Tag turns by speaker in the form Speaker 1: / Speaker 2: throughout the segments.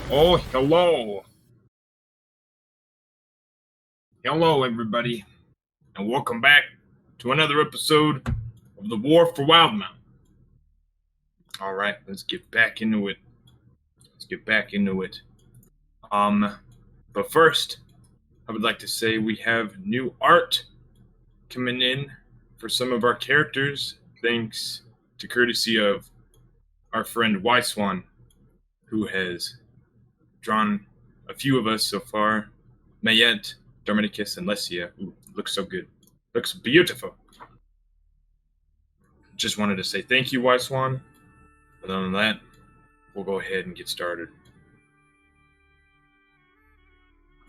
Speaker 1: Oh, hello. Hello, everybody, and welcome back to another episode of the War for Wildemount. All right, let's get back into it. But first, I would like to say we have new art coming in for some of our characters, thanks to courtesy of our friend Swan, who has drawn a few of us so far. Mayette, Darmanicus, and Lesia. Ooh, looks so good. Looks beautiful. Just wanted to say thank you, Swan. Other than that, we'll go ahead and get started.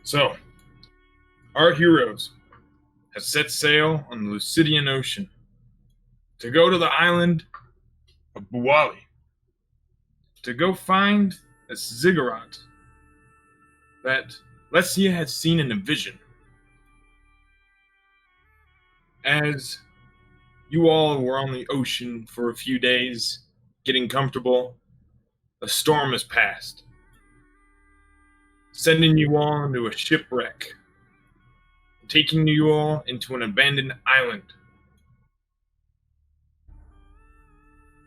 Speaker 1: So, our heroes have set sail on the Lucidian Ocean to go to the island of Buwali to go find a ziggurat that Lesia had seen in a vision. As you all were on the ocean for a few days, getting comfortable, a storm has passed, sending you all into a shipwreck, taking you all into an abandoned island.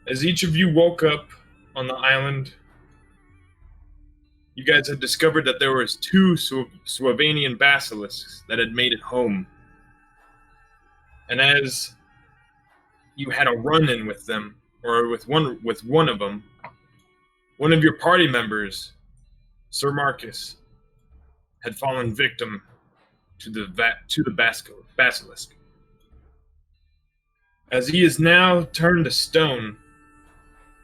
Speaker 1: As each of you woke up on the island, you guys had discovered that there was two Swavainian Basilisks that had made it home. And as you had a run-in with them, or with one of them, one of your party members, Sir Marcus, had fallen victim to the basilisk. As he is now turned to stone,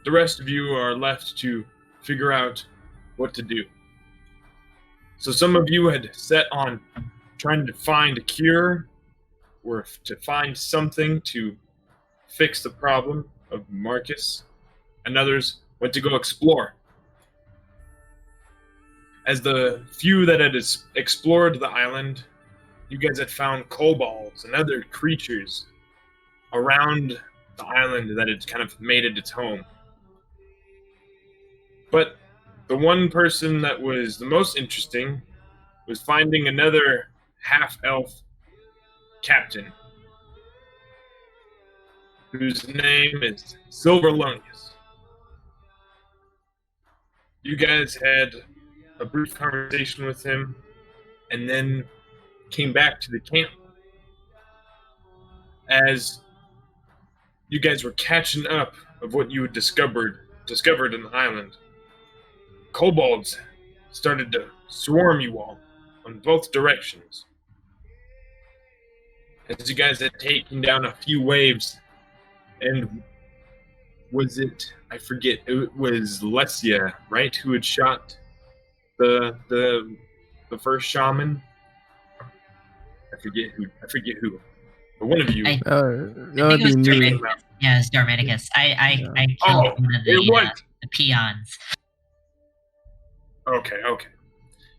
Speaker 1: the rest of you are left to figure out what to do. So some of you had set on trying to find a cure, or to find something to fix the problem of Marcus, and others went to go explore. As the few that had explored the island, you guys had found kobolds and other creatures around the island that had kind of made it its home. But the one person that was the most interesting was finding another half-elf captain, whose name is Silverlonius. You guys had a brief conversation with him, and then came back to the camp. As you guys were catching up of what you had discovered in the island, kobolds started to swarm you all on both directions. As you guys had taken down a few waves, and was it, I forget, it was Lesia, right, who had shot the first shaman? I forget who. But one of you.
Speaker 2: I think it was Darmanicus. Yeah, it's Darmanicus. I killed one of the peons.
Speaker 1: Okay.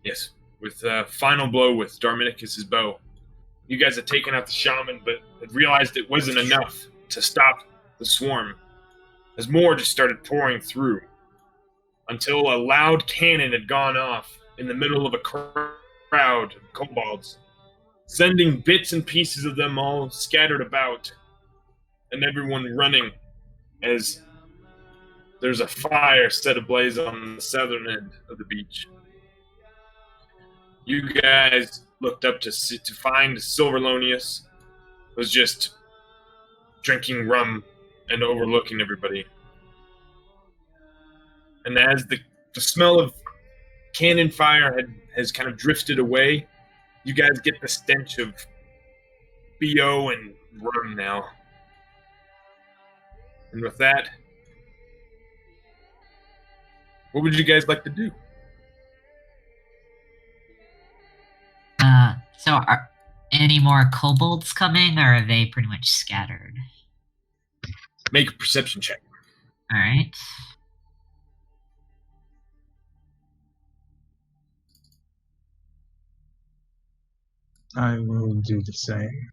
Speaker 1: Yes, with final blow with Darmanicus's bow. You guys had taken out the shaman, but had realized it wasn't enough to stop the swarm, as more just started pouring through, until a loud cannon had gone off in the middle of a crowd of kobolds, sending bits and pieces of them all scattered about, and everyone running as there's a fire set ablaze on the southern end of the beach. You guys looked up to find Silverlonius was just drinking rum and overlooking everybody. And as the smell of cannon fire has kind of drifted away, you guys get the stench of BO and rum now. And with that, what would you guys like to do?
Speaker 2: So are any more kobolds coming, or are they pretty much scattered?
Speaker 1: Make a perception check.
Speaker 2: All right.
Speaker 3: I will do the same.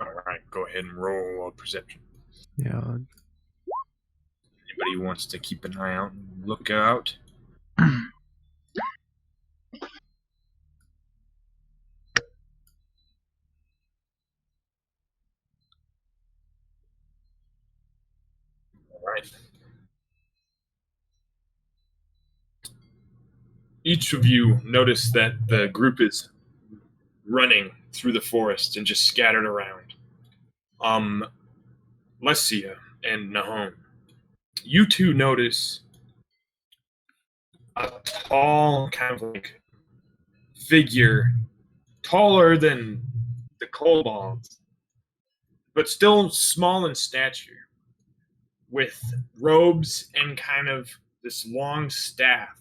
Speaker 1: All right, go ahead and roll a perception.
Speaker 3: Yeah.
Speaker 1: Anybody who wants to keep an eye out and look out? All right. Each of you notice that the group is running through the forest and just scattered around. Lesia and Nahom, you two notice a tall, kind of like figure, taller than the kobolds, but still small in stature, with robes and kind of this long staff,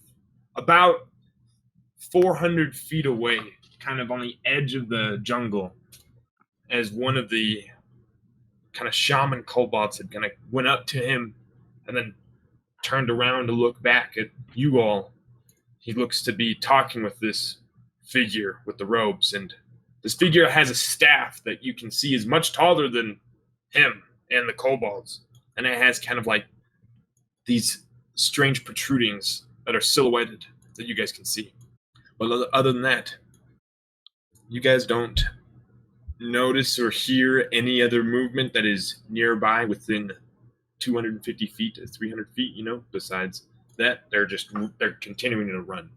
Speaker 1: about 400 feet away, kind of on the edge of the jungle, as one of the kind of shaman kobolds had kind of went up to him and then turned around to look back at you all. He looks to be talking with this figure with the robes, and this figure has a staff that you can see is much taller than him and the kobolds, and it has kind of like these strange protrudings that are silhouetted that you guys can see. But other than that, you guys don't notice or hear any other movement that is nearby within 250 feet to 300 feet, besides that. They're continuing to run.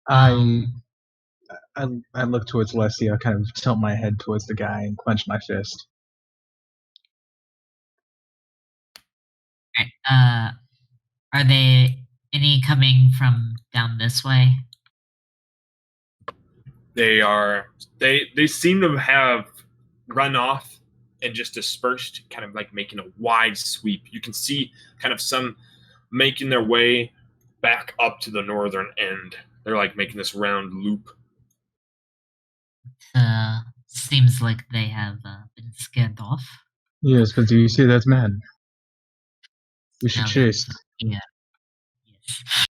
Speaker 3: I look towards Lesia, kind of tilt my head towards the guy and clench my fist.
Speaker 2: Alright, are they any coming from down this way?
Speaker 1: They seem to have run off and just dispersed, kind of like making a wide sweep. You can see kind of some making their way back up to the northern end. They're like making this round loop.
Speaker 2: Seems like they have been scared off.
Speaker 3: Yes, but do you see that man? We should chase.
Speaker 2: Yeah. Yes.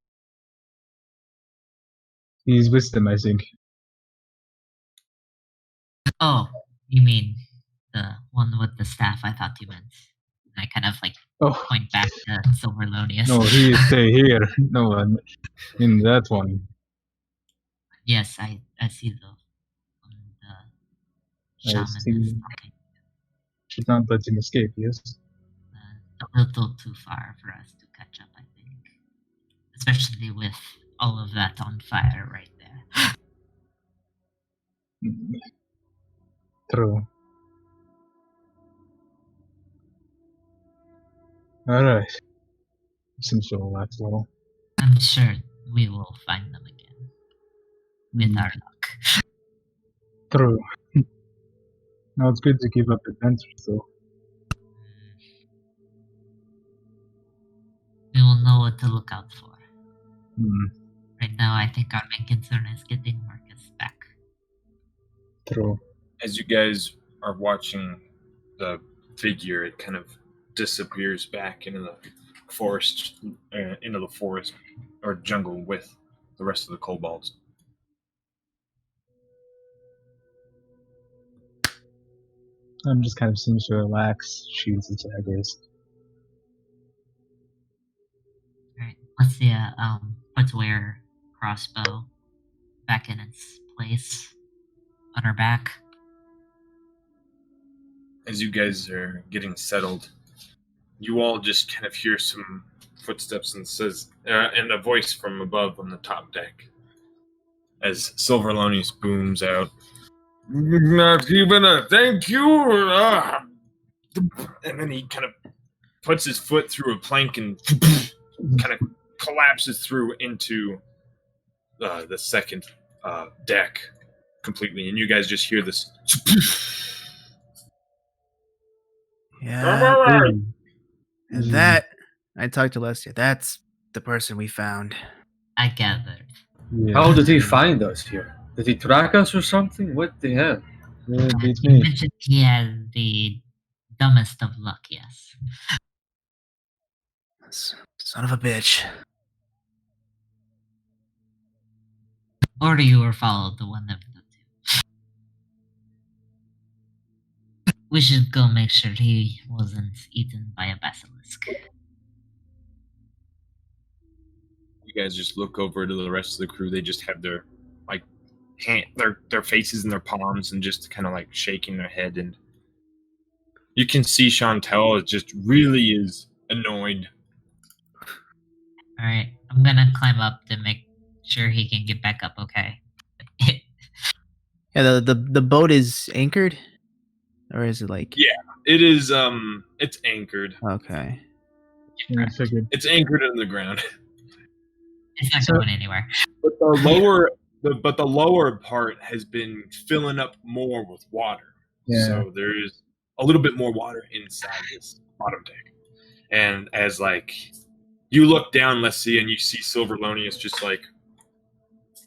Speaker 3: He's with them, I think.
Speaker 2: Oh, you mean the one with the staff? I thought you meant. I kind of like point back to Silverlonius.
Speaker 3: No, he stay here. No, I mean that one.
Speaker 2: Yes, I see the shaman is talking.
Speaker 3: Should not let him escape, yes?
Speaker 2: A little too far for us to catch up, I think. Especially with all of that on fire right there.
Speaker 3: True. Alright. Seems to relax a little.
Speaker 2: I'm sure we will find them again. With our luck.
Speaker 3: True. No, it's good to keep up adventures, though.
Speaker 2: We will know what to look out for.
Speaker 3: Hmm.
Speaker 2: Right now, I think our main concern is getting Marcus back.
Speaker 3: True.
Speaker 1: As you guys are watching the figure, it kind of disappears back into the forest or jungle with the rest of the kobolds.
Speaker 3: Just kind of seems to relax, shoots its daggers.
Speaker 2: Alright, let's see let's wear crossbow back in its place on our back.
Speaker 1: As you guys are getting settled, you all just kind of hear some footsteps and a voice from above on the top deck as Silverlonius booms out, "Not even a thank you!" And then he kind of puts his foot through a plank and kind of collapses through into the second deck completely, and you guys just hear this.
Speaker 4: Yeah. And that, I talked to Lesia, that's the person we found.
Speaker 2: I gathered.
Speaker 5: Yeah. How did he find us here? Did he track us or something? What the hell?
Speaker 3: Yeah, beats
Speaker 2: He
Speaker 3: me.
Speaker 2: mentioned he had the dumbest of luck, yes.
Speaker 4: Son of a bitch.
Speaker 2: Or you were followed, the one of the two. We should go make sure he wasn't eaten by a basilisk.
Speaker 1: You guys just look over to the rest of the crew. They just have their like their faces in their palms and just kind of like shaking their head. And you can see Chantel is just really is annoyed.
Speaker 2: All right, I'm gonna climb up to make sure he can get back up. Okay.
Speaker 4: Yeah, the boat is anchored, or is it like?
Speaker 1: Yeah, it is. It's anchored.
Speaker 4: Okay.
Speaker 3: Yeah, I figured.
Speaker 1: It's anchored in the ground.
Speaker 2: It's not
Speaker 3: So-
Speaker 2: going anywhere.
Speaker 1: But the lower part has been filling up more with water.
Speaker 3: Yeah.
Speaker 1: So there's a little bit more water inside this bottom deck. And as like you look down, Leslie, and you see Silverlonius just like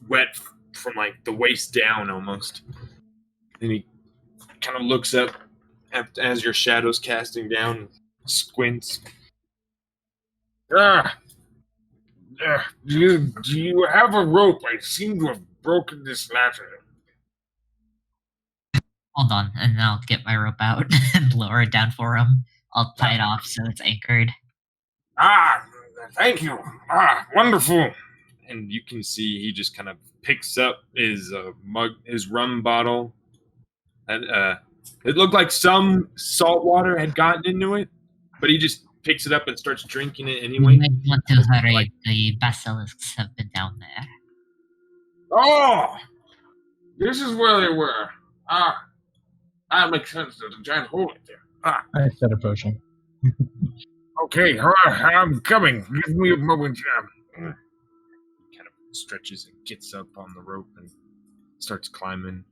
Speaker 1: wet from like the waist down almost. And he kind of looks up as your shadow's casting down, squints. Do you have a rope? I seem to have broken this ladder.
Speaker 2: Hold on, and I'll get my rope out and lower it down for him. I'll tie it off so it's anchored.
Speaker 1: Thank you. Wonderful. And you can see he just kind of picks up his his rum bottle. And it looked like some salt water had gotten into it, but he just picks it up and starts drinking it anyway.
Speaker 2: You might want to hurry. The basilisks have been down there.
Speaker 1: Oh, this is where they were. That makes sense. There's a giant hole in there.
Speaker 3: I said a potion.
Speaker 1: Okay, I'm coming. Give me a moment. Kind of stretches and gets up on the rope and starts climbing.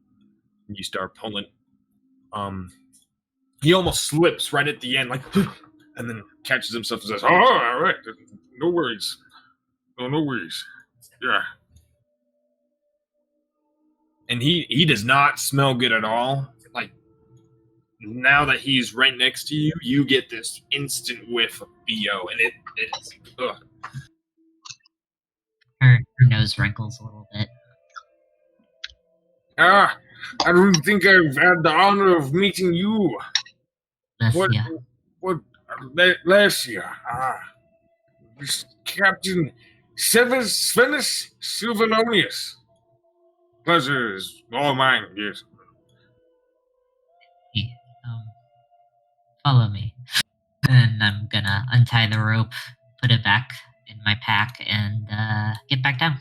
Speaker 1: And you start pulling. He almost slips right at the end, like, and then catches himself and says, "Oh, all right, no worries, no worries." Yeah. And he does not smell good at all. Like, now that he's right next to you, you get this instant whiff of BO, and it's ugh.
Speaker 2: Her nose wrinkles a little bit.
Speaker 1: I don't think I've had the honor of meeting you.
Speaker 2: Leslia.
Speaker 1: What last year? This Captain Svenis Silvanonius. Pleasure is all mine, yes.
Speaker 2: Follow me. And I'm gonna untie the rope, put it back in my pack, and get back down.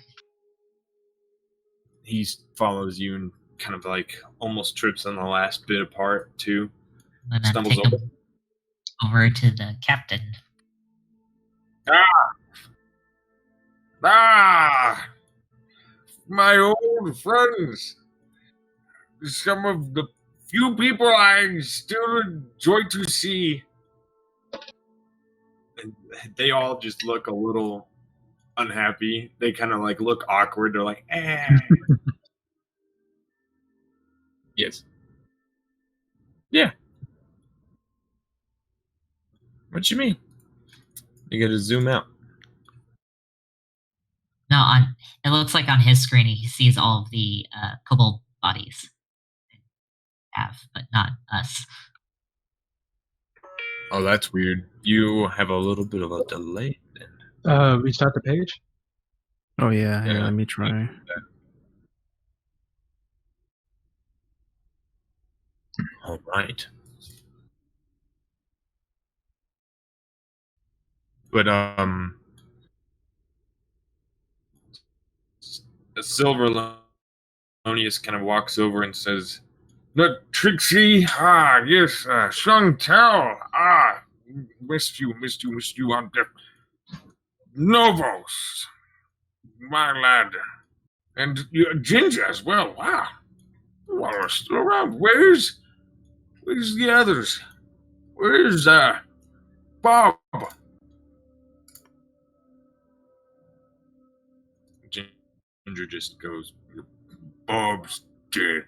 Speaker 1: He follows you and kind of like almost trips on the last bit apart too.
Speaker 2: I'm gonna
Speaker 1: Stumbles
Speaker 2: take him over to the captain.
Speaker 1: My old friends. Some of the few people I still enjoy to see. And they all just look a little unhappy. They kind of like look awkward. They're like, eh. Yes. Yeah. What you mean? You gotta zoom out.
Speaker 2: No, it looks like on his screen he sees all of the kobold bodies have, but not us.
Speaker 1: Oh, that's weird. You have a little bit of a delay then.
Speaker 3: Restart the page.
Speaker 4: Oh yeah,
Speaker 1: Yeah.
Speaker 4: let me try.
Speaker 1: All right. But Silverlonius kind of walks over and says, "The Trixie, yes, Chantel, missed you on the Novos, my lad, and Ginger as well. Wow, you all are still around. Where's the others? Where's Bob?" Ginger just goes, "Bob's dead."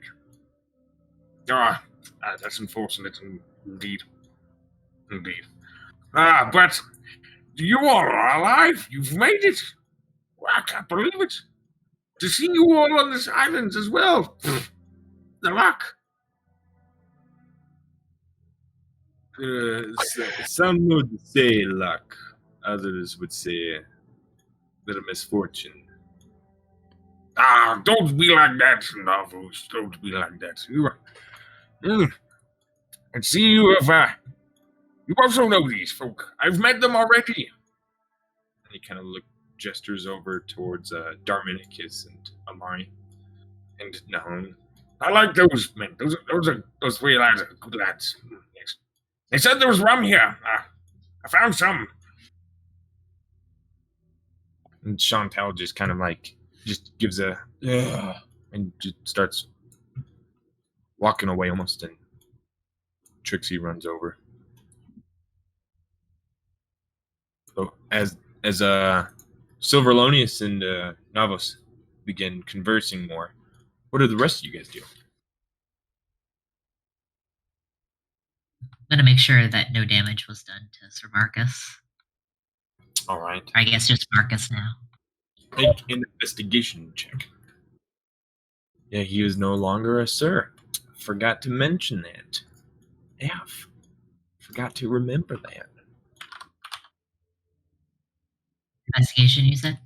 Speaker 1: That's unfortunate, indeed. But you all are alive. You've made it. Well, I can't believe it. To see you all on this island as well. The luck. Some would say luck. Others would say little misfortune. Ah, don't be like that, Novos. Don't be like that. And see you have, you also know these folk. I've met them already. And he kind of gestures over towards Darminicus and Amari and Nahum. I like those men. Those three lads are good lads. Yes. They said there was rum here. I found some. And Chantal just kind of just gives a and just starts walking away almost, and Trixie runs over. So as Silverlonius and Navos begin conversing more, what do the rest of you guys do?
Speaker 2: I'm gonna make sure that no damage was done to Sir Marcus.
Speaker 1: All right.
Speaker 2: I guess just Marcus now.
Speaker 1: Make an investigation check. Yeah, he is no longer a sir. Forgot to mention that. F. Forgot to remember that.
Speaker 2: Investigation, you said?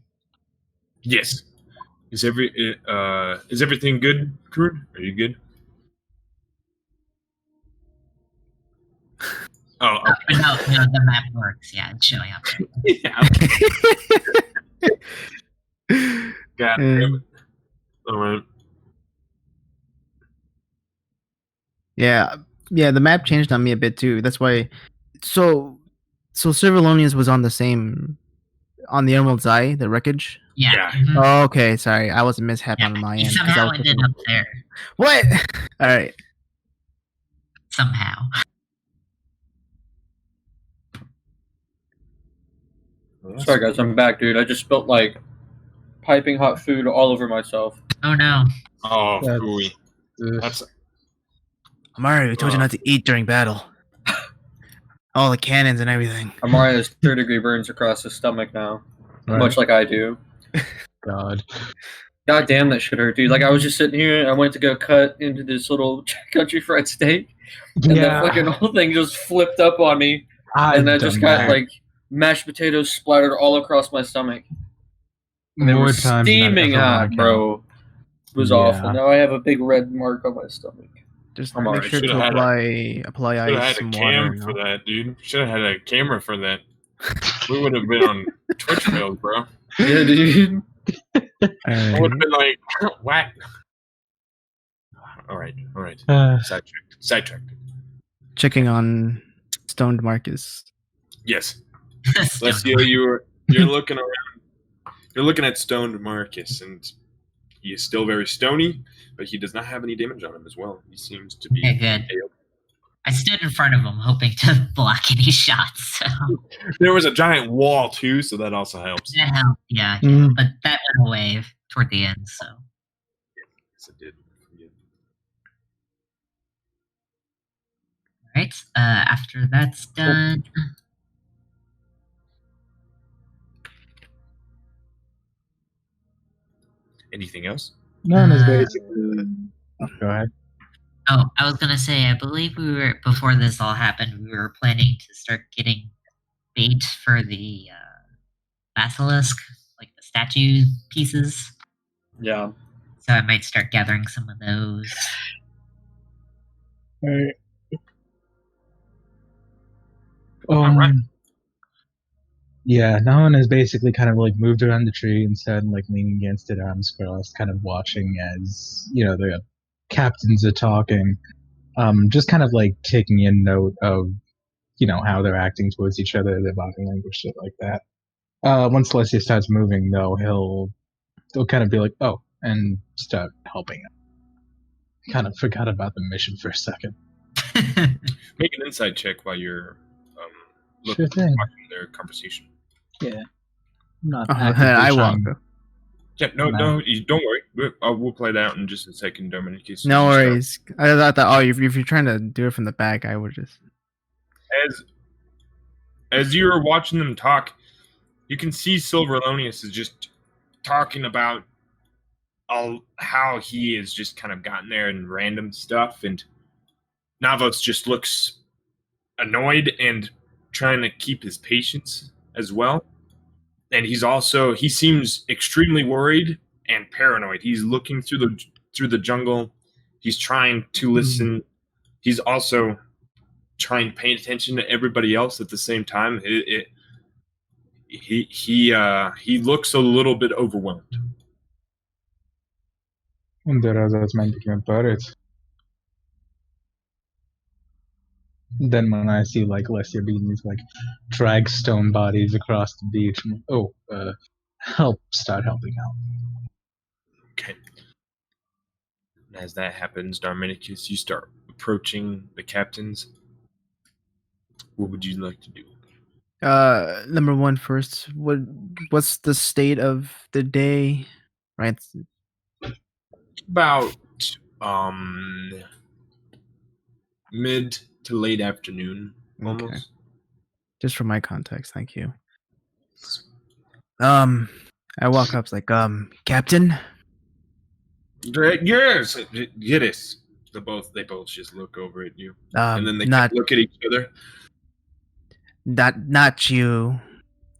Speaker 1: Yes. Is everything good, Karun? Are you good? Oh, okay.
Speaker 2: No, the map works. Yeah, it's showing up.
Speaker 1: Yeah. God damn it. All right.
Speaker 4: Yeah, the map changed on me a bit too. That's why. So Silverlonius was on the Emerald's Eye, the wreckage.
Speaker 2: Yeah.
Speaker 4: Oh, okay, sorry, I was a mishap on my
Speaker 2: He
Speaker 4: end. 'cause I
Speaker 2: somehow
Speaker 4: was
Speaker 2: ended up there.
Speaker 4: What? All right.
Speaker 2: Somehow.
Speaker 5: Sorry guys, I'm back, dude. I just spilled piping hot food all over myself.
Speaker 2: Oh no.
Speaker 1: Oh,
Speaker 3: That's-
Speaker 1: phooey. That's
Speaker 4: Amari, we told you not to eat during battle. All the cannons and everything.
Speaker 5: Amari has 3rd-degree burns across his stomach now, much like I do.
Speaker 3: God.
Speaker 5: God damn, that shit hurt, dude. I was just sitting here, and I went to go cut into this little country fried steak, and the fucking whole thing just flipped up on me, and I just got mashed potatoes splattered all across my stomach. And it
Speaker 3: more
Speaker 5: was
Speaker 3: times than I
Speaker 5: steaming
Speaker 3: ever
Speaker 5: hot,
Speaker 3: wanna
Speaker 5: bro. It was awful. Now I have a big red mark on my stomach.
Speaker 4: Just
Speaker 1: Amari,
Speaker 4: make sure
Speaker 1: should've
Speaker 4: to
Speaker 1: had
Speaker 4: apply
Speaker 1: should have
Speaker 4: ice
Speaker 1: had a
Speaker 4: and
Speaker 1: cam
Speaker 4: water.
Speaker 1: for that, dude. Should have had a camera for that. We would have been on Twitch field, bro.
Speaker 5: Yeah, dude.
Speaker 1: I would have been like, what? All right. Sidetracked.
Speaker 4: Checking on Stoned Marcus.
Speaker 1: Yes. Lestia, you're looking around. You're looking at Stoned Marcus, and he is still very stony, but he does not have any damage on him as well. He seems to be
Speaker 2: Okay, good. I stood in front of him hoping to block any shots. So.
Speaker 1: There was a giant wall too, so that also helps.
Speaker 2: That helped, yeah. But that went away toward the end, so.
Speaker 1: Yes, it did.
Speaker 2: Alright, after that's done.
Speaker 1: Anything else?
Speaker 3: None is basically. Go ahead.
Speaker 2: Oh, I was gonna say, I believe before this all happened, we were planning to start getting bait for the basilisk, like the statue pieces.
Speaker 5: Yeah.
Speaker 2: So I might start gathering some of those.
Speaker 3: Alright.
Speaker 1: Alright.
Speaker 3: Yeah, Nahan has basically kind of moved around the tree instead and leaning against it, arms crossed, kind of watching as, the captains are talking. Just kind of taking in note of, how they're acting towards each other, their body language, shit like that. Once Leslie starts moving, though, he'll kind of be like, oh, and start helping him. Kind of forgot about the mission for a second.
Speaker 1: Make an insight check while you're
Speaker 3: Sure thing.
Speaker 1: watching their conversation.
Speaker 3: Yeah. I'm not
Speaker 4: I won't.
Speaker 1: Yeah, no, you don't worry. We'll play that out in just a second, Dominic.
Speaker 4: No worries. I thought that. If you're trying to do it from the back, I would just.
Speaker 1: As you're watching them talk, you can see Silverlonius is just talking about how he has just kind of gotten there and random stuff, and Navos just looks annoyed and trying to keep his patience as well. and he seems extremely worried and paranoid. He's looking through the jungle. He's trying to listen. He's also trying to pay attention to everybody else at the same time. He looks a little bit overwhelmed.
Speaker 3: Undrar az az mendiken pöröt. Then when I see like Leslie being these like drag stone bodies across the beach, I'm like, start helping out.
Speaker 1: Okay. As that happens, Darminicus, you start approaching the captains. What would you like to do?
Speaker 4: Number one first. What's the state of the day? Right.
Speaker 1: About mid to late afternoon, almost.
Speaker 4: Okay. Just for my context, thank you. I walk up like, Captain.
Speaker 1: Yes, yes. They both just look over at you, and then they look at each other.
Speaker 4: Not you,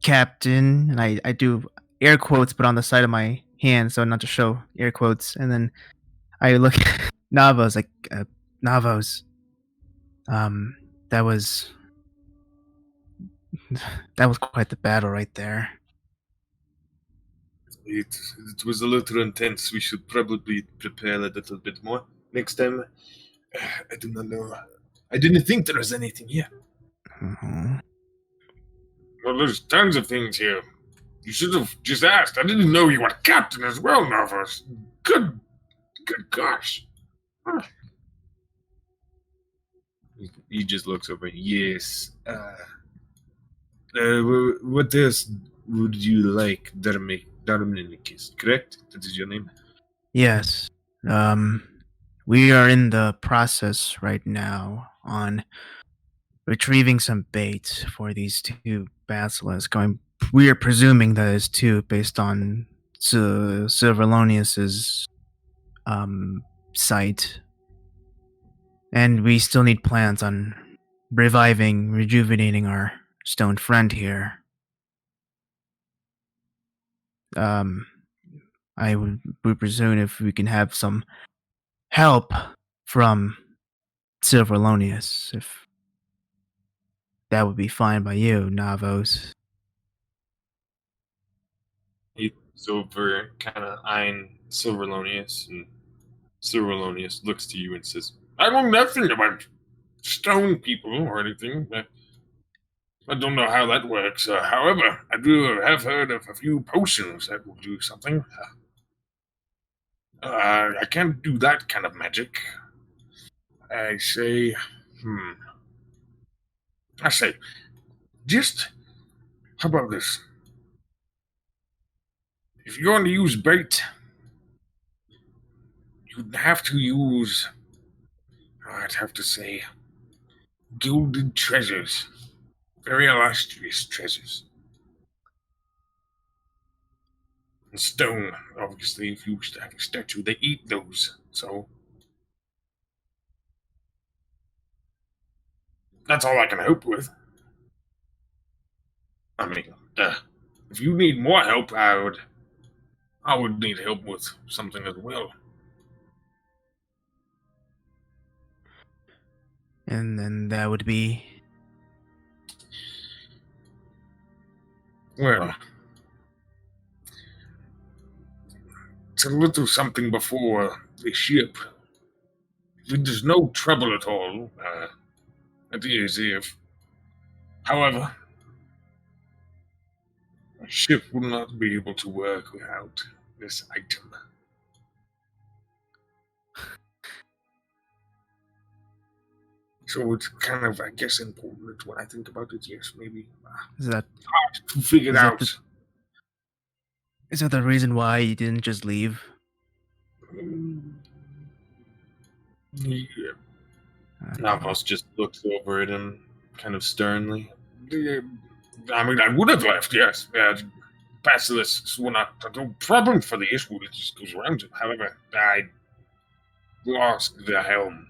Speaker 4: Captain. And I do air quotes, but on the side of my hand, so not to show air quotes. And then I look at Navos, like, Navos. That was quite the battle right there.
Speaker 1: It was a little intense. We should probably prepare a little bit more next time. I do not know. I didn't think there was anything here.
Speaker 4: Mm-hmm.
Speaker 1: Well, there's tons of things here. You should have just asked. I didn't know you were captain as well, Navas. Good gosh. He just looks over. Yes. What else would you like, Darminicus, correct? That is your name?
Speaker 4: Yes. We are in the process right now on retrieving some bait for these two basilisks. We are presuming that it's two based on Silverlonius's site. And we still need plans on rejuvenating our stone friend here. I would presume if we can have some help from Silverlonius, if that would be fine by you, Navos.
Speaker 1: He's over, kind of eyeing Silverlonius, and Silverlonius looks to you and says, I know nothing about stone people or anything. I don't know how that works. However, I do have heard of a few potions that will do something. I can't do that kind of magic. I say, just, how about this? If you're going to use bait, you'd have to use, I'd have to say, gilded treasures. Very illustrious treasures. And stone, obviously, if you wish to have a statue, they eat those, so... That's all I can help with. I mean, if you need more help, I would need help with something as well.
Speaker 4: And then that would be...
Speaker 1: Well, it's a little something before the ship. If there's no trouble at all, it is if. However, a ship will not be able to work without this item. So it's kind of, I guess, important when I think about it. Yes, maybe.
Speaker 4: Is that
Speaker 1: hard to figure out?
Speaker 4: Is that the reason why you didn't just leave?
Speaker 1: Yeah. Navos just looks over at him, kind of sternly. I mean, I would have left, yes. Basilisks were not a problem for the issue. It just goes around. However, I lost the helm.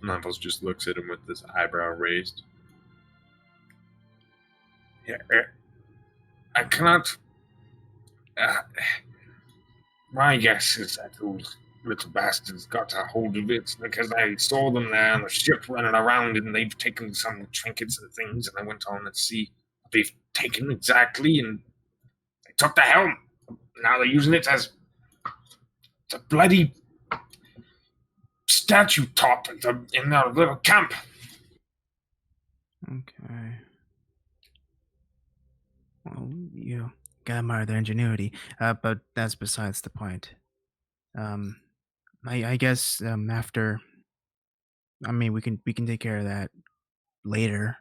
Speaker 1: Knuckles just looks at him with his eyebrow raised. Yeah, I cannot. My guess is that those little bastards got a hold of it because I saw them there on the ship running around, and they've taken some trinkets and things, and I went on to see what they've taken exactly, and they took the helm. Now they're using it as a bloody statue top in their little camp.
Speaker 4: Okay. Well, you gotta admire their ingenuity, but that's besides the point. I guess after, I mean, we can take care of that later.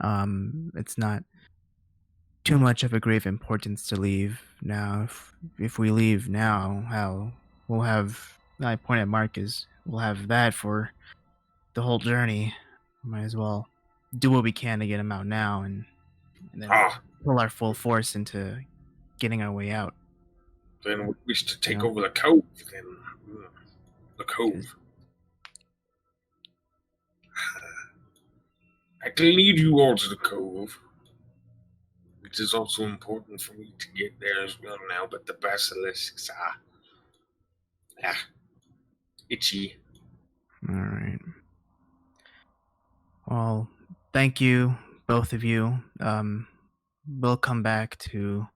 Speaker 4: It's not too much of a grave importance to leave now. If we leave now, how we'll have, I point at Marcus, we'll have that for the whole journey. Might as well do what we can to get him out now, and then pull our full force into getting our way out.
Speaker 1: Then we wish to take over the cove. Then the cove. I can lead you all to the cove. It is also important for me to get there as well now, but the basilisks are itchy.
Speaker 4: All right. Well, thank you, both of you. We'll come back to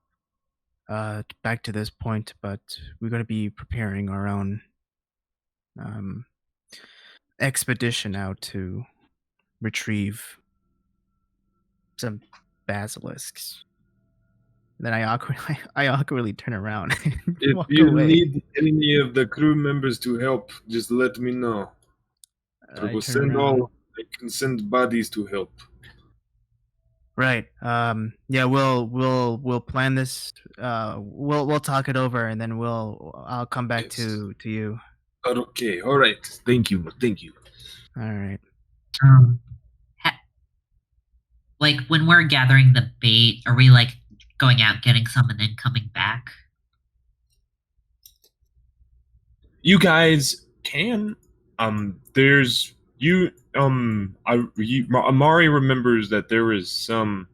Speaker 4: this point, but we're going to be preparing our own expedition out to retrieve some basilisks. Then I awkwardly turn around and
Speaker 1: If
Speaker 4: walk
Speaker 1: you
Speaker 4: away.
Speaker 1: need any of the crew members to help, just let me know. I will send all. I can send bodies to help.
Speaker 4: Right. Yeah. We'll plan this. We'll talk it over, and then I'll come back to you.
Speaker 1: Okay. All right. Thank you.
Speaker 4: All right.
Speaker 2: Like when we're gathering the bait, are we like going out getting some and then coming back?
Speaker 1: You guys can. There's you. Amari remembers that there was some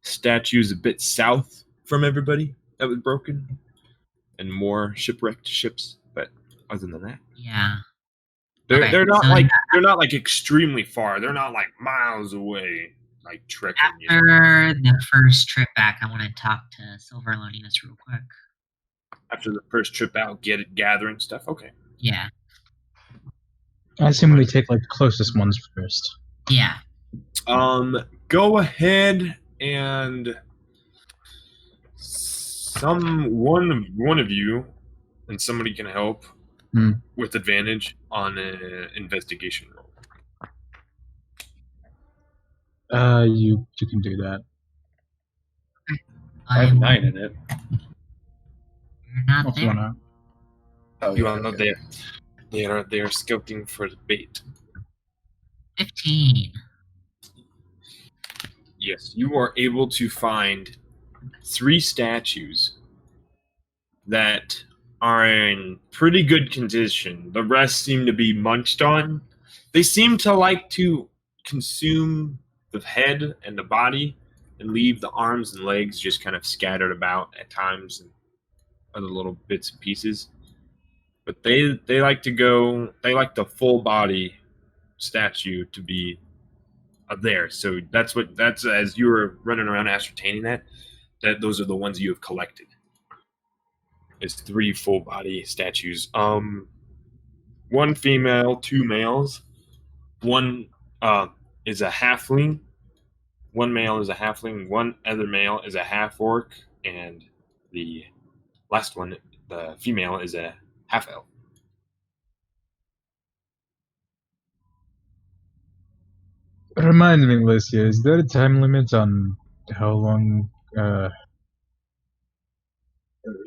Speaker 1: statues a bit south from everybody that was broken, and more shipwrecked ships. But other than that,
Speaker 2: yeah,
Speaker 1: they're not like extremely far. They're not like miles away, like trekking.
Speaker 2: After the first trip back, I want to talk to Silverlonius real quick.
Speaker 1: After the first trip out, gathering stuff. Okay.
Speaker 2: Yeah.
Speaker 3: I assume we take like the closest ones first.
Speaker 2: Yeah.
Speaker 1: Go ahead and one of you and somebody can help with advantage on an investigation roll.
Speaker 3: You can do that.
Speaker 5: I have 9 in it.
Speaker 2: You're not
Speaker 3: What's
Speaker 2: there.
Speaker 3: going on?
Speaker 1: Oh, you are not there. They are scouting for the bait.
Speaker 2: 15.
Speaker 1: Yes, you are able to find 3 statues that are in pretty good condition. The rest seem to be munched on. They seem to like to consume the head and the body and leave the arms and legs just kind of scattered about at times and other little bits and pieces. But they like the full body statue to be there. So that's as you were running around ascertaining that those are the ones you have collected. It's 3 full body statues. 1 female, 2 males. 1 is a halfling. 1 male is a halfling. 1 other male is a half orc, and the last one, the female, is a half elf.
Speaker 3: Remind me, Lucia, is there a time limit on how long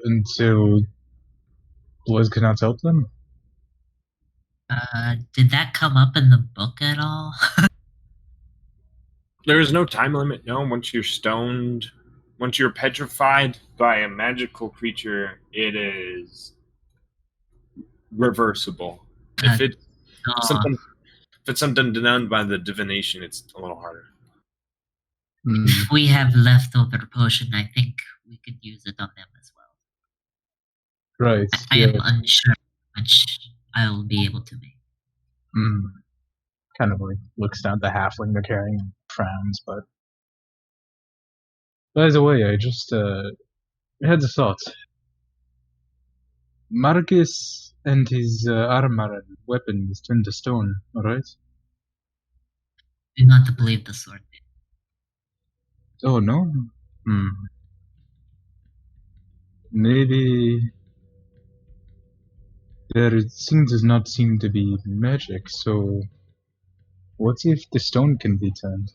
Speaker 3: until Blizz cannot help them?
Speaker 2: Did that come up in the book at all?
Speaker 1: There is no time limit, no. Once you're stoned, once you're petrified by a magical creature, it is reversible. If it's If it's something done by the divination, it's a little harder.
Speaker 2: If we have leftover potion, I think we could use it on them as well.
Speaker 3: Right.
Speaker 2: I am unsure how much I will be able to make.
Speaker 3: Kind of like looks down at the halfling they're carrying and frowns, but by the way, I just had a thought. Marcus and his armor and weapons turned to stone, alright?
Speaker 2: Do not believe the sword.
Speaker 3: Oh no? Maybe there does not seem to be magic, so what if the stone can be turned?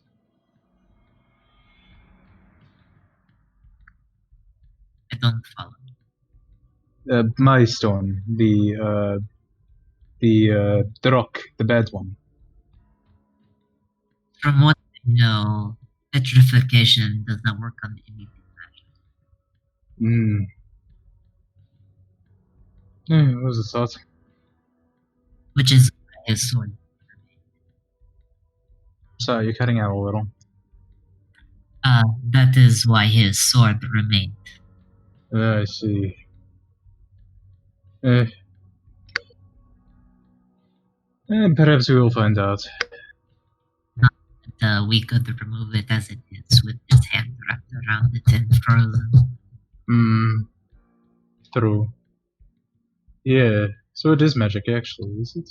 Speaker 2: I don't follow.
Speaker 3: My stone, the rock, the bad one.
Speaker 2: From what I know, petrification does not work on anything magic.
Speaker 3: Yeah, it was a thought.
Speaker 2: Which is his sword.
Speaker 3: Sorry, you're cutting out a little.
Speaker 2: That is why his sword remained.
Speaker 3: I see. Perhaps we will find out.
Speaker 2: Not that we could remove it as it is, with his hand wrapped around it and frozen.
Speaker 3: True. Yeah, so it is magic actually, is it?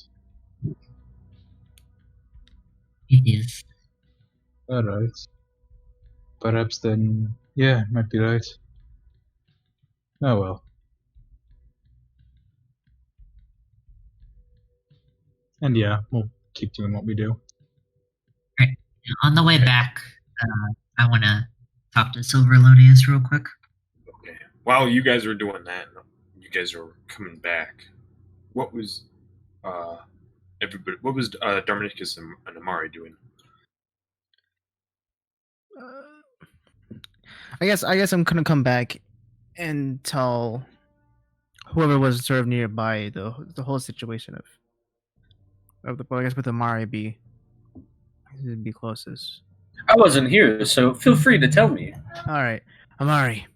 Speaker 2: It is.
Speaker 3: Alright. Perhaps then, yeah, might be right. Oh well. And yeah, we'll keep doing what we do.
Speaker 2: Right. On the way back, I want to talk to Silverlonius real quick.
Speaker 1: Okay. While you guys were doing that, you guys are coming back. What was everybody? What was Darmanicus and Amari doing?
Speaker 4: I guess I'm gonna come back and tell whoever was sort of nearby the whole situation of the, I guess with Amari be closest.
Speaker 5: I wasn't here, so feel free to tell me.
Speaker 4: All right, Amari.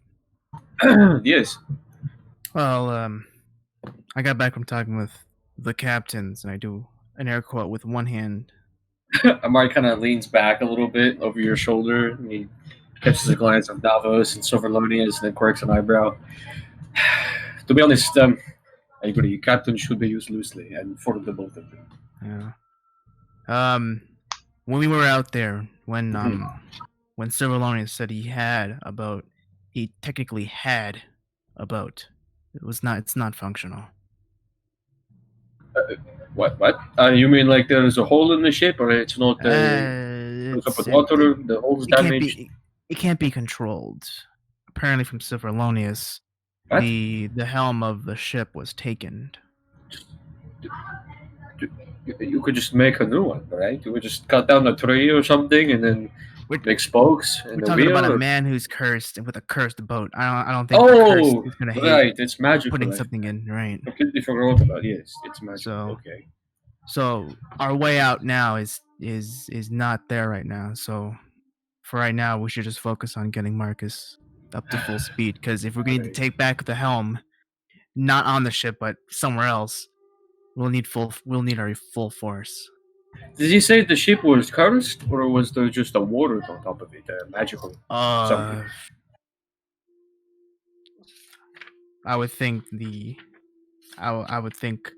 Speaker 5: Yes.
Speaker 4: Well, I got back from talking with the captains, and I do an air quote with one hand.
Speaker 5: Amari kind of leans back a little bit over your shoulder, and he catches a glance of Davos and Silverlonius, and then quirks an eyebrow. To be honest, I agree. Captain should be used loosely, and for the both of them.
Speaker 4: Yeah. When we were out there, when Silverlonius said he technically had a boat. It's not functional.
Speaker 5: What? You mean like there is a hole in the ship, or it's not? It's up with water. The hole's damaged.
Speaker 4: It can't be controlled. Apparently, from Silverlonius,
Speaker 5: what?
Speaker 4: the helm of the ship was taken.
Speaker 5: You could just make a new one, right? You would just cut down a tree or something, and then make spokes.
Speaker 4: We're talking about a man who's cursed with a cursed boat. I don't think.
Speaker 5: Oh,
Speaker 4: is gonna hate
Speaker 5: right. It's magical.
Speaker 4: Putting something in, right?
Speaker 5: Completely forgot about. Yes, it's magical.
Speaker 4: So,
Speaker 5: okay.
Speaker 4: So our way out now is not there right now. So for right now, we should just focus on getting Marcus up to full speed. Because if we're going to take back the helm, not on the ship but somewhere else, we'll need our full force.
Speaker 5: Did he say the ship was cursed, or was there just a water on top of it, magical? Something?
Speaker 4: I would think I would think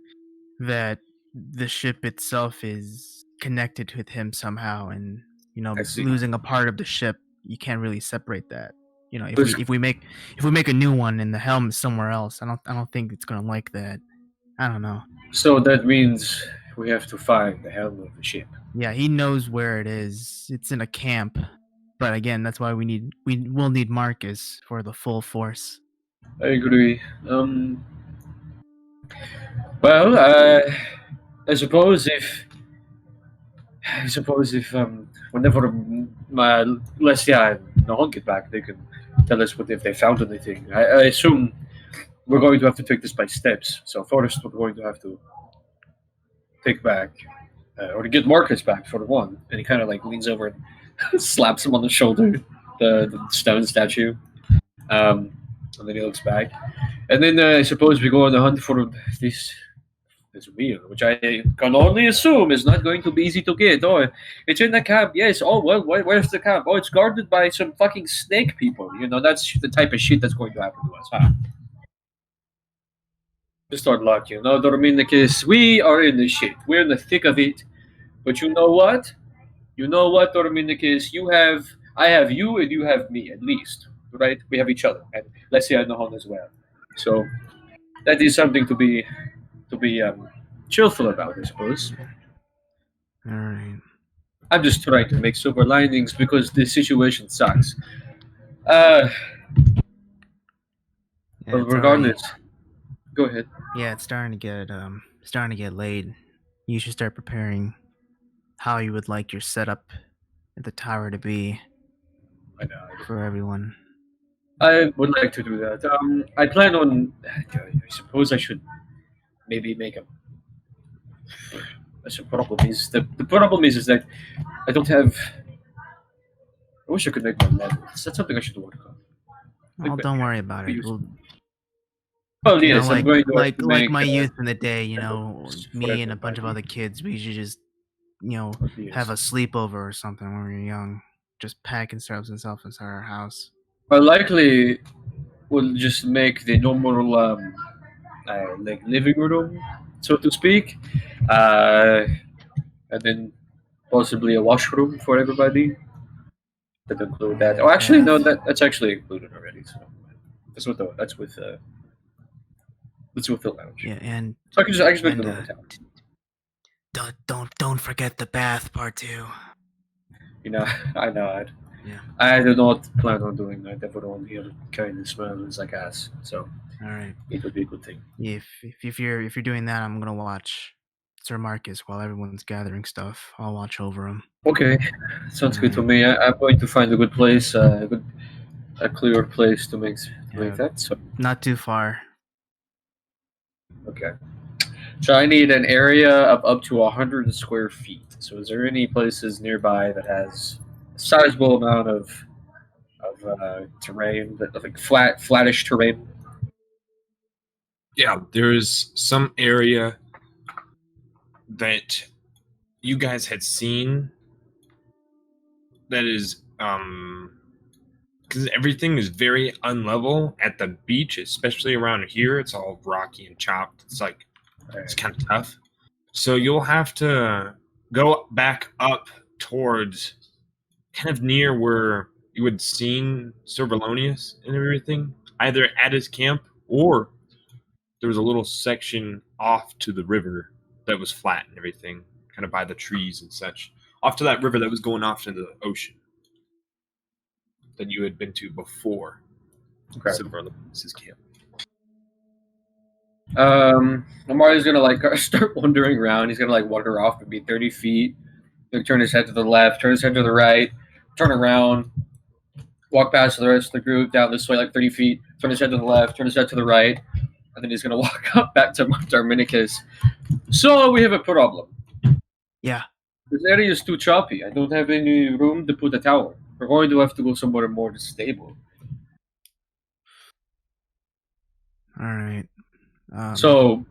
Speaker 4: that the ship itself is connected with him somehow, and losing a part of the ship, you can't really separate that. If we make a new one and the helm is somewhere else, I don't think it's gonna like that. I don't know.
Speaker 5: So that means we have to find the helm of the ship.
Speaker 4: Yeah, he knows where it is. It's in a camp, but again, that's why we will need Marcus for the full force.
Speaker 5: I agree. Well, I suppose if whenever Lesia and Nahon get back, they can tell us if they found anything. I assume we're going to have to take this by steps. So first, we're going to have to take back or to get Marcus back for the one. And he kind of like leans over and slaps him on the shoulder, the stone statue. And then he looks back. And then I suppose we go on the hunt for this meal, which I can only assume is not going to be easy to get. Oh, it's in the camp. Yes. Oh, well, where's the camp? Oh, it's guarded by some fucking snake people. That's the type of shit that's going to happen to us, huh? Just our luck, Dominicus. We are in the shit. We're in the thick of it. But you know what? Dominicus? I have you and you have me, at least. Right? We have each other. And let's say I know Hon as well. So that is something to be cheerful about, I suppose.
Speaker 4: All right.
Speaker 5: I'm just trying to make silver linings because the situation sucks.
Speaker 4: Yeah,
Speaker 5: But regardless, go ahead.
Speaker 4: Yeah, it's starting to get late. You should start preparing how you would like your setup at the tower to be
Speaker 5: I know.
Speaker 4: for everyone.
Speaker 5: I would like to do that. I plan on. I suppose I should maybe make a. The problem is that I don't have. I wish I could make my levels. That's something I should work on.
Speaker 4: Oh, don't worry about it.
Speaker 5: Well, yes, I'm going to
Speaker 4: like
Speaker 5: make,
Speaker 4: my youth in the day,
Speaker 5: levels,
Speaker 4: me
Speaker 5: whatever
Speaker 4: and a
Speaker 5: it
Speaker 4: bunch of
Speaker 5: might
Speaker 4: other kids, we should just,
Speaker 5: Yes.
Speaker 4: have a sleepover or something when we were young. Just pack ourselves inside our house.
Speaker 5: I likely will just make the normal like living room, so to speak, and then possibly a washroom for everybody. That include that. Oh, actually, no, that's actually included already. So that's with the lounge.
Speaker 4: Yeah, and
Speaker 5: So I can just make
Speaker 4: and,
Speaker 5: the normal town.
Speaker 4: don't forget the bath part too.
Speaker 5: I know.
Speaker 4: Yeah.
Speaker 5: I do not plan on doing that. Everyone here kind of smells like ass, so
Speaker 4: All right.
Speaker 5: it would be a good thing.
Speaker 4: If you're doing that, I'm gonna watch Sir Marcus while everyone's gathering stuff. I'll watch over him.
Speaker 5: Okay, sounds good to me. I'm going to find a good place, a clear place to make that. So
Speaker 4: Not too far.
Speaker 5: okay. So I need an area of up to 100 square feet. So is there any places nearby that has a sizable amount of terrain, like flattish terrain?
Speaker 1: Yeah, there's some area that you guys had seen that is because everything is very unlevel at the beach, especially around here. It's all rocky and chopped. It's kind of tough. So you'll have to go back up towards kind of near where you had seen Servalonius and everything, either at his camp or there was a little section off to the river that was flat and everything, kind of by the trees and such, off to that river that was going off into the ocean that you had been to before Servalonius' camp.
Speaker 5: Mario's gonna start wandering around. He's gonna wander off maybe 30 feet. He'll turn his head to the left, turn his head to the right, turn around, walk past the rest of the group down this way 30 feet, turn his head to the left, turn his head to the right, and then he's gonna walk up back to Darminicus. So we have a problem.
Speaker 4: Yeah.
Speaker 5: This area is too choppy. I don't have any room to put a tower. We're going to have to go somewhere more stable.
Speaker 4: All right.
Speaker 5: So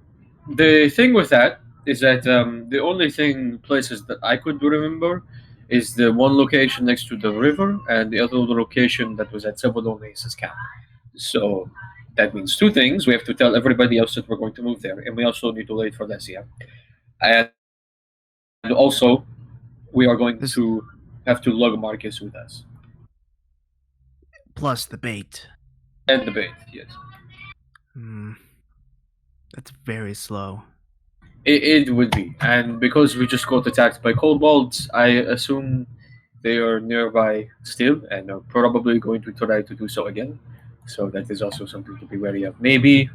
Speaker 5: the thing with that is that the only places that I could remember is the one location next to the river and the other location that was at Servalonius' camp. So that means two things. We have to tell everybody else that we're going to move there, and we also need to wait for Lesia. And also, we are going to have to lug Marcus with us.
Speaker 4: Plus the bait.
Speaker 5: And the bait, yes.
Speaker 4: That's very slow.
Speaker 5: It would be. And because we just got attacked by kobolds, I assume they are nearby still and are probably going to try to do so again. So that is also something to be wary of. Maybe,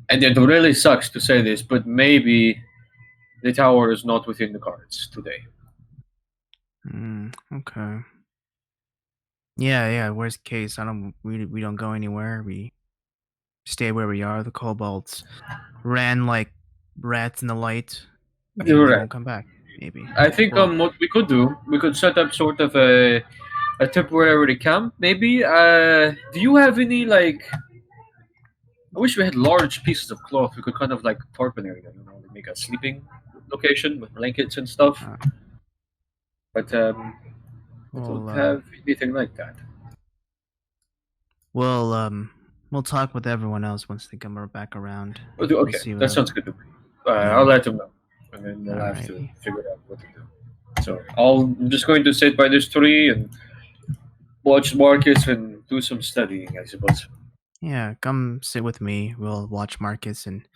Speaker 5: and it really sucks to say this, but maybe the tower is not within the cards today.
Speaker 4: Okay. Yeah. Worst case, we don't go anywhere. We stay where we are. The kobolds ran like rats in the light. They won't come back. maybe.
Speaker 5: I think what we could do, we could set up sort of a temporary camp, maybe. Do you have any like? I wish we had large pieces of cloth. We could kind of like tarp an area, like make a sleeping location with blankets and stuff. But we don't have anything like that.
Speaker 4: We'll talk with everyone else once they come back around.
Speaker 5: Okay, that sounds good to me. I'll let them know, and then they'll have to figure out what to do. So I'm just going to sit by this tree and watch Marcus and do some studying, I suppose.
Speaker 4: Yeah, come sit with me. We'll watch Marcus and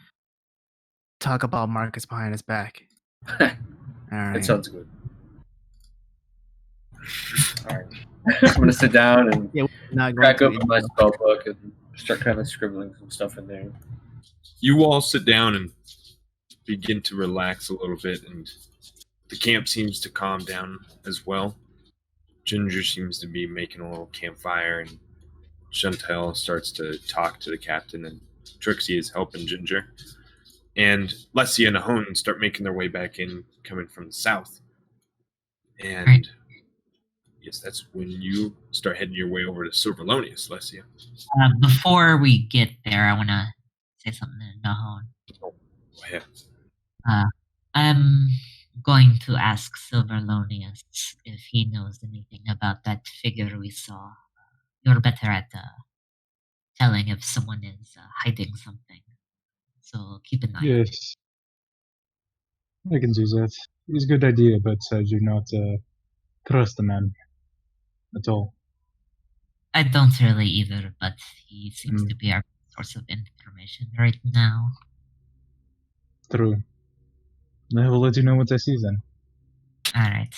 Speaker 4: talk about Marcus behind his back.
Speaker 5: All right. That sounds good. All right. I'm going to sit down and crack open my spell book and start kind of scribbling some stuff in there.
Speaker 1: You all sit down and begin to relax a little bit, and the camp seems to calm down as well. Ginger seems to be making a little campfire, and Chantel starts to talk to the captain, and Trixie is helping Ginger. And Leslie and Nahon start making their way back in, coming from the south. And yes, that's when you start heading your way over to Silverlonius, Leslie.
Speaker 2: Before we get there, I want to say something to Nahon.
Speaker 1: Oh, go ahead.
Speaker 2: I'm going to ask Silverlonius if he knows anything about that figure we saw. You're better at telling if someone is hiding something. So keep an eye.
Speaker 3: Yes. I can do that. It's a good idea, but I do not trust the man at all.
Speaker 2: I don't really either, but he seems to be our source of information right now.
Speaker 3: True. I will let you know what I see then.
Speaker 2: Alright,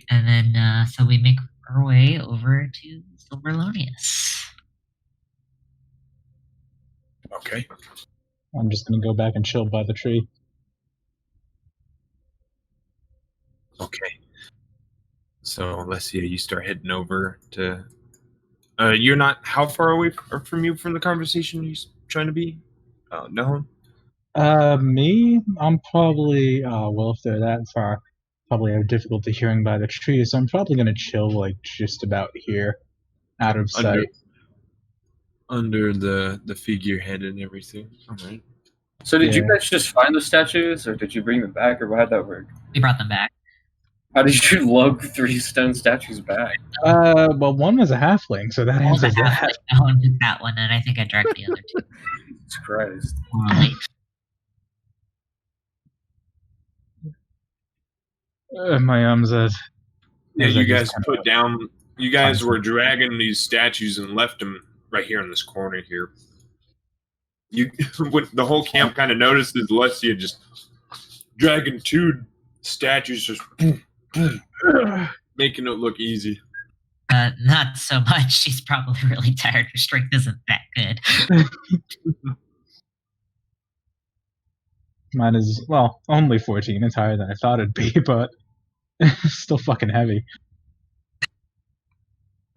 Speaker 2: and then, so we make our way over to Silverlonius.
Speaker 1: Okay.
Speaker 3: I'm just going to go back and chill by the tree.
Speaker 1: Okay. So, Alessia, you start heading over to... you're not... How far away from you from the conversation you're trying to be? No?
Speaker 3: Me? I'm probably... well, if they're that far, probably have difficulty hearing by the tree, so I'm probably going to chill, like, just about here, out of sight.
Speaker 1: Under the figurehead and everything. All right.
Speaker 5: So did you guys just find the statues, or did you bring them back, or how'd that work?
Speaker 2: We brought them back.
Speaker 5: How did you lug 3 stone statues back?
Speaker 3: Well, one was a halfling, so that answers that.
Speaker 2: I took that one, and I think I dragged the other 2.
Speaker 5: Jesus Christ.
Speaker 3: My arms are...
Speaker 1: Yeah, you guys put down... You guys were dragging these statues and left them right here in this corner here. When the whole camp kind of notices Alessia just dragging 2 statues, just making it look easy.
Speaker 2: Not so much. She's probably really tired. Her strength isn't that good.
Speaker 3: Mine is, well, only 14. It's higher than I thought it'd be, but still fucking heavy.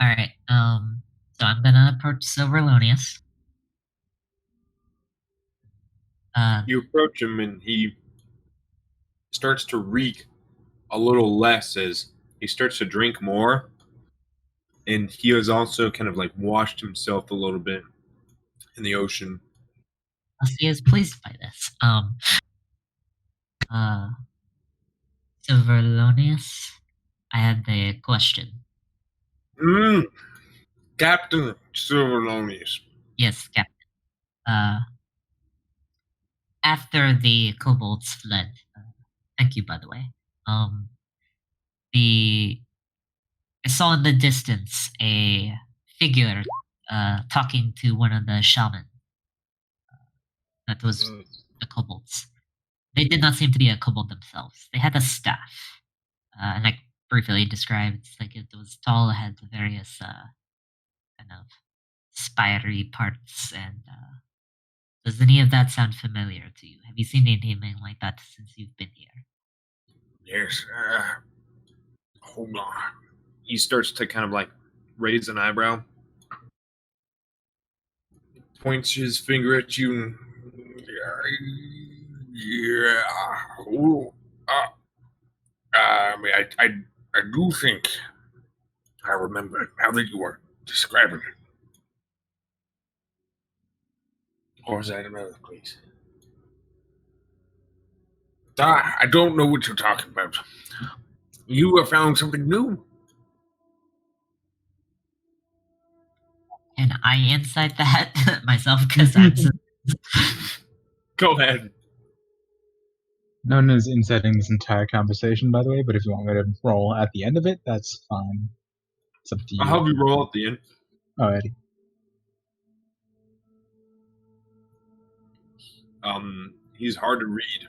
Speaker 2: Alright, so I'm gonna approach Silverlonius.
Speaker 1: You approach him and he starts to reek a little less as he starts to drink more. And he has also kind of like washed himself a little bit in the ocean.
Speaker 2: He is pleased by this. Silverlonius, I had a question.
Speaker 1: Captain Silverlonius.
Speaker 2: Yes, Captain. After the kobolds fled, thank you, by the way. I saw in the distance a figure talking to one of the shaman. That was the kobolds. They did not seem to be a kobold themselves. They had a staff, and I briefly described. It's like it was tall, it had the various kind of spiry parts. And does any of that sound familiar to you? Have you seen anything like that since you've been here?
Speaker 1: Yes. Hold on. He starts to kind of like raise an eyebrow, points his finger at you, and yeah. Ooh. I do think I remember it now that you were describing it. Or is that another place? I don't know what you're talking about. You have found something new.
Speaker 2: Can I insight that myself? Because I'm.
Speaker 1: Go ahead.
Speaker 3: No one is inciting this entire conversation, by the way, but if you want me to roll at the end of it, that's fine. It's up to you.
Speaker 1: I'll help you roll at the end.
Speaker 3: Alrighty.
Speaker 1: He's hard to read.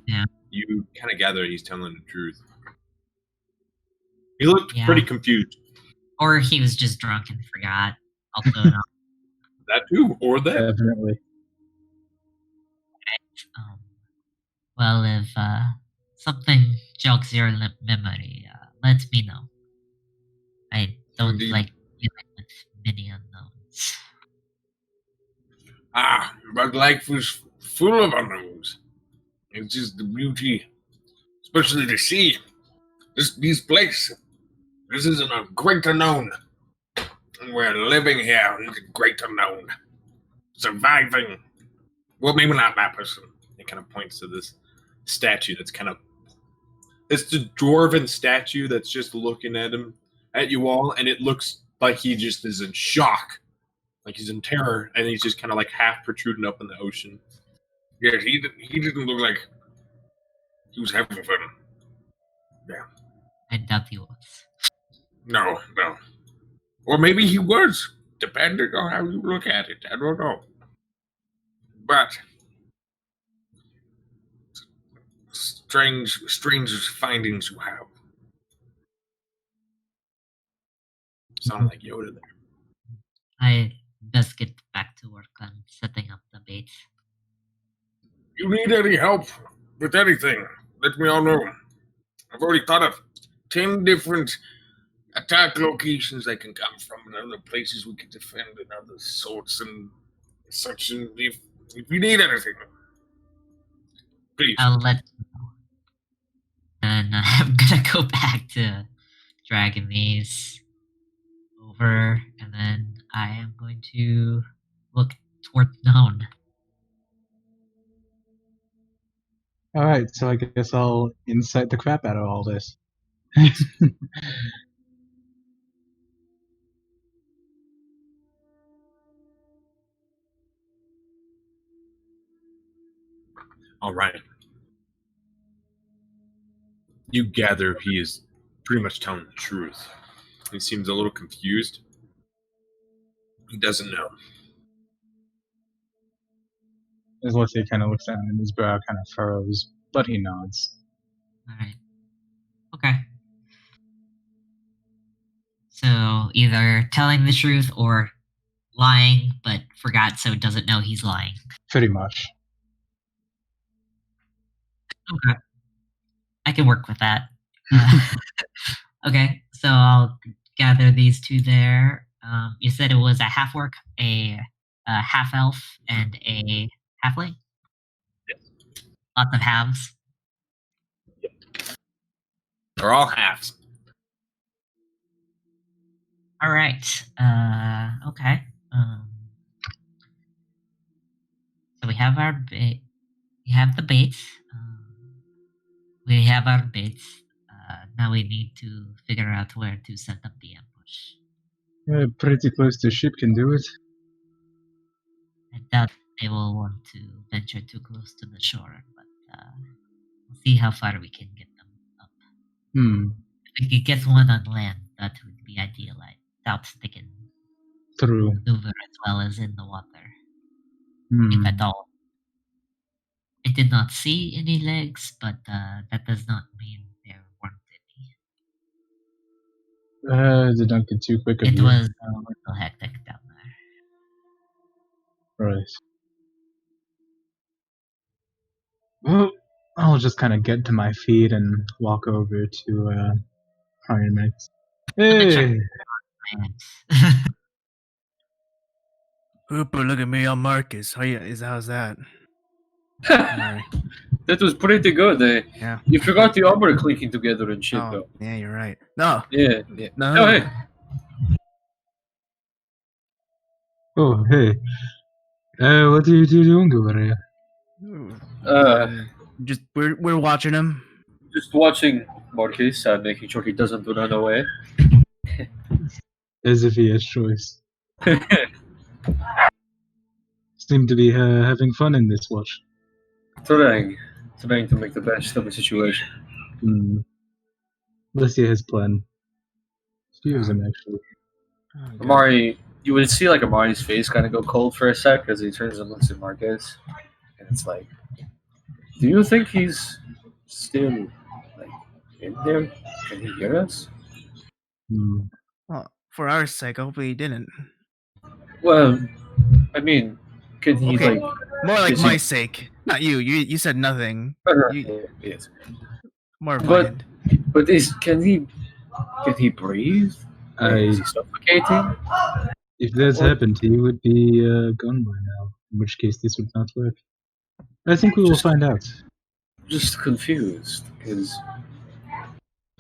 Speaker 2: Yeah.
Speaker 1: You kind of gather he's telling the truth. He looked pretty confused.
Speaker 2: Or he was just drunk and forgot. Also,
Speaker 1: that too, or that.
Speaker 3: Definitely.
Speaker 2: Well, if something jogs your memory, let me know. I don't like dealing with many unknowns.
Speaker 1: But life is full of unknowns. It's just the beauty, especially the sea. These places. This isn't a great unknown. And we're living here in the great unknown. Surviving. Well, maybe not that person. It kind of points to this statue that's kind of... It's the dwarven statue that's just looking at you all, and it looks like he just is in shock. Like he's in terror, and he's just kind of like half protruding up in the ocean. Yeah, he didn't look like he was having fun. Yeah.
Speaker 2: I doubt he was.
Speaker 1: No. Or maybe he was, depending on how you look at it. I don't know. But strange findings you have. Sound like Yoda there.
Speaker 2: I best get back to work on setting up the bait.
Speaker 1: You need any help with anything, let me all know. I've already thought of 10 different attack locations they can come from and other places we can defend and other sorts and such. And if you need anything, please.
Speaker 2: I'll let you know. And I'm gonna go back to dragging these over, and then I am going to look toward known.
Speaker 3: Alright, so I guess I'll insight the crap out of all this.
Speaker 1: All right. You gather he is pretty much telling the truth. He seems a little confused. He doesn't know.
Speaker 3: As Leslie kind of looks down and his brow kind of furrows, but he nods.
Speaker 2: Alright. Okay. So either telling the truth or lying, but forgot so doesn't know he's lying.
Speaker 3: Pretty much.
Speaker 2: Okay. I can work with that. Okay, so I'll gather these two there. You said it was a half-orc, a half-elf, and a halfling?
Speaker 1: Yes.
Speaker 2: Lots of halves?
Speaker 1: Yep. They're all halves.
Speaker 2: All right. Okay. So we have our bait. We have the baits. We have our baits. Now we need to figure out where to set up the ambush.
Speaker 3: Pretty close to ship can do it.
Speaker 2: I doubt they will want to venture too close to the shore, but we'll see how far we can get them up. If we could get one on land, that would be ideal. I doubt they can maneuver as well as in the water, if at all. I did not see any legs, but that does not mean there weren't any.
Speaker 3: Did not get too quick of
Speaker 2: It
Speaker 3: you.
Speaker 2: was a little hectic down there.
Speaker 3: Right. Well, I'll just kind of get to my feet and walk over to Iron Max. Hey!
Speaker 4: Hooper, look at me, I'm Marcus. How's that? Right.
Speaker 5: That was pretty good.
Speaker 4: Yeah.
Speaker 5: You forgot the armor clinking together and shit,
Speaker 4: Oh,
Speaker 5: though.
Speaker 4: yeah, you're right. No.
Speaker 5: Yeah.
Speaker 4: No.
Speaker 5: Oh, hey.
Speaker 3: Oh, hey. What are you two doing over here?
Speaker 4: Just we're watching him.
Speaker 5: Just watching Marcus and making sure he doesn't run away.
Speaker 3: As if he has choice. Seem to be having fun in this watch.
Speaker 5: Trying to make the best of the situation.
Speaker 3: Let's see his plan. Fears him, actually.
Speaker 4: Oh,
Speaker 5: Amari, you would see like Amari's face kind of go cold for a sec as he turns and looks at Marcus, and it's like, do you think he's still like in there? Can he hear us?
Speaker 4: Well, for our sake, hopefully he didn't.
Speaker 5: Well, I mean, can he
Speaker 4: Okay.
Speaker 5: like
Speaker 4: More like
Speaker 5: is
Speaker 4: my
Speaker 5: he-
Speaker 4: sake, not you. You said nothing.
Speaker 5: Yes.
Speaker 4: More of my
Speaker 5: But
Speaker 4: end.
Speaker 5: but can he breathe? Is he suffocating?
Speaker 3: If that happened, he would be gone by now. In which case, this would not work. I think we will find out.
Speaker 5: Just confused because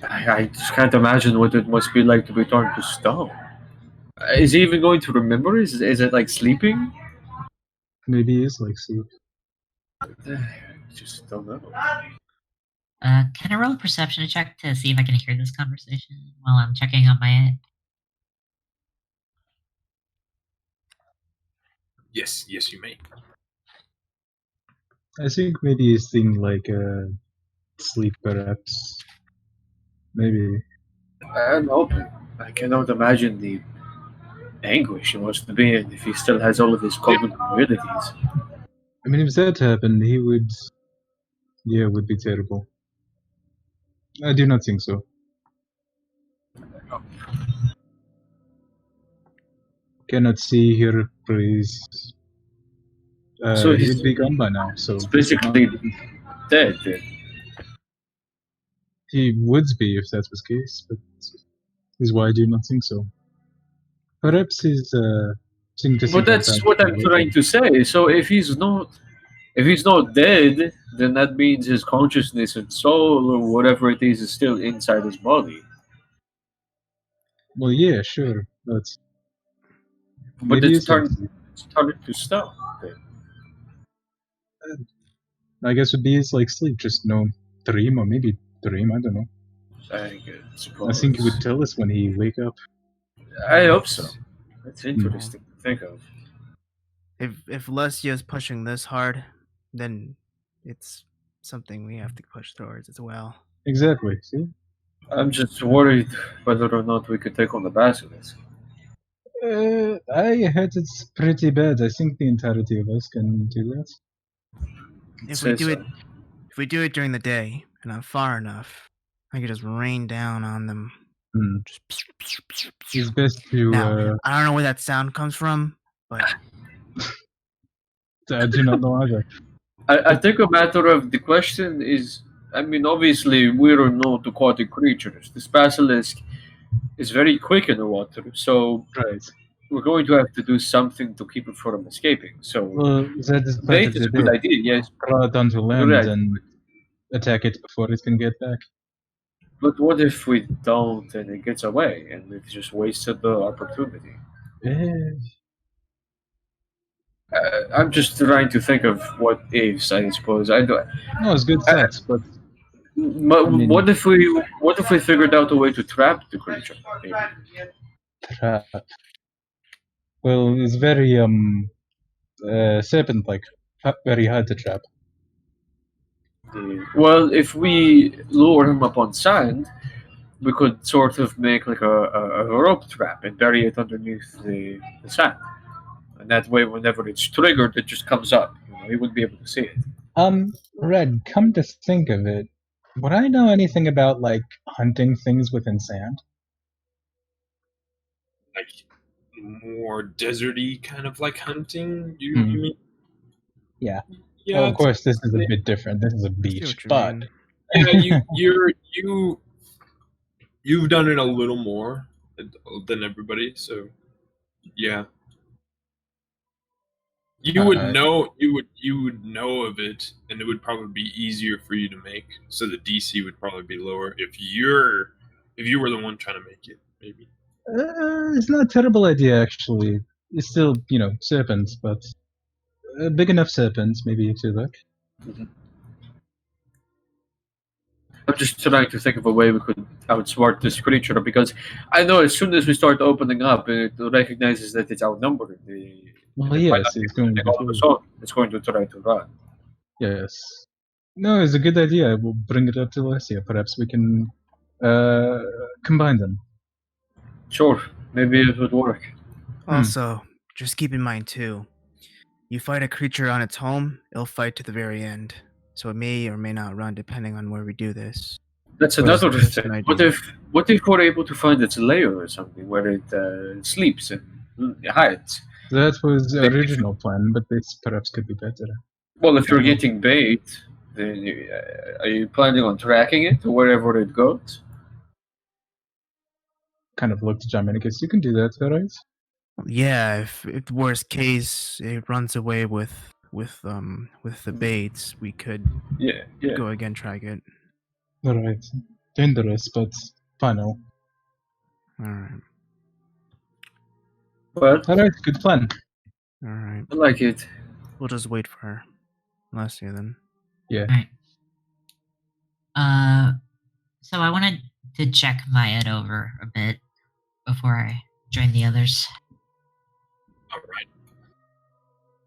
Speaker 5: I just can't imagine what it must be like to be turned to stone. Is he even going to remember? Is it like sleeping?
Speaker 3: Maybe he is like sleep.
Speaker 5: I just don't know.
Speaker 2: Can I roll a perception check to see if I can hear this conversation while I'm checking on my end?
Speaker 1: Yes, you may.
Speaker 3: I think maybe he's thinking like sleep, perhaps. Maybe.
Speaker 5: I'm hoping. I cannot imagine the anguish it must be in if he still has all of his cognitive abilities.
Speaker 3: I mean, if that happened, he would. Yeah, it would be terrible. I do not think so. Cannot see, hear, praise.
Speaker 5: So
Speaker 3: he
Speaker 5: he's-
Speaker 3: would be gone by now. So
Speaker 5: It's basically dead. Then.
Speaker 3: he would be if that was the case, but is why I do not think so. Perhaps he's
Speaker 5: But that's what I'm trying to say. So if he's not dead, then that means his consciousness and soul or whatever it is still inside his body.
Speaker 3: Well, yeah, sure, but
Speaker 5: But it's
Speaker 3: like
Speaker 5: turned to stone. Then.
Speaker 3: I guess would be his like sleep, just no dream or maybe dream. I don't know.
Speaker 5: I
Speaker 3: I think he would tell us when he wake up.
Speaker 5: I hope so. That's interesting to think of.
Speaker 4: If Lesio's pushing this hard, then it's something we have to push towards as well.
Speaker 3: Exactly. See.
Speaker 5: I'm just worried whether or not we could take on the Basilisk.
Speaker 3: I heard it's pretty bad. I think the entirety of us can do that.
Speaker 4: If we do it during the day and I'm far enough, I could just rain down on them.
Speaker 3: It's best to.
Speaker 4: Now, I don't know where that sound comes from, but
Speaker 3: I do not know either.
Speaker 5: I think a matter of the question is, I mean, obviously we're not aquatic creatures. This basilisk is very quick in the water, so we're going to have to do something to keep it from escaping. So
Speaker 3: that is part
Speaker 5: bait
Speaker 3: of
Speaker 5: is a
Speaker 3: the
Speaker 5: good
Speaker 3: bait.
Speaker 5: idea, yes.
Speaker 3: Draw it onto land
Speaker 5: Right.
Speaker 3: and attack it before it can get back.
Speaker 5: But what if we don't and it gets away and we've just wasted the opportunity? I'm just trying to think of what ifs, I suppose. I don't.
Speaker 3: No, it's good facts, but
Speaker 5: what if we figured out a way to trap the creature? Maybe?
Speaker 3: Trap. Well, it's very serpent-like, very hard to trap.
Speaker 5: Well, if we lure him up on sand, we could sort of make like a rope trap and bury it underneath the sand. And that way, whenever it's triggered, it just comes up. He wouldn't be able to see it.
Speaker 3: Red, come to think of it, would I know anything about, like, hunting things within sand?
Speaker 1: Like more deserty kind of like hunting? You mean?
Speaker 3: Yeah.
Speaker 1: Yeah.
Speaker 3: Well, of course, this is a bit different. This is a beach, but
Speaker 1: yeah, you've done it a little more than everybody, so yeah. You would know you would know of it, and it would probably be easier for you to make. So the DC would probably be lower if you were the one trying to make it. Maybe
Speaker 3: It's not a terrible idea actually. It's still serpents, but big enough serpents maybe to look.
Speaker 5: I'm just trying to think of a way we could outsmart this creature, because I know as soon as we start opening up, it recognizes that it's outnumbered.
Speaker 3: Well, yes, it's going to
Speaker 5: all of a sudden, it's going to try to run.
Speaker 3: Yes. No, it's a good idea. We'll bring it up to Alessia. Perhaps we can combine them.
Speaker 5: Sure, maybe it would work.
Speaker 4: Also, just keep in mind too, you fight a creature on its home, it'll fight to the very end. So it may or may not run depending on where we do this.
Speaker 5: That's another thing. What if we're able to find its lair or something where it sleeps and hides?
Speaker 3: That was the original plan, but this perhaps could be better.
Speaker 5: Well, if you're getting bait, then are you planning on tracking it to wherever it goes?
Speaker 3: Kind of look to Dominicus. You can do that, right?
Speaker 4: Yeah, if the worst case it runs away with the baits, we could go again, track it.
Speaker 3: Alright. Dangerous, but final.
Speaker 4: Alright.
Speaker 5: Well,
Speaker 3: alright, good plan.
Speaker 4: Alright.
Speaker 5: I like it.
Speaker 4: We'll just wait for Alessia then.
Speaker 3: Yeah.
Speaker 2: Alright. So I wanted to check Maya over a bit before I join the others.
Speaker 1: Alright.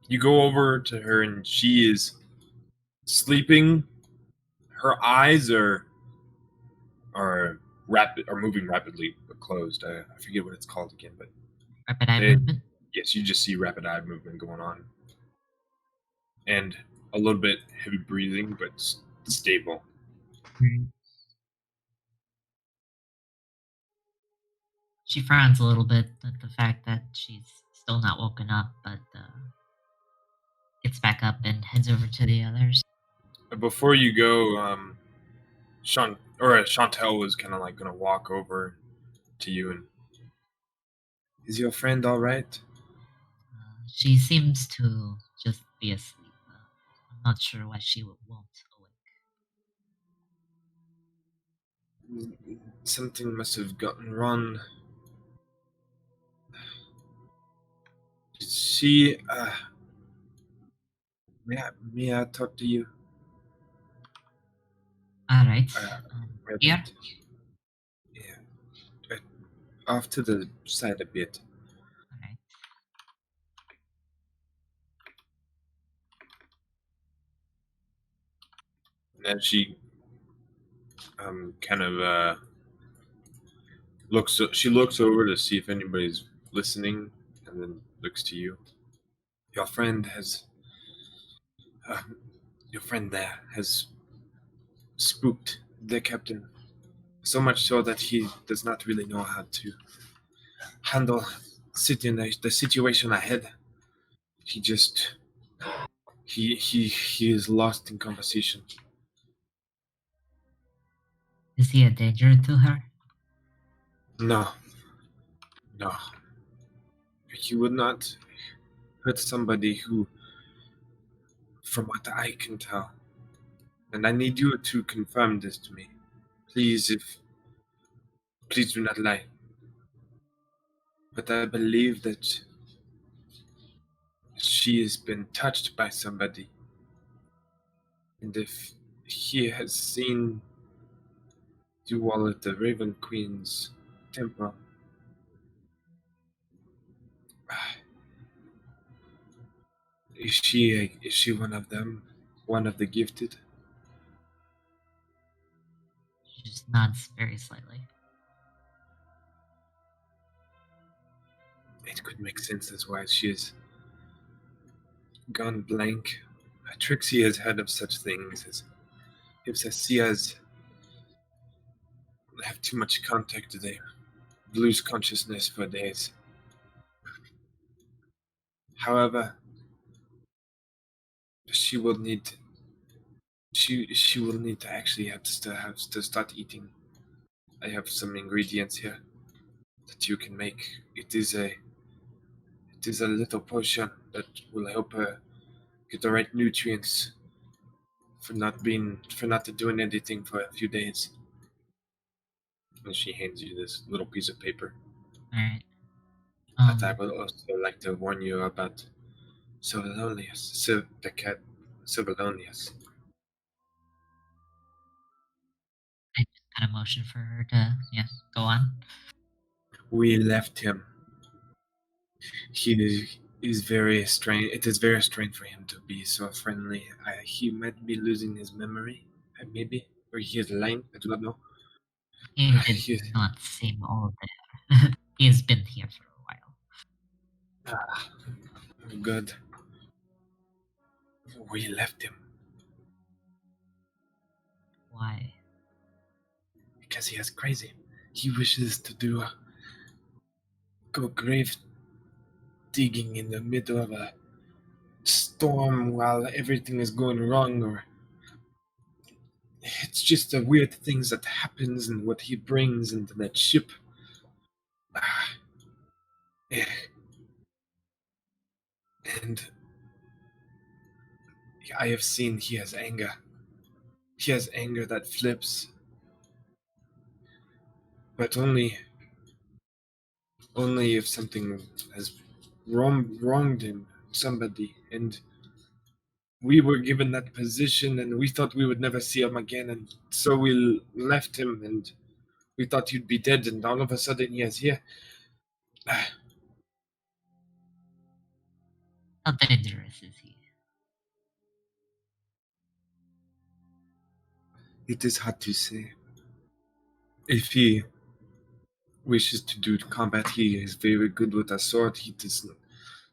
Speaker 1: You go over to her and she is sleeping. Her eyes are moving rapidly but closed. I forget what it's called again, but
Speaker 2: rapid eye movement?
Speaker 1: Yes, you just see rapid eye movement going on. And a little bit heavy breathing, but stable.
Speaker 2: She frowns a little bit at the fact that she's still not woken up, but gets back up and heads over to the others.
Speaker 1: Before you go, Chantel was kind of like going to walk over to you and, is your friend all right?
Speaker 2: She seems to just be asleep. I'm not sure why she won't awake.
Speaker 1: Something must have gotten wrong. She, may I talk to you?
Speaker 2: Alright. Here?
Speaker 1: Yeah. Off to the side a bit.
Speaker 2: Alright.
Speaker 1: And she looks over to see if anybody's listening, and then looks to you. Your friend there has spooked the captain, so much so that he does not really know how to handle the situation ahead. He is lost in conversation.
Speaker 2: Is he a danger to her?
Speaker 1: No. He would not hurt somebody who, from what I can tell, and I need you to confirm this to me. Please do not lie. But I believe that she has been touched by somebody. And if he has seen you all at the Raven Queen's temple, is she one of them? One of the gifted?
Speaker 2: She just nods very slightly.
Speaker 1: It could make sense as why she has gone blank. Trixie has heard of such things as if Sasias have too much contact, they lose consciousness for days. However, she will need to actually have to start eating. I have some ingredients here that you can make. It It is a little potion that will help her get the right nutrients for not doing anything for a few days. And she hands you this little piece of paper.
Speaker 2: Alright.
Speaker 1: But I would also like to warn you about the cat Sylvanonius.
Speaker 2: I just kind of motion for her to, go on.
Speaker 1: We left him. He is very strange. It is very strange for him to be so friendly. He might be losing his memory, maybe, or he is lying. I do not know.
Speaker 2: He did not seem all there. He has been here for a while.
Speaker 1: Good. We left him.
Speaker 2: Why?
Speaker 1: Because he is crazy. He wishes to go grave digging in the middle of a storm while everything is going wrong, or it's just the weird things that happens and what he brings into that ship. And I have seen he has anger. He has anger that flips. But only if something has wronged him, somebody, and we were given that position and we thought we would never see him again, and so we left him, and we thought he'd be dead, and all of a sudden he is here.
Speaker 2: How dangerous is he?
Speaker 1: It is hard to say. If he wishes to do combat, he is very good with a sword.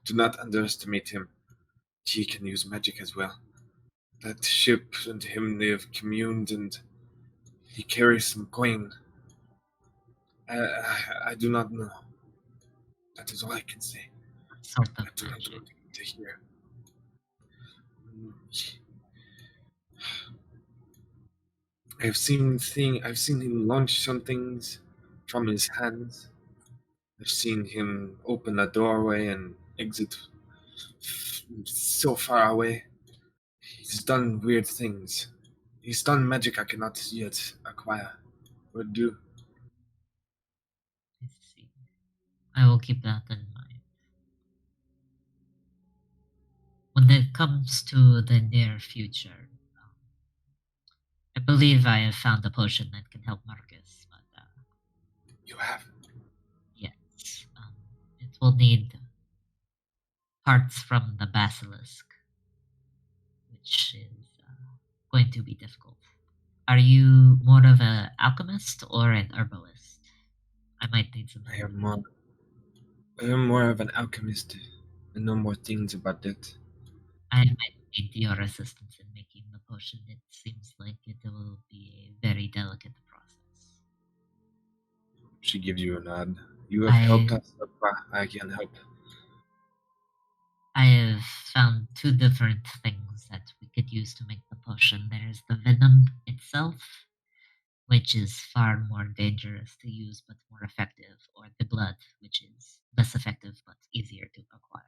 Speaker 1: Do not underestimate him. He can use magic as well. That ship and him, they have communed, and he carries some coin. I do not know. That is all I can say.
Speaker 2: Sort of
Speaker 1: I do not
Speaker 2: magic.
Speaker 1: want to hear. I've seen him launch some things from his hands. I've seen him open a doorway and exit so far away. He's done weird things. He's done magic I cannot yet acquire or do.
Speaker 2: I see. I will keep that in mind. When it comes to the near future, I believe I have found a potion that can help Marcus, but
Speaker 1: You have?
Speaker 2: yes, it will need parts from the basilisk, which is going to be difficult. Are you more of an alchemist or an herbalist? I might need some help.
Speaker 1: I am more of an alchemist. I know more things about that.
Speaker 2: I might need your assistance in making the potion. It seems like it will be a very delicate process.
Speaker 1: She gives you a nod. You have helped us so far. I can help.
Speaker 2: I have found two different things that we could use to make the potion. There's the venom itself, which is far more dangerous to use but more effective, or the blood, which is less effective but easier to acquire.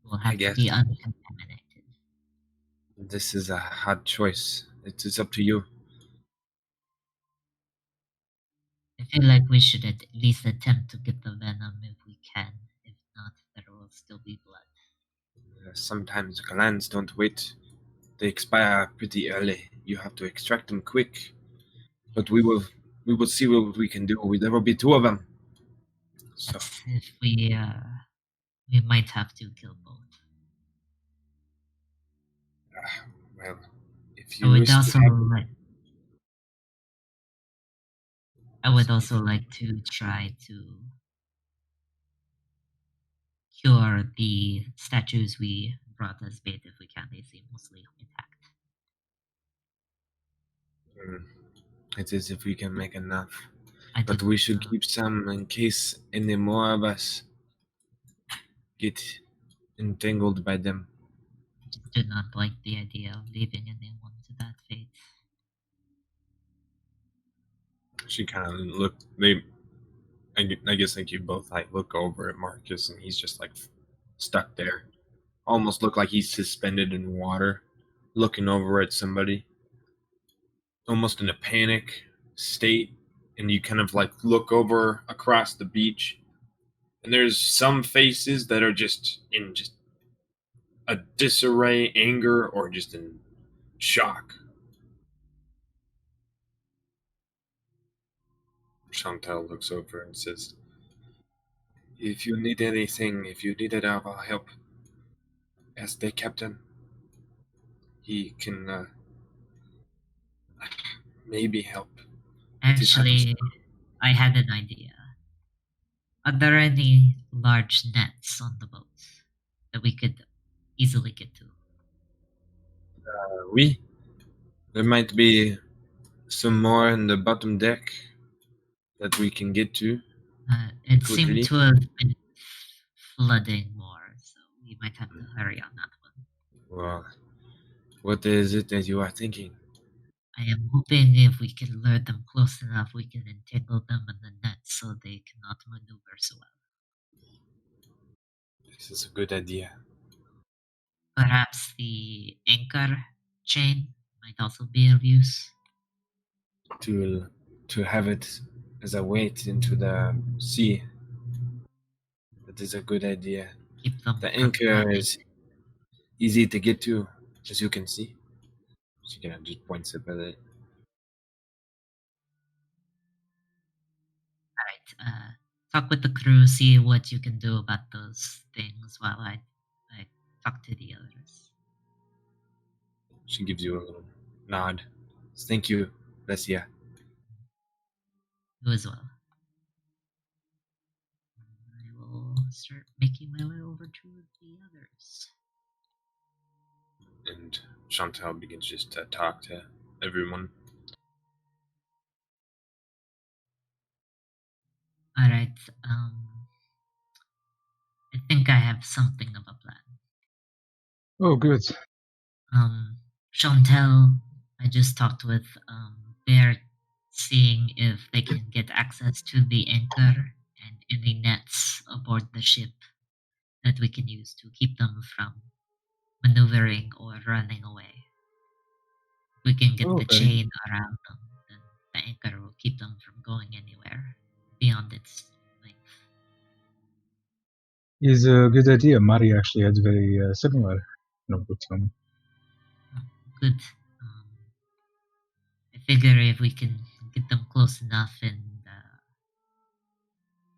Speaker 2: Will have to be uncontaminated.
Speaker 1: This is a hard choice. It is up to you.
Speaker 2: I feel like we should at least attempt to get the venom if we can. If not, there will still be blood.
Speaker 1: Sometimes glands don't wait. They expire pretty early. You have to extract them quick. But we will see what we can do. There will be two of them. So
Speaker 2: that's if we might have to kill both.
Speaker 1: Well, if
Speaker 2: I
Speaker 1: you
Speaker 2: would
Speaker 1: wish
Speaker 2: also
Speaker 1: to
Speaker 2: like. I would also like to try to cure the statues we brought as bait if we can. They seem mostly intact.
Speaker 1: It is if we can make enough.
Speaker 2: But
Speaker 1: we should keep some in case any more of us get entangled by them.
Speaker 2: I just do not like the idea of leaving anyone to that fate.
Speaker 6: She kind of I guess like you both like look over at Marcus, and he's just like stuck there, almost look like he's suspended in water, looking over at somebody, almost in a panic state. And you kind of like look over across the beach, and there's some faces that are just in just a disarray, anger, or just in shock. Chantal looks over and says, "If you need anything, if you need it, I will help. Ask the captain. He can maybe help."
Speaker 2: Actually, I had an idea. Are there any large nets on the boat that we could easily get to?
Speaker 6: Oui. There might be some more in the bottom deck that we can get to.
Speaker 2: It
Speaker 6: quickly.
Speaker 2: seemed to have been flooding more, so we might have to hurry on that one.
Speaker 6: Well, what is it that you are thinking?
Speaker 2: I am hoping if we can lure them close enough, we can entangle them in the net so they cannot maneuver so well.
Speaker 6: This is a good idea.
Speaker 2: Perhaps the anchor chain might also be of use.
Speaker 6: To have it as a weight into the sea. That is a good idea.
Speaker 2: Keep them
Speaker 6: The
Speaker 2: from
Speaker 6: anchor
Speaker 2: running.
Speaker 6: is easy to get to, as you can see. She kind of just points up at it.
Speaker 2: Alright, talk with the crew, see what you can do about those things while I talk to the others.
Speaker 6: She gives you a little nod. Thank you, Bessia.
Speaker 2: You as well. I will start making my way over to the others.
Speaker 6: And Chantal begins just to talk to everyone.
Speaker 2: Alright, I think I have something of a plan.
Speaker 3: Oh, good.
Speaker 2: Chantel, I just talked with, they're seeing if they can get access to the anchor and any nets aboard the ship that we can use to keep them from maneuvering or running away. We can get the
Speaker 3: Okay.
Speaker 2: chain around them, then the anchor will keep them from going anywhere beyond its length.
Speaker 3: Is a good idea. Mari actually had very similar notebook to me.
Speaker 2: Good. I figure if we can get them close enough and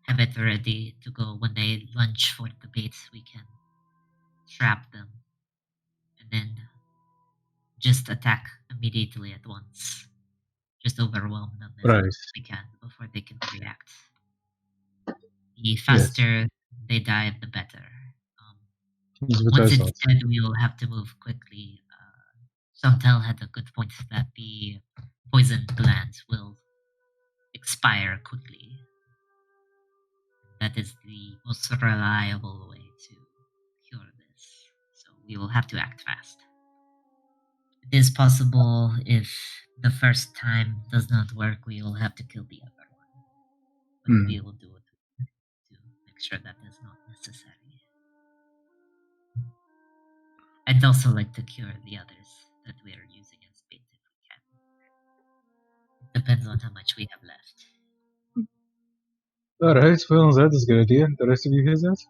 Speaker 2: have it ready to go when they lunge for the bait, we can trap them and then just attack immediately at once. Just overwhelm them as
Speaker 3: Right.
Speaker 2: much as we can before they can react. The faster they dive, the better.
Speaker 3: Is what I
Speaker 2: Once it's
Speaker 3: thought.
Speaker 2: dead, we will have to move quickly. Chantel had a good point that the poison glands will expire quickly. That is the most reliable way to cure this. So we will have to act fast. It is possible if the first time does not work, we will have to kill the other one. But we will do it to make sure that is not necessary. I'd also like to cure the others that we are using as bait if we can. It depends on how much we have left.
Speaker 3: Alright, well, that is a good idea. The rest of you hear that?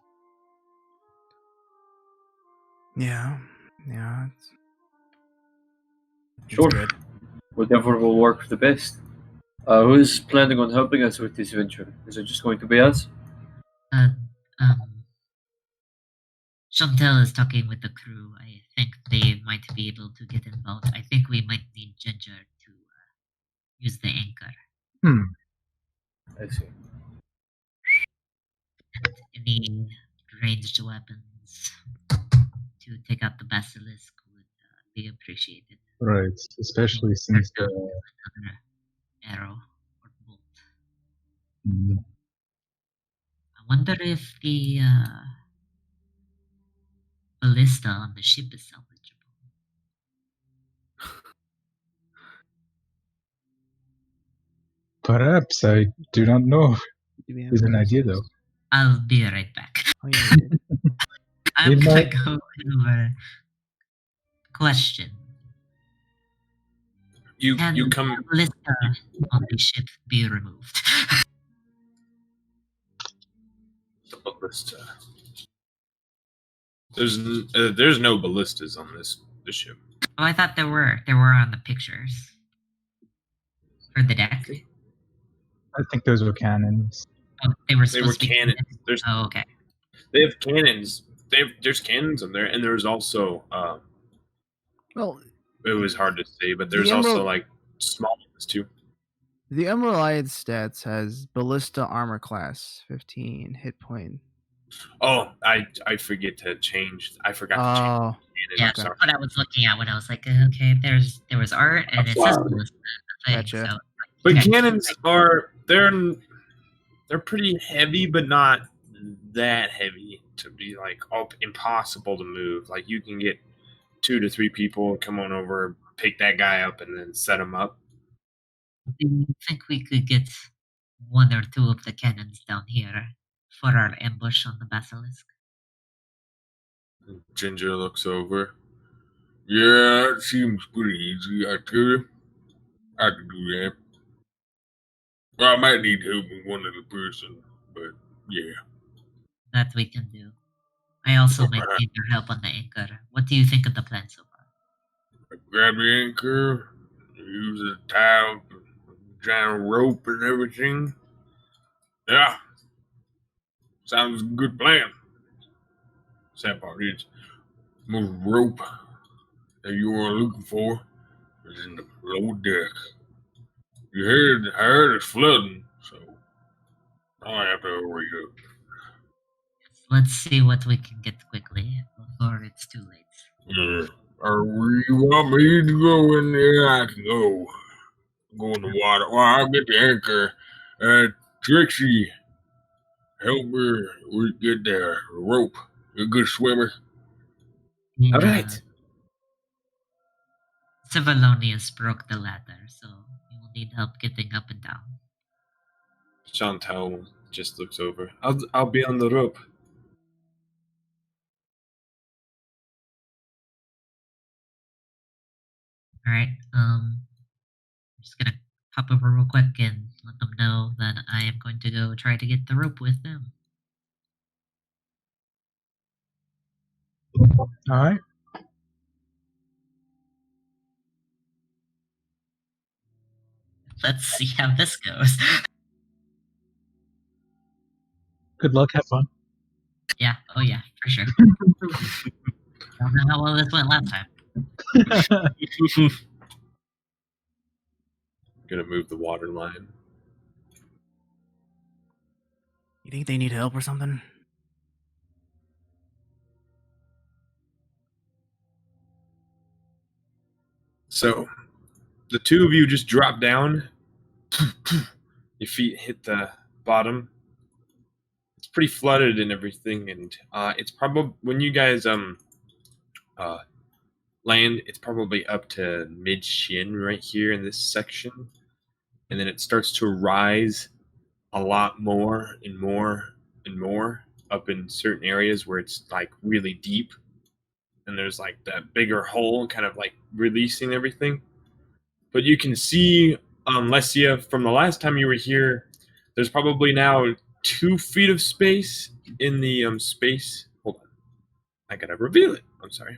Speaker 4: Yeah. It's
Speaker 5: Sure.
Speaker 4: good.
Speaker 5: Whatever will work for the best. Who's planning on helping us with this venture? Is it just going to be us?
Speaker 2: Chantel is talking with the crew. I think they might be able to get involved. I think we might need Ginger to use the anchor.
Speaker 5: I see.
Speaker 2: And any ranged weapons to take out the basilisk would be appreciated.
Speaker 3: Right, especially since
Speaker 2: another arrow or bolt. I wonder if the ballista on the ship is salvageable.
Speaker 3: Perhaps, I do not know. It's an idea, though.
Speaker 2: I'll be right back.
Speaker 4: Oh, yeah.
Speaker 2: I'm
Speaker 3: It
Speaker 2: gonna
Speaker 3: might-
Speaker 2: go over. Question.
Speaker 1: You
Speaker 2: Can
Speaker 1: come.
Speaker 2: the ballista on the ship be removed?
Speaker 1: The ballista. There's no ballistas on this ship.
Speaker 2: Oh, I thought there were. There were on the pictures. For the deck.
Speaker 3: I think those were cannons.
Speaker 2: Oh, they were
Speaker 1: They were
Speaker 2: supposed to be
Speaker 1: cannons. There's
Speaker 2: Oh, okay.
Speaker 1: they have cannons. There's cannons in there, and there's also
Speaker 4: Well,
Speaker 1: it was hard to say, but there's
Speaker 4: The
Speaker 1: also
Speaker 4: Emerald-
Speaker 1: like small ones too.
Speaker 4: the Emerald Alliance stats has Ballista Armor Class 15 hit point.
Speaker 1: Oh, I forget to change. I forgot to change.
Speaker 4: Oh,
Speaker 1: Cannon,
Speaker 2: Yeah,
Speaker 1: I'm
Speaker 2: that's
Speaker 1: sorry.
Speaker 2: what I was looking at when I was like, okay, there was art and it says
Speaker 1: Sorry.
Speaker 2: ballista in the thing,
Speaker 4: Gotcha.
Speaker 2: so
Speaker 1: But
Speaker 2: okay.
Speaker 1: cannons they're pretty heavy, but not that heavy to be like impossible to move. Like you can get 2 to 3 people come on over, pick that guy up, and then set him up.
Speaker 2: Do you think we could get 1 or 2 of the cannons down here for our ambush on the basilisk?
Speaker 1: Ginger looks over. Yeah, it seems pretty easy. I can do that. Well, I might need help with one other person, but yeah.
Speaker 2: That we can do. I also might need your help on the anchor. What do you think of the plan so far?
Speaker 1: Grab the anchor, use a tie up, giant rope and everything. Yeah. Sounds like a good plan. Sad part is, most rope that you are looking for is in the lower deck. I heard it's flooding, so I'll have to hurry up.
Speaker 2: Let's see what we can get quickly before it's too late.
Speaker 1: Yeah. Or you want me to go in there? I can go. Go in the water. Well, I'll get the anchor. Trixie, help me get the rope. You're a good swimmer.
Speaker 2: Yeah,
Speaker 1: All right.
Speaker 2: Civilonius broke the ladder, so you will need help getting up and down.
Speaker 1: Chantal just looks over. I'll be on the rope.
Speaker 2: Alright, I'm just gonna pop over real quick and let them know that I am going to go try to get the rope with them.
Speaker 3: All right.
Speaker 2: Let's see how this goes.
Speaker 3: Good luck. Have fun.
Speaker 2: Yeah, oh yeah, for sure. Don't know how well this went last time.
Speaker 1: Gonna move the water line.
Speaker 4: you think they need help or something?
Speaker 1: So, the 2 of you just drop down. Your feet hit the bottom. It's pretty flooded and everything, and it's probably when you guys land, it's probably up to mid shin right here in this section, and then it starts to rise a lot more and more and more up in certain areas where it's like really deep, and there's like that bigger hole kind of like releasing everything. But you can see, Lesia, from the last time you were here, there's probably now 2 feet of space in the space. Hold on, I gotta reveal it. I'm sorry.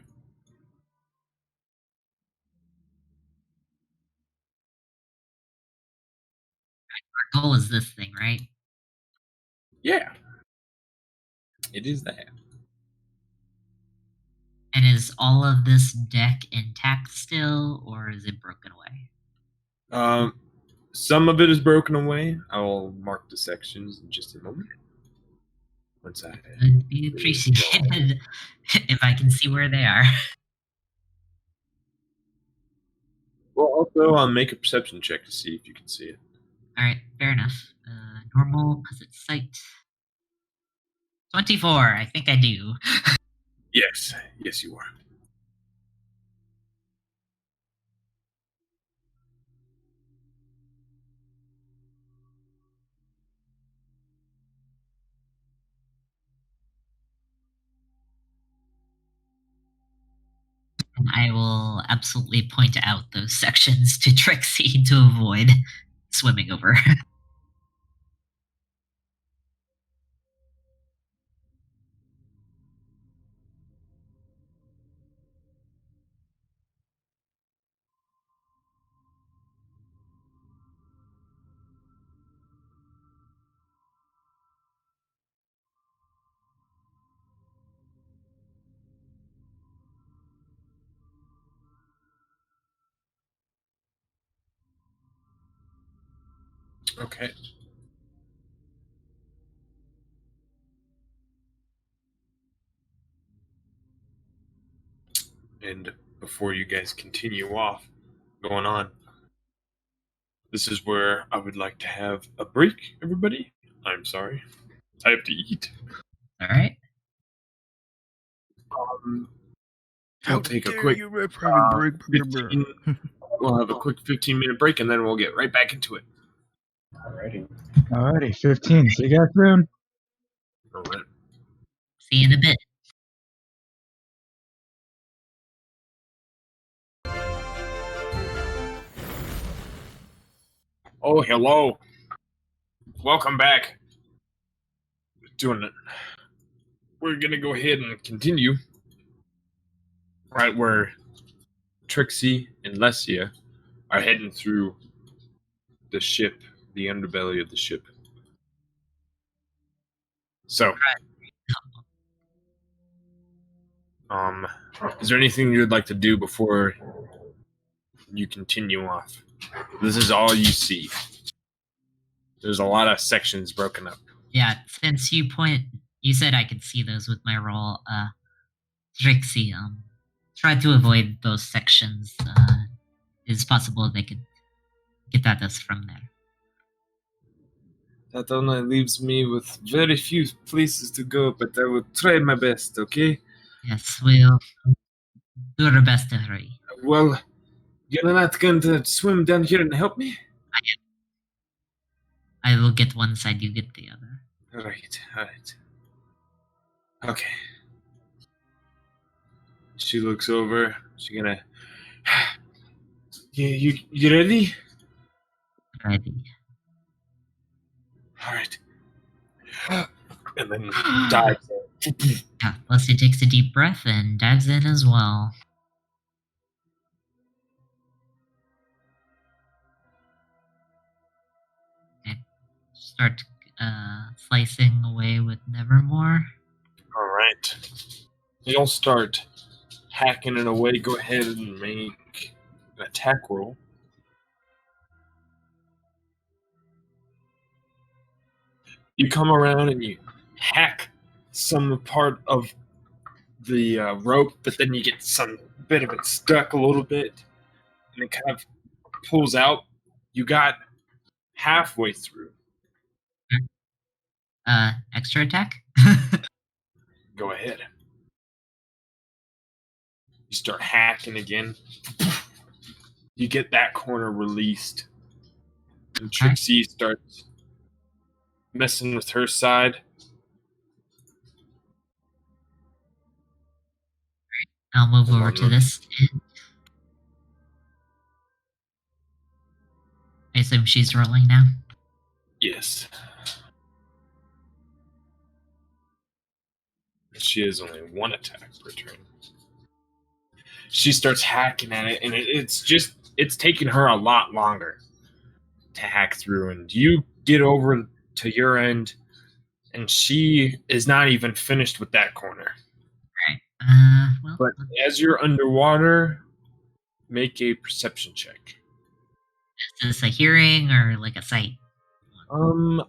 Speaker 2: Our goal is this thing, right?
Speaker 1: Yeah, it is that.
Speaker 2: And is all of this deck intact still, or is it broken away?
Speaker 1: Some of it is broken away. I'll mark the sections in just a moment. Once I
Speaker 2: Would be appreciated if I can see where they are.
Speaker 1: Well, also, I'll make a perception check to see if you can see it.
Speaker 2: Alright, fair enough. Normal, because it's sight. 24, I think I do.
Speaker 1: Yes, you are.
Speaker 2: I will absolutely point out those sections to Trixie to avoid swimming over.
Speaker 1: Okay. And before you guys continue off, going on, this is where I would like to have a break, everybody. I'm sorry. I have to eat.
Speaker 2: All right.
Speaker 1: We'll take a quick 15, we'll have a quick 15-minute break, and then we'll get right back into it.
Speaker 3: Alrighty, 15. See you guys soon.
Speaker 1: All right.
Speaker 2: See you in a bit.
Speaker 1: Oh, hello. Welcome back. Doing it. We're gonna go ahead and continue right where Trixie and Lesia are heading through the ship, the underbelly of the ship. So, is there anything you'd like to do before you continue off? This is all you see. There's a lot of sections broken up.
Speaker 2: Yeah, since you said I could see those with my roll. Trixie, try to avoid those sections. It's possible they could get at us from there.
Speaker 1: That only leaves me with very few places to go, but I will try my best, okay?
Speaker 2: Yes, we'll do our best to hurry.
Speaker 1: Well, you're not going to swim down here and help me?
Speaker 2: I will get one side, you get the other.
Speaker 1: Alright. Okay. She looks over. She's gonna... You ready?
Speaker 2: Ready.
Speaker 1: Alright. And then dives in.
Speaker 2: Yeah, Leslie takes a deep breath and dives in as well. And start slicing away with Nevermore.
Speaker 1: Alright. You'll start hacking it away. Go ahead and make an attack roll. You come around and you hack some part of the rope, but then you get some bit of it stuck a little bit, and it kind of pulls out. You got halfway through.
Speaker 2: Extra attack?
Speaker 1: Go ahead. You start hacking again. You get that corner released. And Trixie starts messing with her side.
Speaker 2: I'll move over to this. I assume she's rolling now.
Speaker 1: Yes. She has only one attack per turn. She starts hacking at it, and it's taking her a lot longer to hack through. And you get over to your end, and she is not even finished with that corner.
Speaker 2: Well,
Speaker 1: But as you're underwater, make a perception check.
Speaker 2: Is this a hearing or like a sight?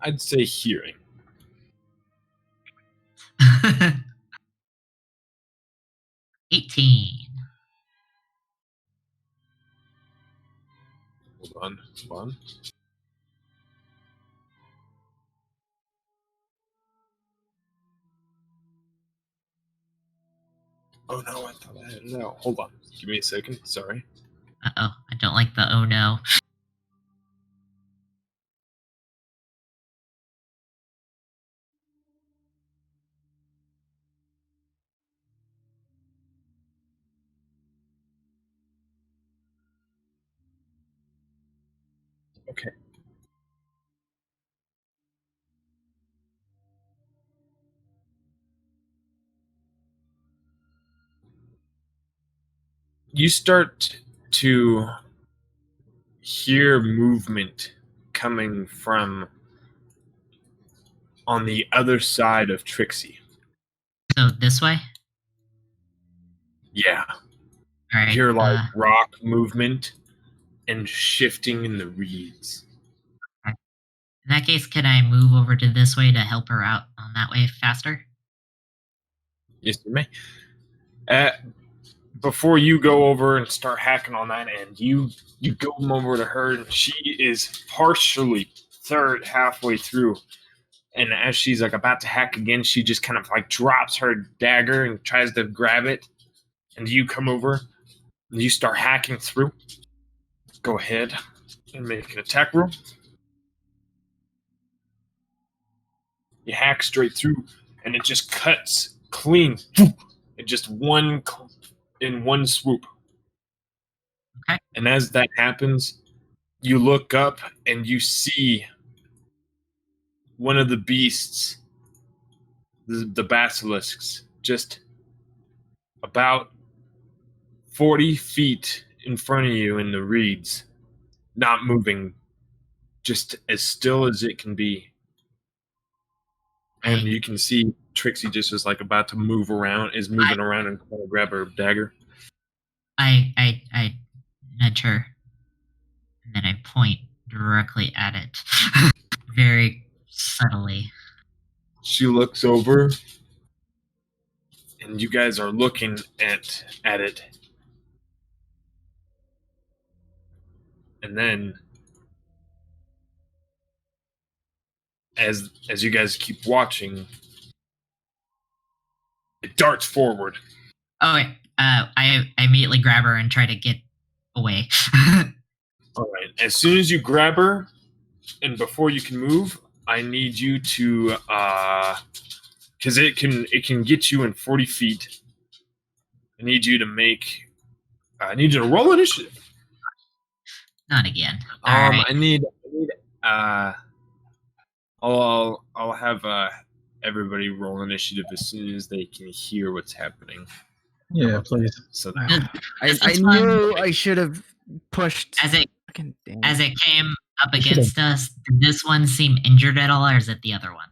Speaker 1: I'd say hearing.
Speaker 2: 18.
Speaker 1: Hold on. Oh no, I thought I had no. Hold on. Give me a second. Sorry.
Speaker 2: Uh-oh, I don't like the oh no.
Speaker 1: Okay. You start to hear movement coming from on the other side of Trixie.
Speaker 2: So this way?
Speaker 1: Yeah.
Speaker 2: All right.
Speaker 1: Hear like rock movement and shifting in the reeds.
Speaker 2: In that case, can I move over to this way to help her out on that way faster?
Speaker 1: Yes, you may. Before you go over and start hacking on that end, you go over to her, and she is partially halfway through. And as she's like about to hack again, she just kind of like drops her dagger and tries to grab it. And you come over and you start hacking through. Go ahead and make an attack roll. You hack straight through, and it just cuts clean. It just in one swoop.
Speaker 2: Okay.
Speaker 1: And as that happens, you look up and you see one of the beasts, the basilisks, just about 40 feet in front of you in the reeds, not moving, just as still as it can be. And you can see Trixie just is like about to moving around and trying to grab her dagger.
Speaker 2: I nudge her, and then I point directly at it, very subtly.
Speaker 1: She looks over, and you guys are looking at it. And then, as you guys keep watching, it darts forward.
Speaker 2: Oh, wait. I immediately grab her and try to get away.
Speaker 1: All right. As soon as you grab her, and before you can move, I need you to, because it can get you in 40 feet. I need you to roll initiative.
Speaker 2: Not again. All right.
Speaker 6: I need. I'll have everybody roll initiative as soon as they can hear what's happening.
Speaker 3: Yeah, please.
Speaker 6: So
Speaker 4: I knew I should have pushed.
Speaker 2: As it came up against us, did this one seem injured at all, or is it the other one?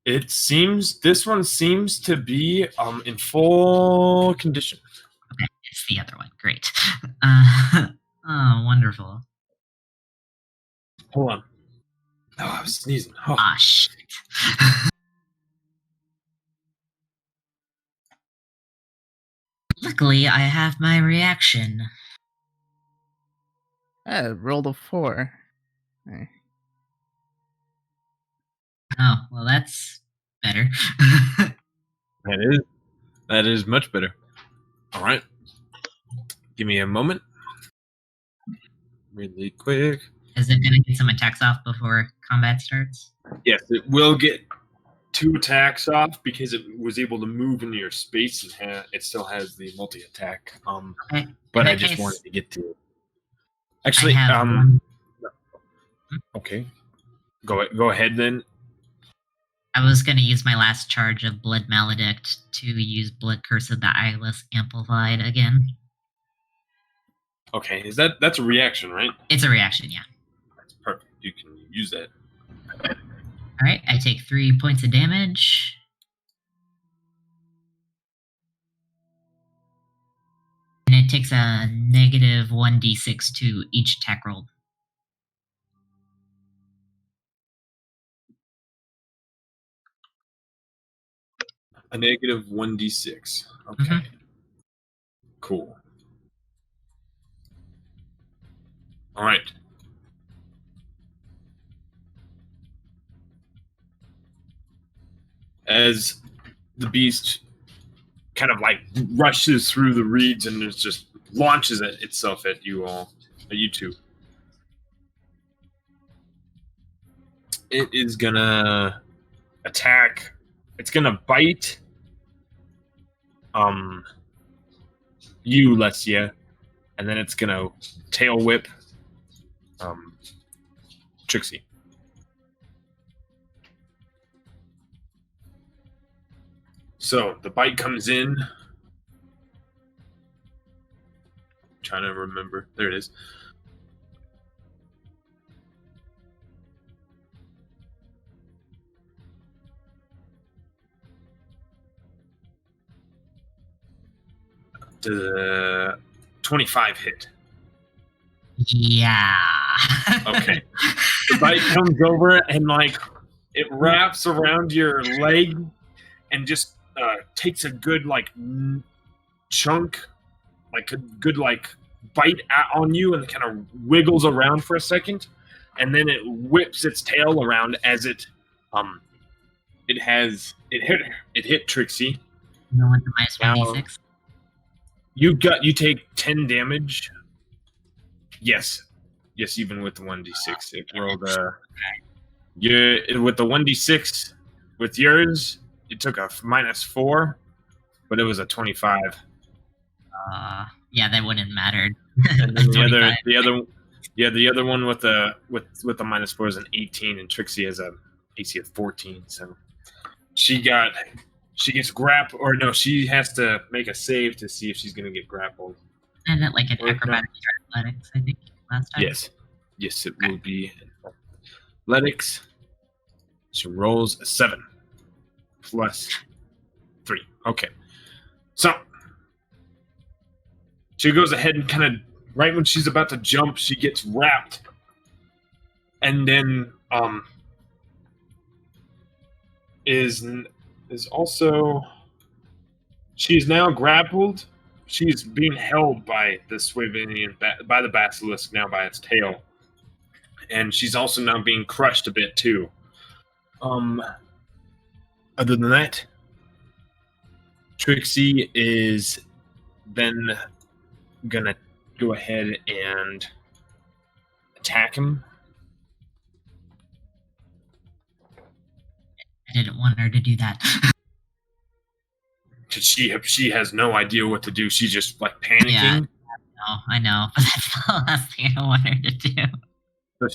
Speaker 1: This one seems to be in full condition.
Speaker 2: Okay, it's the other one. Great. Oh, wonderful.
Speaker 1: Hold on. Oh, I was sneezing. Oh.
Speaker 2: Ah, shit. Luckily, I have my reaction.
Speaker 4: I rolled a 4. Okay.
Speaker 2: Oh, well, that's better.
Speaker 6: that is much better. All right. Give me a moment. Really quick.
Speaker 2: Is it going to get some attacks off before combat starts?
Speaker 1: Yes, it will get 2 attacks off because it was able to move into your space and it still has the multi-attack.
Speaker 2: Okay.
Speaker 1: But I just wanted to get to it. Actually, okay. Go ahead then.
Speaker 2: I was going to use my last charge of Blood Maledict to use Blood Curse of the Eyeless Amplified again.
Speaker 1: Okay, that's a reaction, right?
Speaker 2: It's a reaction, yeah.
Speaker 1: That's perfect. You can use that.
Speaker 2: Alright, I take 3 points of damage. And it takes a negative 1d6 to each attack roll.
Speaker 1: A negative 1d6. Okay.
Speaker 2: Mm-hmm.
Speaker 1: Cool. All right. As the beast kind of like rushes through the reeds and it just launches itself at you all, at you two. It is gonna attack. It's gonna bite you, Lesia, and then it's gonna tail whip Trixie. So the bite comes in. Trying to remember. There it is. The 25 hit.
Speaker 2: Yeah.
Speaker 1: Okay. The bite comes over and like it wraps around your leg and just takes a good like chunk, like a good like bite on you, and kind of wiggles around for a second, and then it whips its tail around as it hit Trixie.
Speaker 2: No one to minus
Speaker 1: Now,
Speaker 2: 1d6.
Speaker 1: You take 10 damage. Yes, even with the 1d6, it rolled with the 1d6 with yours, it took a -4, but it was a 25.
Speaker 2: Yeah, that wouldn't matter.
Speaker 1: And then the other one with the -4 is an 18, and Trixie has a AC of 14. So she gets grappled, or no, she has to make a save to see if she's going to get grappled.
Speaker 2: And it like an acrobatics or athletics, I think, last time.
Speaker 1: Yes, it will be athletics. She rolls a 7 plus 3. Okay, so she goes ahead and kind of right when she's about to jump, she gets wrapped, and then is also she is now grappled. She's being held by the Swavainian by the basilisk now by its tail, and she's also now being crushed a bit too. Other than that, Trixie is then gonna go ahead and attack him.
Speaker 2: I didn't want her to do that.
Speaker 1: She has no idea what to do. She's just like panicking.
Speaker 2: Yeah, I know, but that's the last thing I want her to do.
Speaker 1: So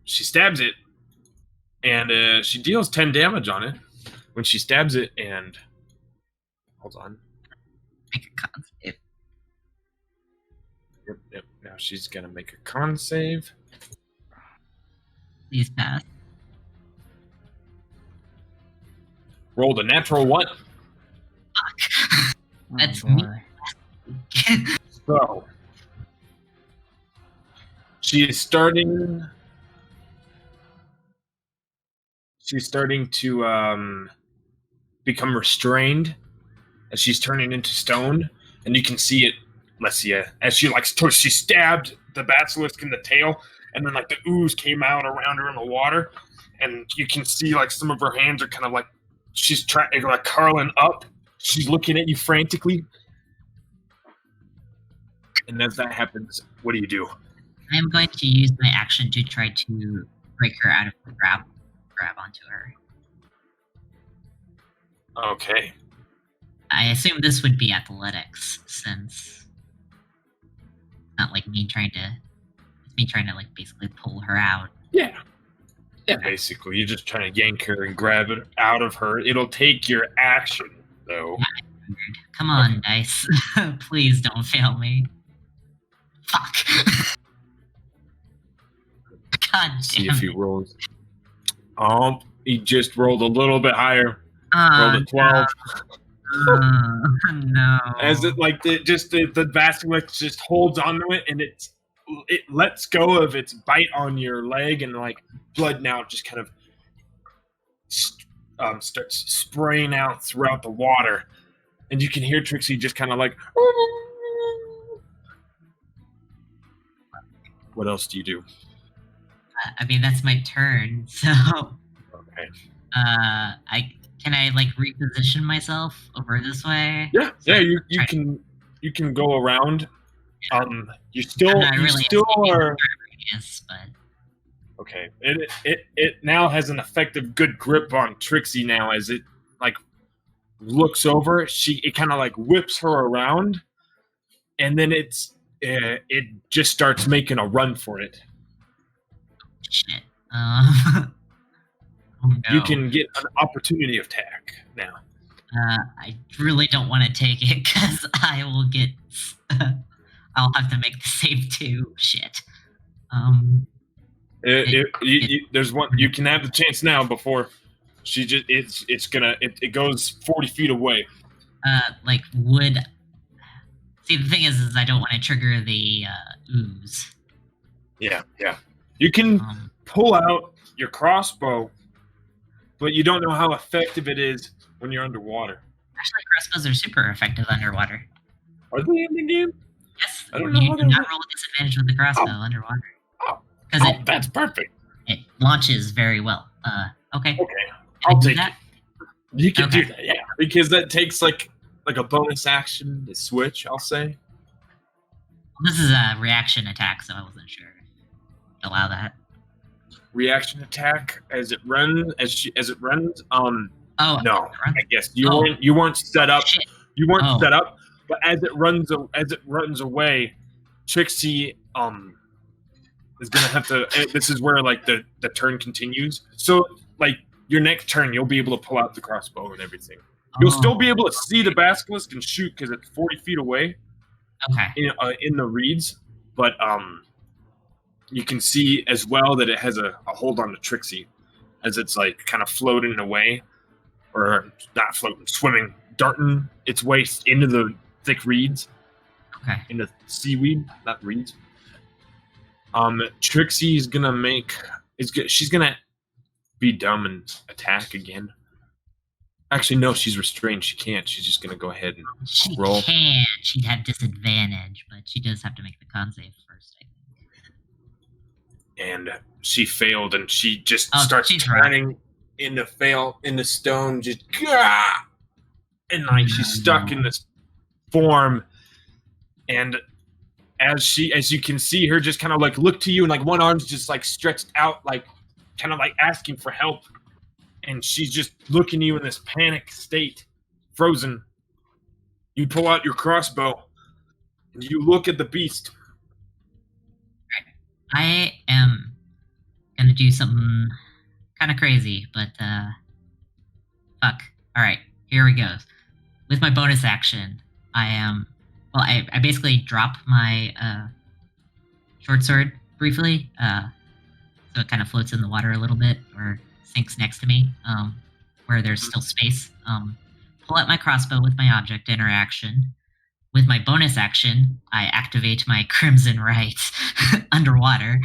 Speaker 1: she stabs it, and she deals 10 damage on it when she stabs it. And hold on,
Speaker 2: Make a con save.
Speaker 1: Yep. Now she's gonna make a con save.
Speaker 2: Please pass.
Speaker 1: Rolled a natural 1.
Speaker 2: Fuck. That's
Speaker 4: Oh,
Speaker 2: me.
Speaker 4: boy.
Speaker 1: So she is starting. She's starting to become restrained as she's turning into stone, and you can see it, Lesia, as she stabbed the basilisk in the tail, and then like the ooze came out around her in the water, and you can see like some of her hands are kind of like she's trying like curling up. She's looking at you frantically, and as that happens, what do?
Speaker 2: I'm going to use my action to try to break her out of the grab onto her.
Speaker 1: Okay.
Speaker 2: I assume this would be athletics, since it's not like me trying to like basically pull her out.
Speaker 1: Yeah. Basically, you're just trying to yank her and grab it out of her. It'll take your action, though.
Speaker 2: Yeah, come on, dice. Please don't fail me. Fuck. God damn.
Speaker 1: See if he rolls. He just rolled a little bit higher. Rolled a 12.
Speaker 2: No.
Speaker 1: As it like the basilisk just holds onto it, and it lets go of its bite on your leg, and like blood now just kind of starts spraying out throughout the water, and you can hear Trixie just kind of like. What else do you do?
Speaker 2: I mean, that's my turn. So,
Speaker 1: Okay.
Speaker 2: Can I like reposition myself over this way?
Speaker 1: Yeah. You can go around. You still are.
Speaker 2: Yes, but
Speaker 1: Okay. It now has an effective good grip on Trixie now as it like looks over. It kind of like whips her around, and then it just starts making a run for it.
Speaker 2: Shit. Oh, no.
Speaker 1: You can get an opportunity attack now.
Speaker 2: I really don't want to take it because I will get. I'll have to make the save too. Shit.
Speaker 1: There's one. You can have the chance now before she just. It goes 40 feet away.
Speaker 2: Would. See, the thing is I don't want to trigger the ooze.
Speaker 1: Yeah. You can pull out your crossbow, but you don't know how effective it is when you're underwater.
Speaker 2: Actually, crossbows are super effective underwater.
Speaker 1: Are they in the game?
Speaker 2: Yes.
Speaker 1: I don't know
Speaker 2: You
Speaker 1: how
Speaker 2: do
Speaker 1: they
Speaker 2: not
Speaker 1: work.
Speaker 2: roll a disadvantage with the crossbow underwater.
Speaker 1: Oh, that's perfect.
Speaker 2: It launches very well. Okay.
Speaker 1: Okay,
Speaker 2: Can I
Speaker 1: I'll
Speaker 2: do
Speaker 1: take
Speaker 2: that?
Speaker 1: it. You can
Speaker 2: Okay.
Speaker 1: do that, yeah, because that takes like a bonus action to switch. I'll say.
Speaker 2: This is a reaction attack, so I wasn't sure. Allow that.
Speaker 1: Reaction attack as it runs.
Speaker 2: Oh
Speaker 1: No,
Speaker 2: it runs?
Speaker 1: I guess you weren't set up.
Speaker 2: Shit.
Speaker 1: You weren't
Speaker 2: Oh.
Speaker 1: set up, but as it runs away, Trixie is gonna have to. This is where like the turn continues. So like your next turn, you'll be able to pull out the crossbow and everything. You'll still be able to see the basilisk and shoot because it's 40 feet away
Speaker 2: Okay.
Speaker 1: in the reeds, but you can see as well that it has a hold on to Trixie as it's like kind of floating away, or not floating, swimming, darting its way into the thick reeds,
Speaker 2: Okay.
Speaker 1: into seaweed, not reeds. Trixie's gonna she's gonna be dumb and attack again. Actually, no, she's restrained. She can't. She's just gonna go ahead and
Speaker 2: She
Speaker 1: roll.
Speaker 2: can. She'd have disadvantage, but she does have to make the con save first, I think.
Speaker 1: And she failed, and she just
Speaker 2: Oh,
Speaker 1: starts
Speaker 2: she's
Speaker 1: turning into stone, just and like she's stuck in this form. And as you can see her just kind of like look to you, and like one arm's just like stretched out, like kind of like asking for help, and she's just looking at you in this panic state, frozen. You pull out your crossbow, and you look at the beast.
Speaker 2: I am gonna do something kind of crazy, but fuck. All right, here we go. With my bonus action, I basically drop my short sword briefly, so it kind of floats in the water a little bit, or sinks next to me, where there's still space. Pull out my crossbow with my object interaction. With my bonus action, I activate my Crimson Right underwater.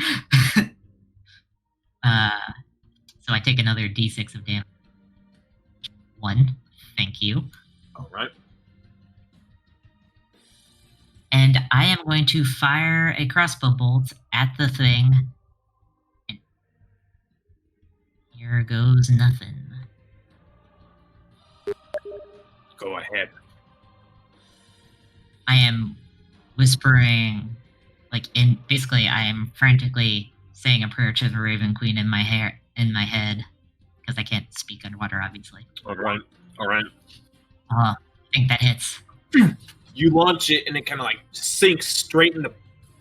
Speaker 2: So I take another d6 of damage. 1. Thank you.
Speaker 1: All right.
Speaker 2: And I am going to fire a crossbow bolt at the thing. And here goes nothing.
Speaker 1: Go ahead.
Speaker 2: I am whispering, basically I am frantically saying a prayer to the Raven Queen in my head, because I can't speak underwater, obviously.
Speaker 1: All right.
Speaker 2: I think that hits.
Speaker 1: You launch it, and it kind of like sinks straight into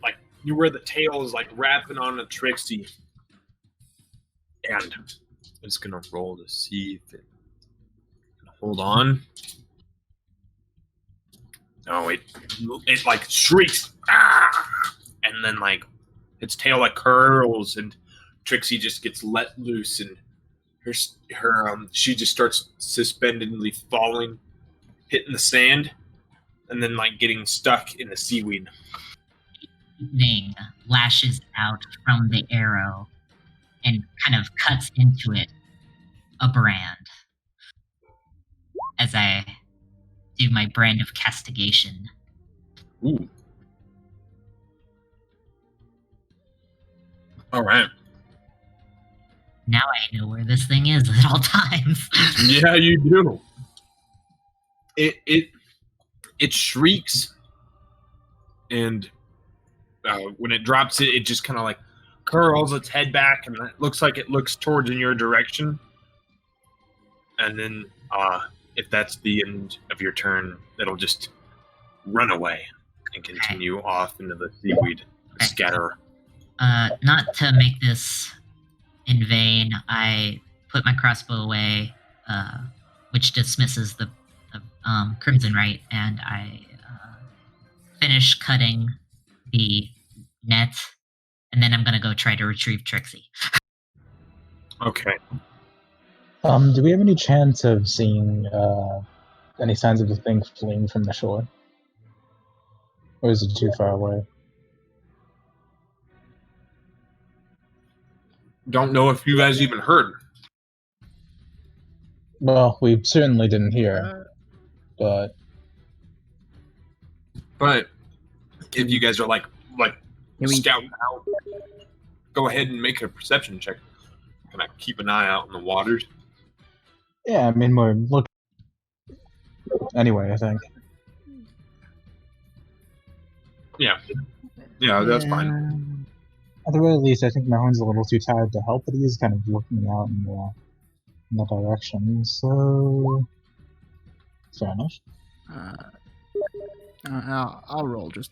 Speaker 1: like where the tail is like wrapping on a Trixie. And I'm just gonna roll to see if it can hold on. No, it like shrieks, and then like its tail like curls, and Trixie just gets let loose, and she just starts suspendedly falling, hitting the sand, and then like getting stuck in the seaweed.
Speaker 2: Lightning lashes out from the arrow and kind of cuts into it a brand as I do my brand of castigation.
Speaker 1: Ooh. All right.
Speaker 2: Now I know where this thing is at all times.
Speaker 1: Yeah, you do. It shrieks, and when it drops it just kind of like curls its head back, and it looks like it looks towards in your direction. And then if that's the end of your turn, it'll just run away.
Speaker 6: and continue off into the seaweed. Scatter.
Speaker 2: Not to make this in vain, I put my crossbow away, which dismisses the Crimson Rite, and I finish cutting the net, and then I'm gonna go try to retrieve Trixie.
Speaker 1: Okay.
Speaker 3: Do we have any chance of seeing any signs of the thing fleeing from the shore? Or is it too far away?
Speaker 6: Don't know if you guys even heard.
Speaker 3: Well, we certainly didn't hear, but
Speaker 6: if you guys are like
Speaker 4: Yeah, we-
Speaker 6: scouting out, go ahead and make a perception check. Can I keep an eye out in the waters?
Speaker 3: yeah, I mean, we're looking. Anyway, I think.
Speaker 6: Yeah, that's fine.
Speaker 3: At the very least, I think Mahon's a little too tired to help, but he's kind of looking out in the direction, so fair enough.
Speaker 4: I'll roll. Just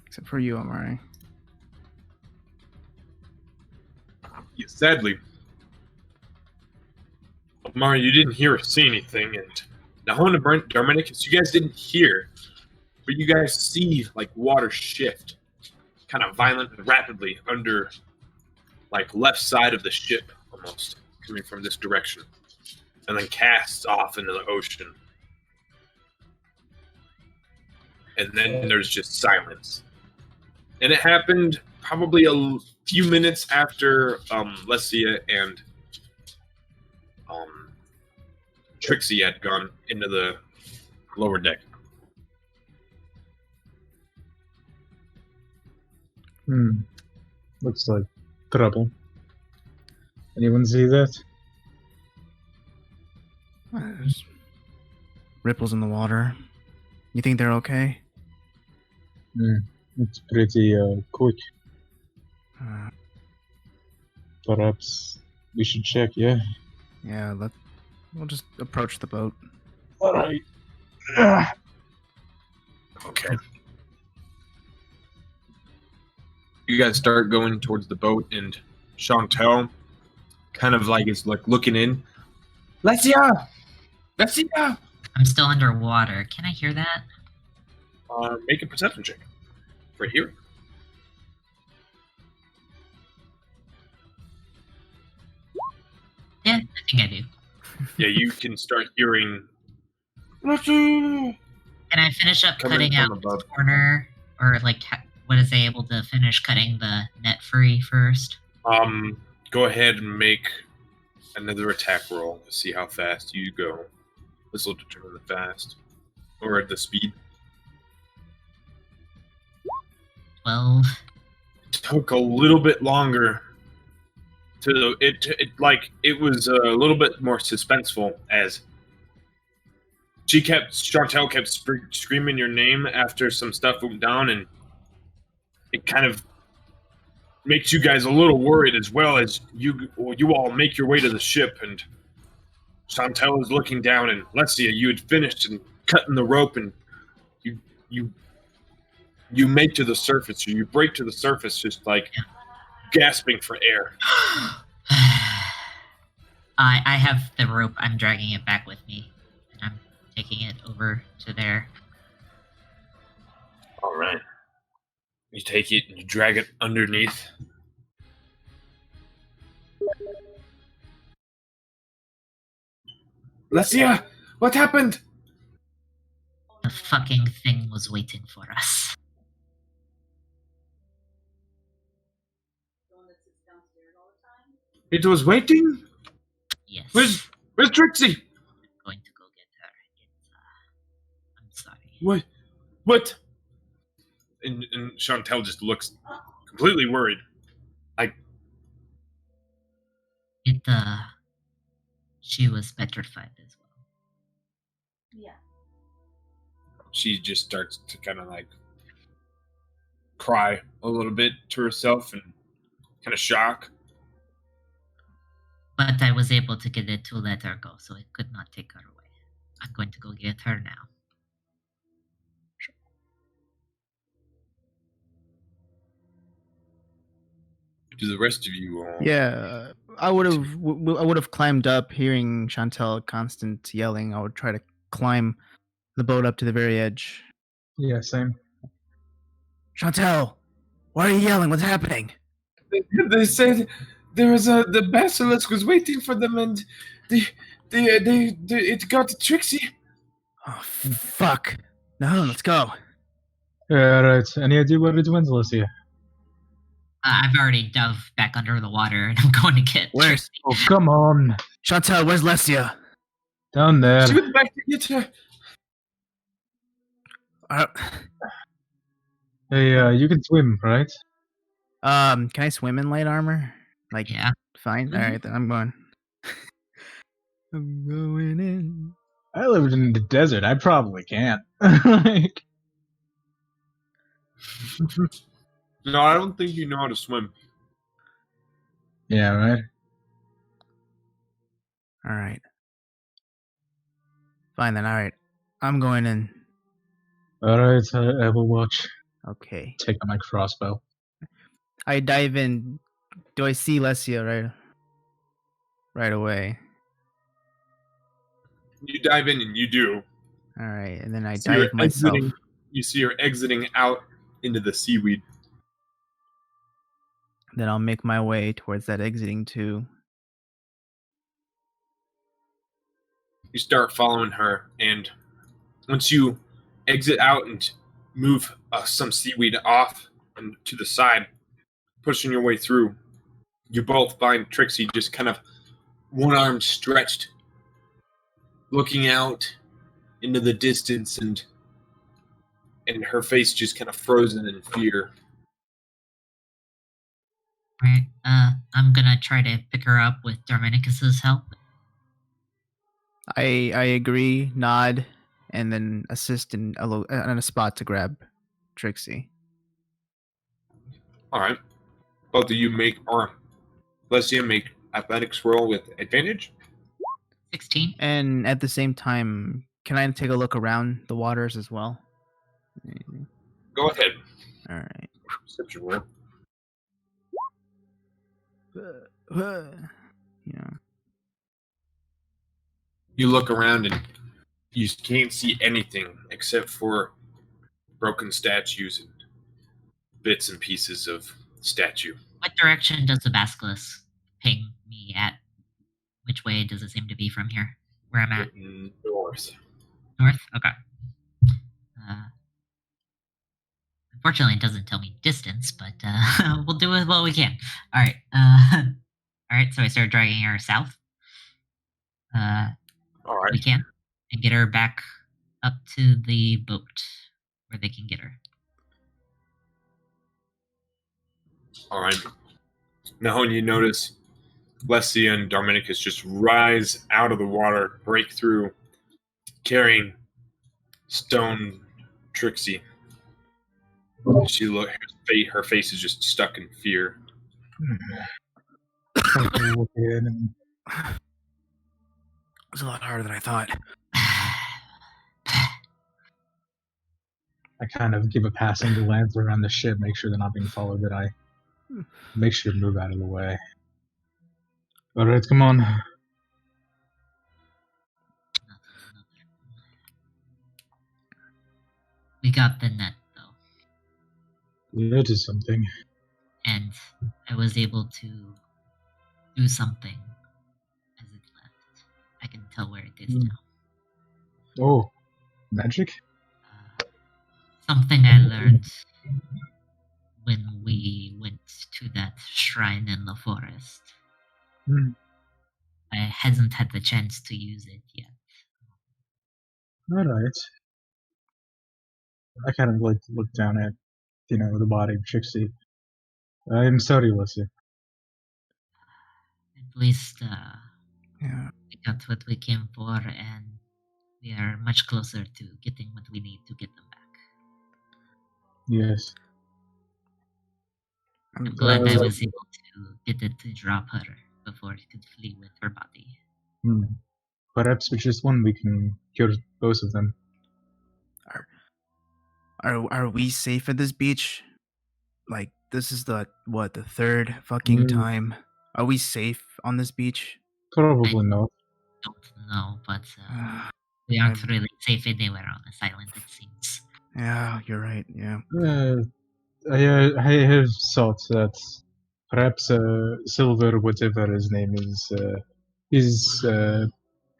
Speaker 4: except for you, Amari.
Speaker 1: Yeah, sadly, Mara, you didn't hear or see anything, and Nahon and Brent, Darmanicus, you guys didn't hear, but you guys see like water shift, kind of violent and rapidly under, like left side of the ship, almost coming from this direction, and then casts off into the ocean, and then there's just silence, and it happened probably a few minutes after Lesia and Trixie had gone into the lower deck.
Speaker 3: Looks like trouble. Anyone see that?
Speaker 4: There's ripples in the water. You think they're okay?
Speaker 3: It's pretty quick.
Speaker 4: Uh,
Speaker 3: Perhaps we should check, yeah?
Speaker 4: yeah, we'll just approach the boat.
Speaker 3: Alright.
Speaker 6: Okay. You guys start going towards the boat, and Chantel kind of like is like looking in. Lesia!
Speaker 2: I'm still underwater. Can I hear that?
Speaker 1: Make a perception check for hearing.
Speaker 2: Yeah, I think I do.
Speaker 1: Yeah, you can start hearing.
Speaker 2: Can I finish up
Speaker 6: Coming
Speaker 2: cutting
Speaker 6: from
Speaker 2: out
Speaker 6: above.
Speaker 2: this corner, or like, was I able to finish cutting the net free first?
Speaker 1: Go ahead and make another attack roll to see how fast you go. This will determine the fast or the speed.
Speaker 2: 12.
Speaker 1: It took a little bit longer. It was a little bit more suspenseful as Chantel kept screaming your name after some stuff went down, and it kind of makes you guys a little worried as well as you all make your way to the ship, and Chantel is looking down, and Lesia, you had finished and cutting the rope, and you make to the surface, or you break to the surface, just like gasping for air.
Speaker 2: I have the rope. I'm dragging it back with me, and I'm taking it over to there.
Speaker 1: All right. You take it and you drag it underneath. Lesia, what happened?
Speaker 2: The fucking thing was waiting for us.
Speaker 1: It was waiting?
Speaker 2: Yes.
Speaker 1: Where's Trixie?
Speaker 2: I'm going to go get her. I'm sorry.
Speaker 1: What? And Chantel just looks completely worried.
Speaker 2: She was petrified as well.
Speaker 1: She just starts to kind of like cry a little bit to herself and kind of shock.
Speaker 2: But I was able to get it to let her go, so it could not take her away. I'm going to go get her now.
Speaker 1: Do the rest of you all?
Speaker 4: Yeah, I would have climbed up, hearing Chantal constant yelling. I would try to climb the boat up to the very edge.
Speaker 3: Yeah, same.
Speaker 4: Chantal, why are you yelling? What's happening?
Speaker 1: They said there was the basilisk was waiting for them, and it got Trixie.
Speaker 4: Oh, fuck. No, let's go.
Speaker 3: Yeah, right. Any idea what it went, Lucia?
Speaker 2: I've already dove back under the water, and I'm going to get
Speaker 4: Where's...
Speaker 2: Trixie.
Speaker 3: Oh, come on.
Speaker 4: Chantal, where's Lesia?
Speaker 3: Down there.
Speaker 1: She went back to get her.
Speaker 3: Hey, you can swim, right?
Speaker 4: Can I swim in light armor? Like,
Speaker 2: Yeah.
Speaker 4: fine. All right, then I'm going. I'm going in.
Speaker 3: I lived in the desert. I probably can't. Like,
Speaker 1: No, I don't think you know how to swim.
Speaker 3: yeah, right.
Speaker 4: All right. Fine then. All right. I'm going in.
Speaker 3: All right, I will watch.
Speaker 4: Okay.
Speaker 3: Take out my crossbow.
Speaker 4: I dive in. Do I see Lesia right away?
Speaker 1: You dive in, and you do.
Speaker 4: All right, and then I
Speaker 1: See her
Speaker 4: dive myself.
Speaker 1: You see her exiting out into the seaweed.
Speaker 4: Then I'll make my way towards that exiting too.
Speaker 1: You start following her, and once you exit out and move some seaweed off and to the side, pushing your way through, you both find Trixie just kind of one arm stretched, looking out into the distance, and her face just kind of frozen in fear.
Speaker 2: Right. I'm gonna try to pick her up with Darmanicus's help.
Speaker 4: I agree, nod, and then assist in a spot to grab Trixie.
Speaker 1: All right. Both of you make, or Lesia make athletics roll with advantage.
Speaker 2: 16.
Speaker 4: And at the same time, can I take a look around the waters as well?
Speaker 1: Go ahead.
Speaker 4: All right.
Speaker 1: Perception roll.
Speaker 4: Yeah.
Speaker 1: You look around and you can't see anything except for broken statues and bits and pieces of statue.
Speaker 2: What direction does the basilisk ping me at? Which way does it seem to be from here? Where I'm at?
Speaker 1: North.
Speaker 2: North? Okay. Unfortunately, it doesn't tell me distance, but we'll do it what we can. All right. All right. So I start dragging her south.
Speaker 1: All right.
Speaker 2: We can, and get her back up to the boat where they can get her.
Speaker 1: All right. Now, when you notice Lesia and Darmanicus just rise out of the water, break through, carrying stone Trixie. She her face is just stuck in fear.
Speaker 4: It was a lot harder than I thought.
Speaker 3: I kind of give a passing glance around the ship, make sure they're not being followed, that I make sure to move out of the way. All right, come on.
Speaker 2: We got the net, though.
Speaker 3: That is something.
Speaker 2: And I was able to do something as it left. I can tell where it is now.
Speaker 3: Oh, magic?
Speaker 2: Something I learned when we went to that shrine in the forest. I hasn't had the chance to use it yet.
Speaker 3: All right. I kind of like look down at, the body of Trixie. I'm sorry, Lesia.
Speaker 2: At least
Speaker 4: Yeah.
Speaker 2: we got what we came for, and we are much closer to getting what we need to get them back.
Speaker 3: Yes.
Speaker 2: I'm glad I was able to get it to drop her before it could flee with her body.
Speaker 3: Perhaps with just one we can cure both of them.
Speaker 4: Are we safe at this beach? Like, this is the third fucking time. Are we safe on this beach?
Speaker 3: Probably not.
Speaker 2: Don't know, but we aren't really safe anywhere on this island, it seems.
Speaker 4: Yeah, you're right. Yeah.
Speaker 3: I have thought that perhaps Silver, whatever his name is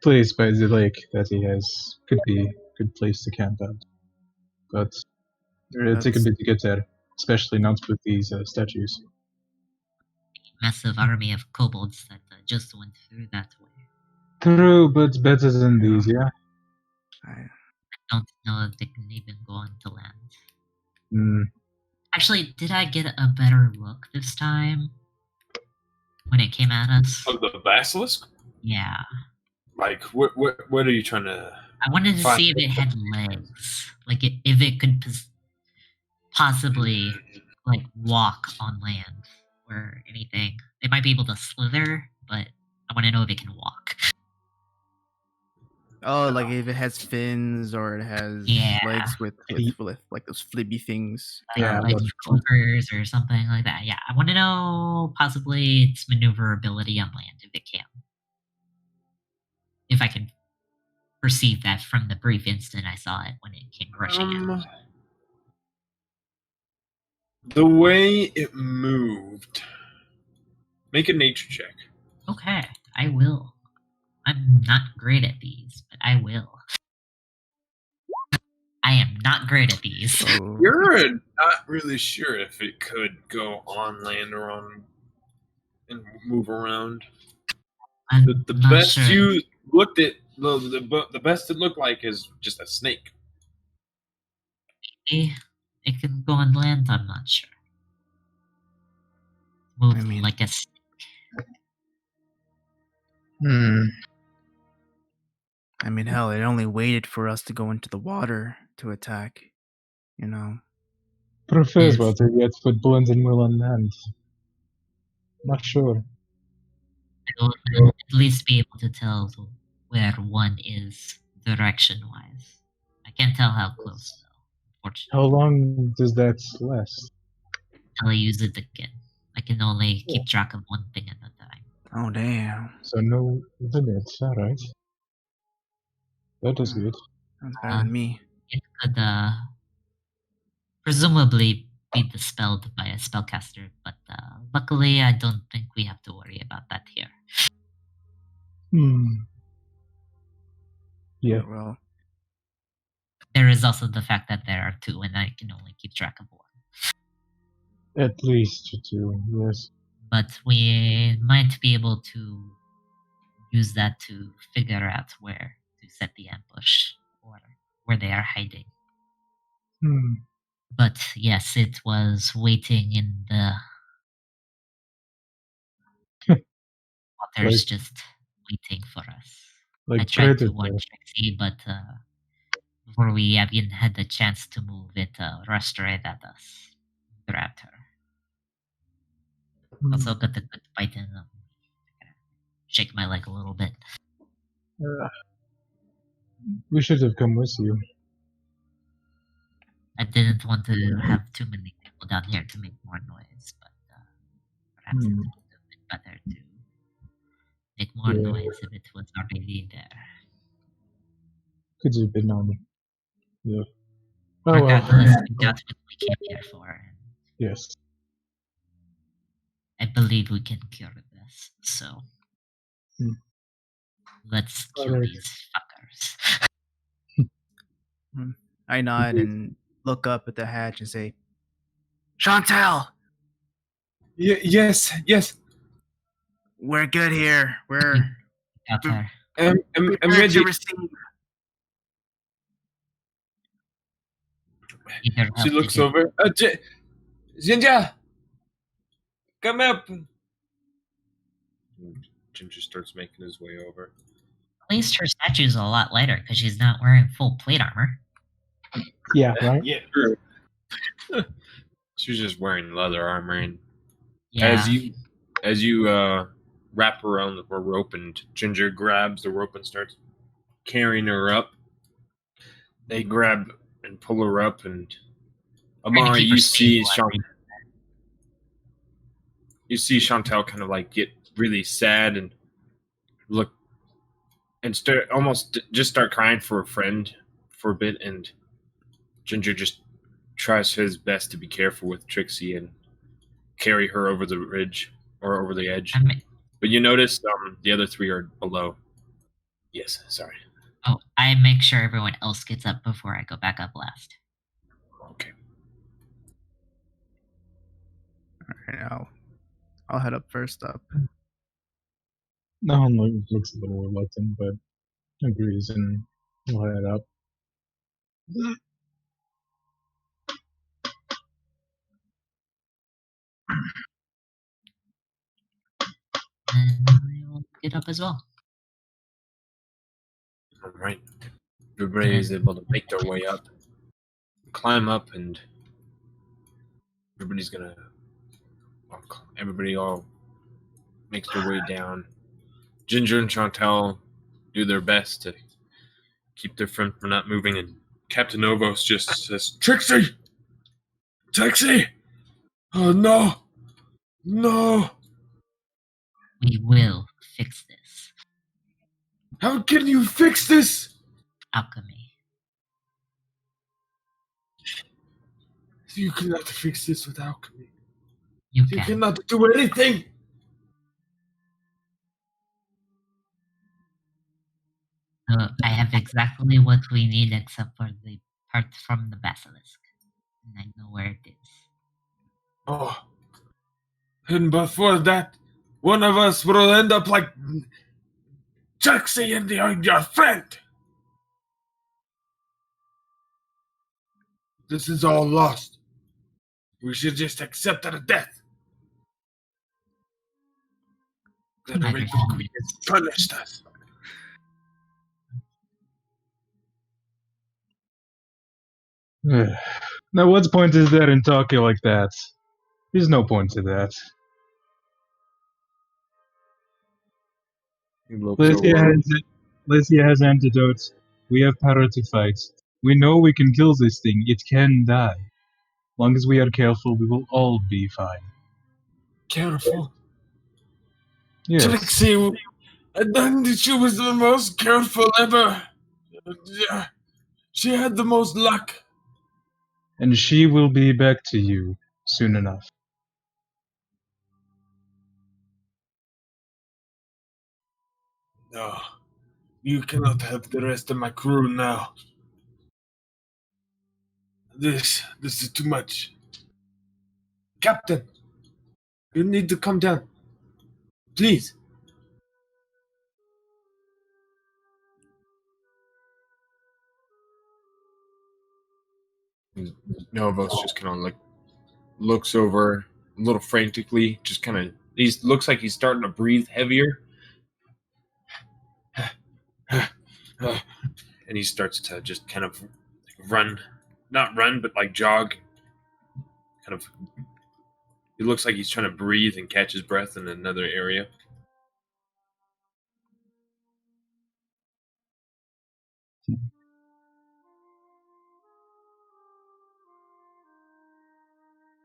Speaker 3: place by the lake that he has could be a good place to camp out. But it'll take a bit to get there, especially not with these statues.
Speaker 2: Massive army of kobolds that just went through that way.
Speaker 3: True, but better than these, yeah?
Speaker 2: I don't know if they can even go on to land. Actually, did I get a better look this time when it came at us?
Speaker 1: Of the basilisk?
Speaker 2: Yeah.
Speaker 1: Like, what are you trying to...
Speaker 2: I wanted to see if it had legs. Like, if it could possibly, like, walk on land or anything. It might be able to slither, but I want to know if it can walk.
Speaker 4: Oh, like if it has fins or it has legs with like those flibby things.
Speaker 2: Like flippers or something like that. Yeah, I want to know possibly its maneuverability on land, if it can. If I can perceive that from the brief instant I saw it when it came rushing in.
Speaker 1: The way it moved. Make a nature check.
Speaker 2: Okay, I will. I'm not great at these, but I will. I am not great at these.
Speaker 1: You're not really sure if it could go on land or on and move around. The best you looked at, the best it looked like is just a snake.
Speaker 2: Maybe it can go on land. I'm not sure. Move like a snake.
Speaker 4: I mean, hell, it only waited for us to go into the water to attack, you know.
Speaker 3: Prefers water, yet put bones and will on land. Not sure.
Speaker 2: I'll at least be able to tell where one is direction-wise. I can't tell how close, though, unfortunately.
Speaker 3: How long does that last?
Speaker 2: Until I use it again. I can only keep track of one thing at a time.
Speaker 4: Oh, damn.
Speaker 3: So no limits, alright. That is good.
Speaker 4: That's better than me.
Speaker 2: It could presumably be dispelled by a spellcaster, but luckily I don't think we have to worry about that here.
Speaker 3: Yeah.
Speaker 4: Well,
Speaker 2: there is also the fact that there are two, and I can only keep track of one.
Speaker 3: At least two, yes.
Speaker 2: But we might be able to use that to figure out where to set the ambush or where they are hiding. But yes, it was waiting in the waters, just waiting for us. I tried to warn Trixie, but before we even had the chance to move, it rushed right at us, grabbed her. Also got a good bite in them. Shake my leg a little bit.
Speaker 3: We should have come with you.
Speaker 2: I didn't want to have too many people down here to make more noise, but perhaps it would have been better to make more noise if it was already there.
Speaker 3: Could have been on. Yeah.
Speaker 2: Regardless, we got what we came here for.
Speaker 3: Yes.
Speaker 2: I believe we can cure this, so let's kill these fuckers.
Speaker 4: I nod and look up at the hatch and say, Chantel!
Speaker 6: Yes.
Speaker 4: We're good here. We're
Speaker 6: I'm ready
Speaker 4: to receive.
Speaker 1: She looks over. Jinja! Come up! Ginger starts making his way over.
Speaker 2: At least her statue's a lot lighter because she's not wearing full plate armor.
Speaker 3: Yeah, right?
Speaker 1: Yeah, true. She was just wearing leather armor and
Speaker 2: Yeah.
Speaker 6: As you wrap around the rope and Ginger grabs the rope and starts carrying her up, they grab and pull her up, and
Speaker 2: Trying to
Speaker 6: Amari,
Speaker 2: keep her stable.
Speaker 6: you see Chantel kind of like get really sad and look and start crying for a friend for a bit, and Ginger just tries his best to be careful with Trixie and carry her over the ridge or over the edge. But you notice the other three are below. Yes, sorry.
Speaker 2: Oh, I make sure everyone else gets up before I go back up last.
Speaker 6: Okay.
Speaker 4: Alright, I'll head up first up.
Speaker 3: No one looks a little reluctant, but agrees and will head up.
Speaker 2: And I will get up as well.
Speaker 6: All right. Everybody is able to make their way up, climb up, and everybody all makes their way down. Ginger and Chantel do their best to keep their friend from not moving, and Captain Novos just says, Trixie! Trixie! Oh, no! No!
Speaker 2: We will fix this.
Speaker 6: How can you fix this?
Speaker 2: Alchemy.
Speaker 6: You cannot fix this with alchemy.
Speaker 2: You
Speaker 6: You
Speaker 2: can.
Speaker 6: cannot do anything!
Speaker 2: I have exactly what we need except for the part from the basilisk. And I know where it is.
Speaker 6: Oh. And before that, one of us will end up like Trixie and your friend. This is all lost. We should just accept our death. The Raven Queen has punished us.
Speaker 3: Now, what point is there in talking like that? There's no point to that. Lesia has antidotes. We have power to fight. We know we can kill this thing. It can die. Long as we are careful, we will all be fine.
Speaker 6: Careful?
Speaker 3: Yes.
Speaker 6: Trixie, she was the most careful ever. She had the most luck.
Speaker 3: And she will be back to you soon enough.
Speaker 6: No, you cannot have the rest of my crew now. This is too much. Captain, you need to come down. Please. Novos just kind of like looks over a little frantically, just kind of looks like he's starting to breathe heavier. And he starts to just kind of not run, but like jog. Kind of, it looks like he's trying to breathe and catch his breath in another area.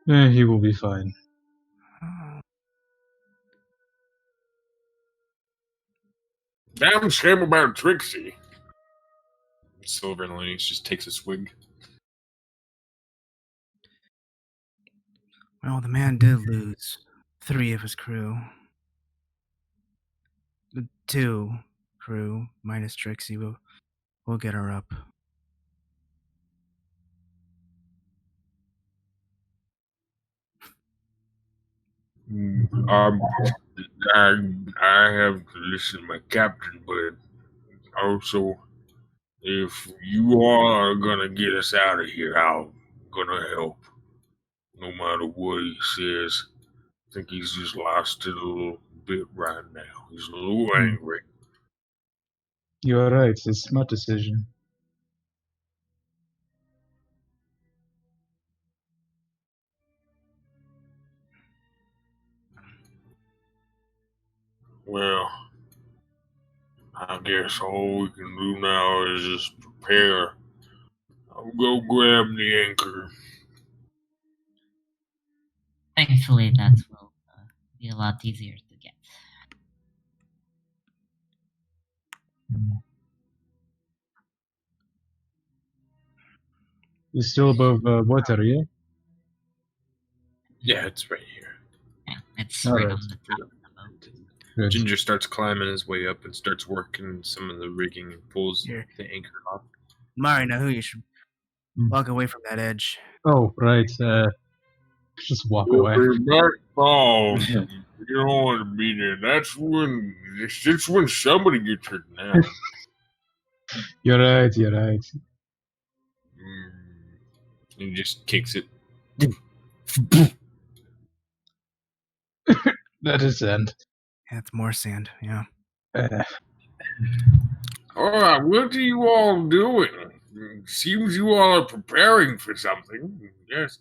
Speaker 3: He will be fine.
Speaker 6: Damn shame about Trixie. Silver Linings just takes a swig.
Speaker 4: Well, the man did lose 3 of his crew. The 2 crew minus Trixie. We'll get her up.
Speaker 6: I have to listen to my captain, but also, if you all are gonna get us out of here, I'm gonna help. No matter what he says. I think he's just lost it a little bit right now. He's a little angry.
Speaker 3: You are right. It's a smart decision.
Speaker 7: Well, I guess all we can do now is just prepare. I'll go grab the anchor.
Speaker 2: Thankfully, that will be a lot easier to get.
Speaker 3: You're still above water, yeah?
Speaker 6: Yeah, it's right here.
Speaker 2: Yeah, it's
Speaker 3: All
Speaker 2: right
Speaker 3: right.
Speaker 2: on the top of the boat.
Speaker 3: Good.
Speaker 6: Ginger starts climbing his way up and starts working some of the rigging and pulls
Speaker 4: Here.
Speaker 6: the anchor off.
Speaker 4: Mari, now who you should walk away from that edge.
Speaker 3: Oh, right. Just walk
Speaker 7: We'll
Speaker 3: away.
Speaker 7: be back fall. You don't want to be there. That's when somebody gets hurt now.
Speaker 3: You're right, you're right.
Speaker 6: He just kicks it.
Speaker 3: That is end.
Speaker 4: That's more sand, yeah.
Speaker 7: Alright, what are you all doing? Seems you all are preparing for something. Yes.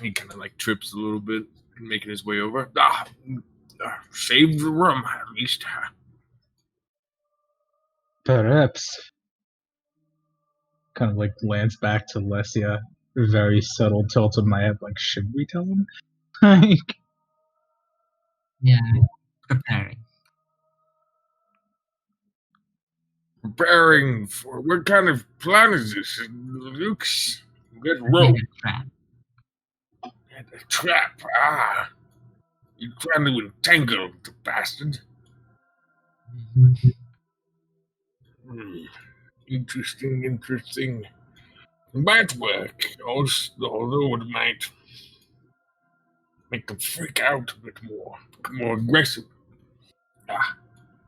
Speaker 6: He kind of like trips a little bit, making his way over.
Speaker 7: Save the room, at least.
Speaker 3: Perhaps. Kind of like glance back to Lesia. Very subtle tilt of my head, like, should we tell him? Like,
Speaker 2: Yeah, preparing.
Speaker 7: Preparing for what kind of plan is this? Luke's get
Speaker 2: Make
Speaker 7: rope.
Speaker 2: a trap.
Speaker 7: And a trap. You're trying to entangle the bastard.
Speaker 2: Mhm.
Speaker 7: Interesting. Might work, although it might make them freak out a bit more aggressive.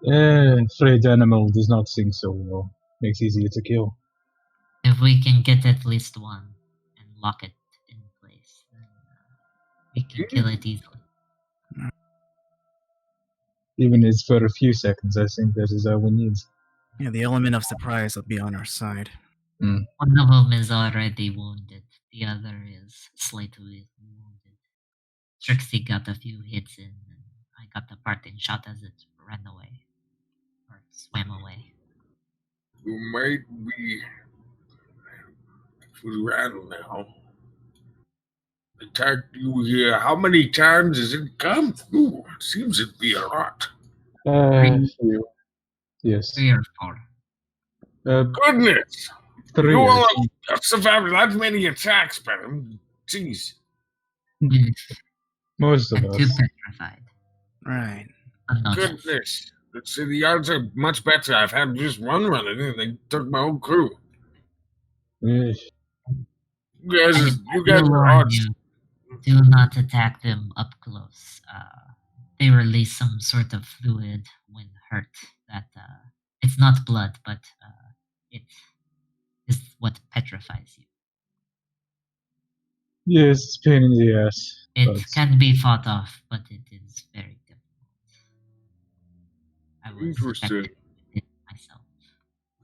Speaker 3: afraid animal does not sing so well. Makes easier to kill.
Speaker 2: If we can get at least one and lock it in place, then we can kill it easily.
Speaker 3: Even if for a few seconds, I think that is all we need.
Speaker 4: Yeah, the element of surprise will be on our side.
Speaker 2: One of them is already wounded. The other is slightly wounded. Trixie got a few hits in, and I got the parting shot as it ran away. Or swam away.
Speaker 7: You might be for the rattle now. Attacked you here. How many times has it come through? Seems it'd be a lot.
Speaker 3: Few. Yes.
Speaker 2: 3 or 4.
Speaker 7: Goodness!
Speaker 3: 3.
Speaker 7: You all have survived that many attacks, Benham. Jeez.
Speaker 3: Most of
Speaker 2: And 2
Speaker 3: us.
Speaker 2: petrified.
Speaker 4: Right.
Speaker 2: Unconscious.
Speaker 7: Goodness. Let's see, the odds are much better. I've had just one running and they took my whole crew.
Speaker 3: Eh,
Speaker 7: You guys
Speaker 2: will
Speaker 7: are
Speaker 2: warn
Speaker 7: odds.
Speaker 2: you, do not attack them up close. They release some sort of fluid when hurt. That it's not blood, but it is what petrifies you.
Speaker 3: Yes, it's a pain in the ass.
Speaker 2: It
Speaker 3: but
Speaker 2: can be fought off, but it is very difficult. I was
Speaker 7: Interesting.
Speaker 2: affected with it myself.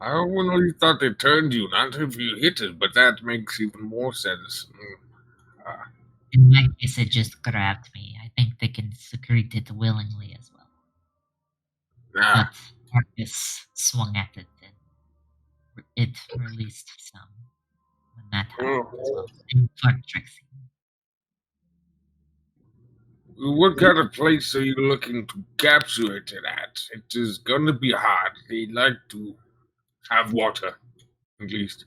Speaker 7: I only thought they turned you, not if you hit it, but that makes even more sense.
Speaker 2: In my case, it just grabbed me. I think they can secrete it willingly as well.
Speaker 7: Ah,
Speaker 2: But Marcus swung at it and it released some when that happened as well. And Clark Trixie.
Speaker 7: what kind of place are you looking to capture it at? It is gonna be hard. They like to have water, at least.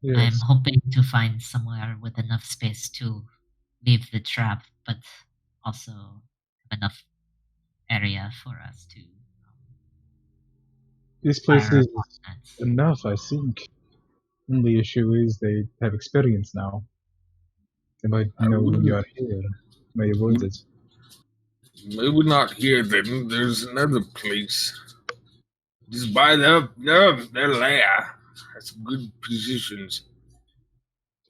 Speaker 2: I'm
Speaker 3: yes.
Speaker 2: hoping to find somewhere with enough space to leave the trap, but also have enough area for us to
Speaker 3: This place
Speaker 2: fire
Speaker 3: is
Speaker 2: upon it.
Speaker 3: enough, I think. Only issue is they have experience now. They might know when you are here. May avoid it.
Speaker 7: Maybe not here then. There's another place. Just by their lair. Has some good positions.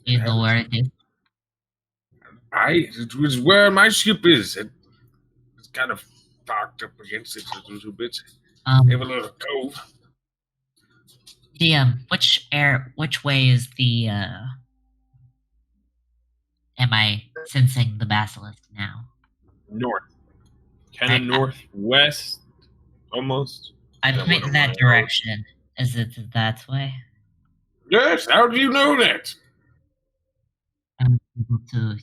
Speaker 2: You know where it is?
Speaker 7: It was where my ship is. It's kind of parked up against it a little bit. They have a little cove.
Speaker 2: Which way is the am I sensing the basilisk now?
Speaker 7: North.
Speaker 1: Kind of northwest, almost.
Speaker 2: I point in that direction. Is it that way?
Speaker 7: Yes, how do you know that?
Speaker 2: I'm able to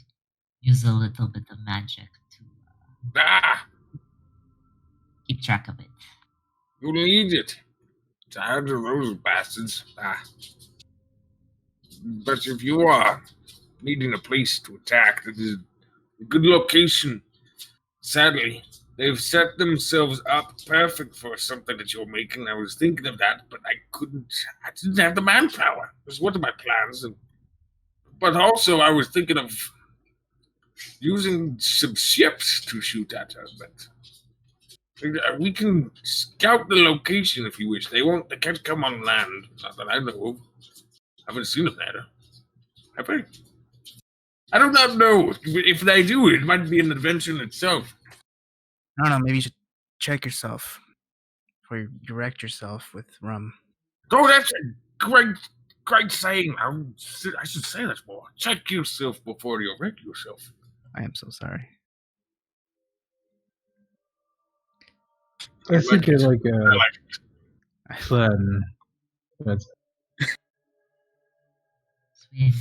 Speaker 2: use a little bit of magic to keep track of it.
Speaker 7: You need it. Tired of those bastards. But if you are needing a place to attack that is a good location, sadly, they've set themselves up perfect for something that you're making. I was thinking of that, but I didn't have the manpower. It was one of my plans. But also, I was thinking of using some ships to shoot at her, but we can scout the location if you wish. They can't come on land, not that I know of. I haven't seen them there. Have I? I do not know. If they do, it might be an adventure in itself.
Speaker 4: I don't know, maybe you should check yourself before you direct yourself with rum.
Speaker 7: Oh, that's a great saying. I should say that more. Check yourself before you wreck yourself.
Speaker 4: I am so sorry.
Speaker 3: I think it's like a fun.
Speaker 2: We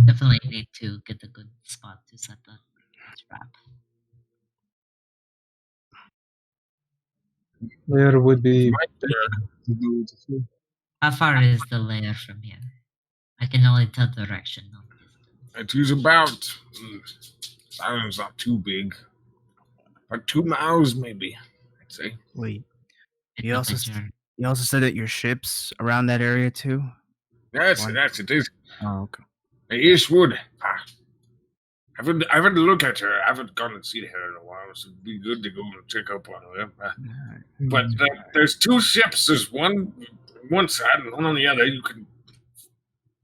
Speaker 2: definitely need to get a good spot to set the trap.
Speaker 3: There would be.
Speaker 2: How far is the layer from here? I can only tell direction, not distance.
Speaker 7: It is about. Island's not too big. About 2 miles, maybe. I'd say.
Speaker 4: Wait. You also said that your ship's around that area too?
Speaker 7: Yes, it is.
Speaker 4: Oh, okay.
Speaker 7: Eastwood. I've had to look at her. I haven't gone and seen her in a while, so it'd be good to go and check up on her. But there's 2 ships. There's one side and one on the other. You can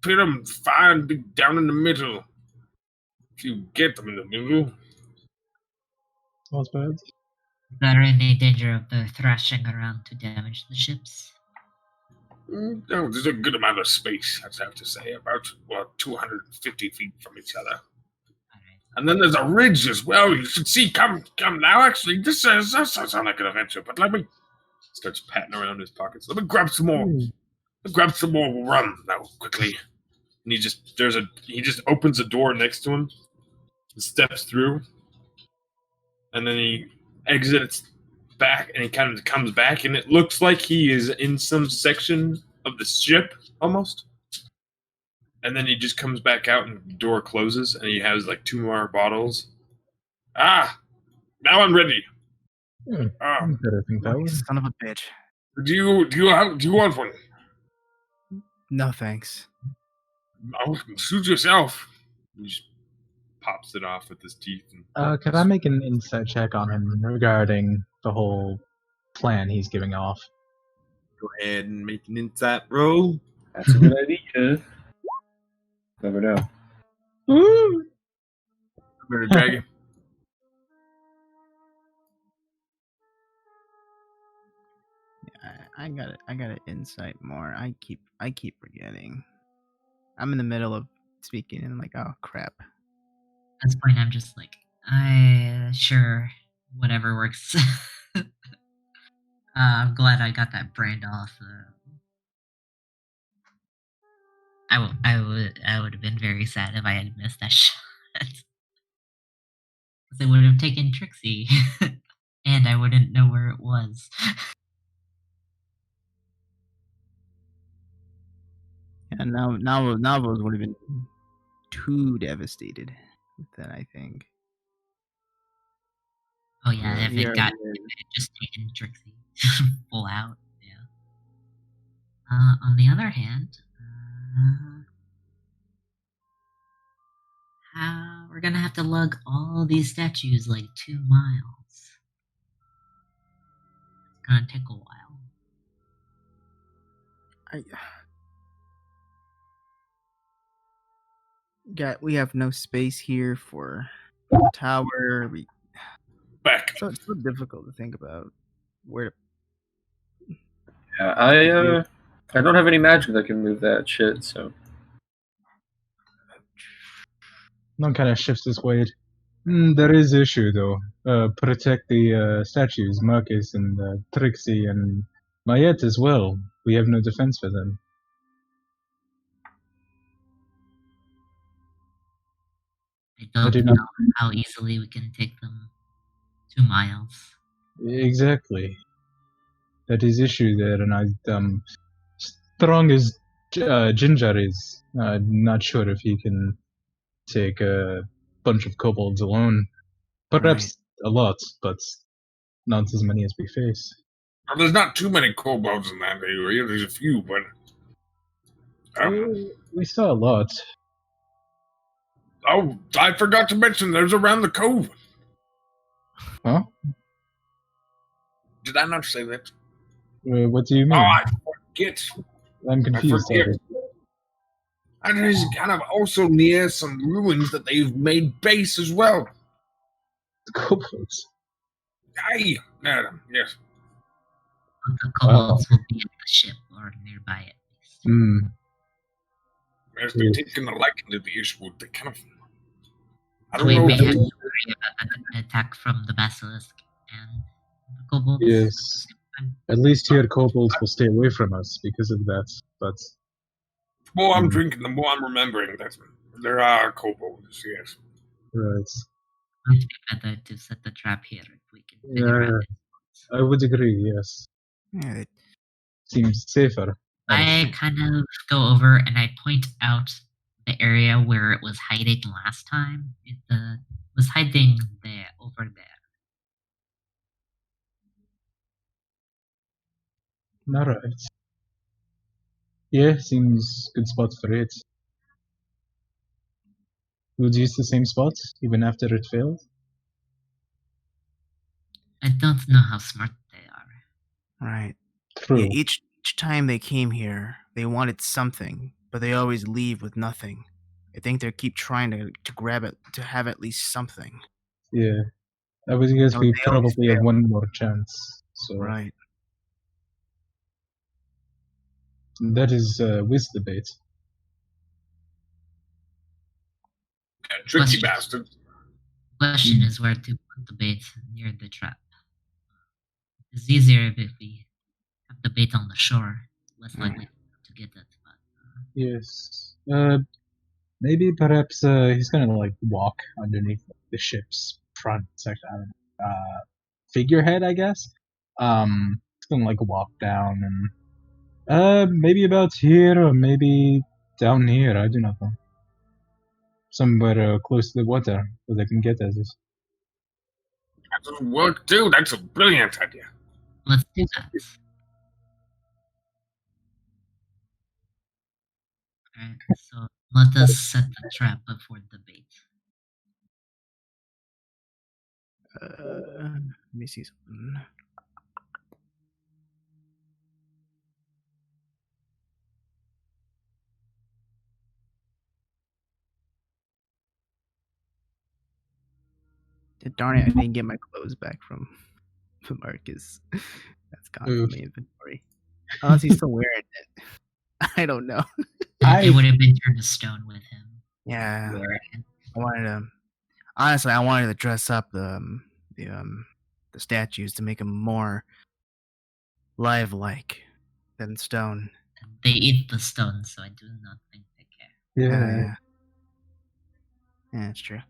Speaker 7: put them fine down in the middle. If you get them in the middle.
Speaker 3: That's bad.
Speaker 2: Is there any danger of their thrashing around to damage the ships?
Speaker 7: No, there's a good amount of space, I'd have to say. About 250 feet from each other.
Speaker 2: Alright.
Speaker 7: And then there's a ridge as well. You should see. Come now. Actually, this does sound like an adventure. But let me. Starts patting around his pockets. Let me grab some more. Grab some more rum now, quickly. And he just opens a door next to him, and steps through, and then he exits back, and he kind of comes back, and it looks like he is in some section of the ship almost. And then he just comes back out, and the door closes, and he has like 2 more bottles. Now I'm ready.
Speaker 3: Better think that was.
Speaker 4: Son of a bitch.
Speaker 7: Do you want one?
Speaker 4: No thanks.
Speaker 7: Oh, shoot yourself. He just pops it off with his teeth.
Speaker 3: Could I make an insight check on him regarding the whole plan he's giving off?
Speaker 6: Go ahead and make an insight roll.
Speaker 5: That's a good idea. Never know.
Speaker 7: Better drag
Speaker 4: I got an insight more. I keep forgetting. I'm in the middle of speaking and I'm like, oh crap.
Speaker 2: At this point, I'm just like, sure, whatever works. I'm glad I got that brand off. I would have been very sad if I had missed that shot. Because it would have taken Trixie, and I wouldn't know where it was.
Speaker 4: And novels would have been too devastated with that, I think.
Speaker 2: Oh yeah, if it had just taken Trixie full out, yeah. On the other hand, we're gonna have to lug all these statues like 2 miles. It's gonna take a while.
Speaker 4: We have no space here for a tower.
Speaker 7: back.
Speaker 4: So it's so difficult to think about where to.
Speaker 5: Yeah, I don't have any magic that can move that shit. So
Speaker 3: One kind of shifts his weight. There is issue though. Protect the statues, Marcus and Trixie and Mayette as well. We have no defense for them.
Speaker 2: I
Speaker 3: do
Speaker 2: don't
Speaker 3: not-
Speaker 2: know how easily we can take them 2 miles.
Speaker 3: Exactly. That is issue there, and strong as Ginger is, not sure if he can take a bunch of kobolds alone. Perhaps a lot, but not as many as we face.
Speaker 7: Well, there's not too many kobolds in that area. There's a few, but
Speaker 3: We saw a lot.
Speaker 7: oh, I forgot to mention there's around the cove.
Speaker 3: Huh?
Speaker 7: Did I not say that?
Speaker 3: What do you mean?
Speaker 7: Oh, I forget.
Speaker 3: I'm confused.
Speaker 7: forget. And it is kind of also near some ruins that they've made base as well.
Speaker 3: Kobolds.
Speaker 7: Aye, yes.
Speaker 2: The kobolds will be at the ship or nearby at least.
Speaker 7: As they're taking a liking to the issue, they kind of. I
Speaker 2: So
Speaker 7: don't
Speaker 2: we
Speaker 7: know.
Speaker 2: may
Speaker 7: if
Speaker 2: have
Speaker 7: they-
Speaker 2: to worry about an attack from the basilisk and the kobolds.
Speaker 3: Yes. At least here, kobolds will stay away from us because of that. But
Speaker 7: The more I'm drinking, the more I'm remembering that there are kobolds, yes.
Speaker 3: right,
Speaker 2: It might be better to set the trap here if we can figure out it.
Speaker 3: I would agree. Yes,
Speaker 4: Yeah,
Speaker 3: seems safer.
Speaker 2: I kind of go over and I point out the area where it was hiding last time. It was hiding there, over there.
Speaker 3: All right. Yeah, seems good spot for it. Would you use the same spot even after it failed?
Speaker 2: I don't know how smart they are.
Speaker 4: right.
Speaker 3: True.
Speaker 4: Yeah, each time they came here, they wanted something, but they always leave with nothing. I think they keep trying to grab it, to have at least something.
Speaker 3: Yeah. I would guess
Speaker 4: No,
Speaker 3: we
Speaker 4: they always
Speaker 3: probably have
Speaker 4: fail.
Speaker 3: one more chance. So
Speaker 4: Right.
Speaker 3: that is with the bait.
Speaker 7: Tricky
Speaker 2: Question.
Speaker 7: bastard.
Speaker 2: Question is where to put the bait near the trap. It's easier if we have the bait on the shore. Less likely to get it. But,
Speaker 3: Yes. Maybe perhaps he's gonna like walk underneath the ship's front section. I don't know, figurehead, I guess. He's gonna like walk down and maybe about here or maybe down here. I do not know. Somewhere close to the water where they can get at it.
Speaker 7: That doesn't work, too. That's a brilliant idea.
Speaker 2: let's do that. Alright, so let us set the trap before the bait.
Speaker 4: Let me see something. Darn it, I didn't get my clothes back from Marcus. That's gone from my inventory. Unless he's still wearing it. I don't know.
Speaker 2: It would have been turned to stone with him.
Speaker 4: Yeah.
Speaker 2: wearing it.
Speaker 4: I wanted to honestly I wanted to dress up the statues to make them more live-like than stone.
Speaker 2: They eat the stone, so I do not think they care.
Speaker 3: Yeah.
Speaker 4: Yeah, that's true.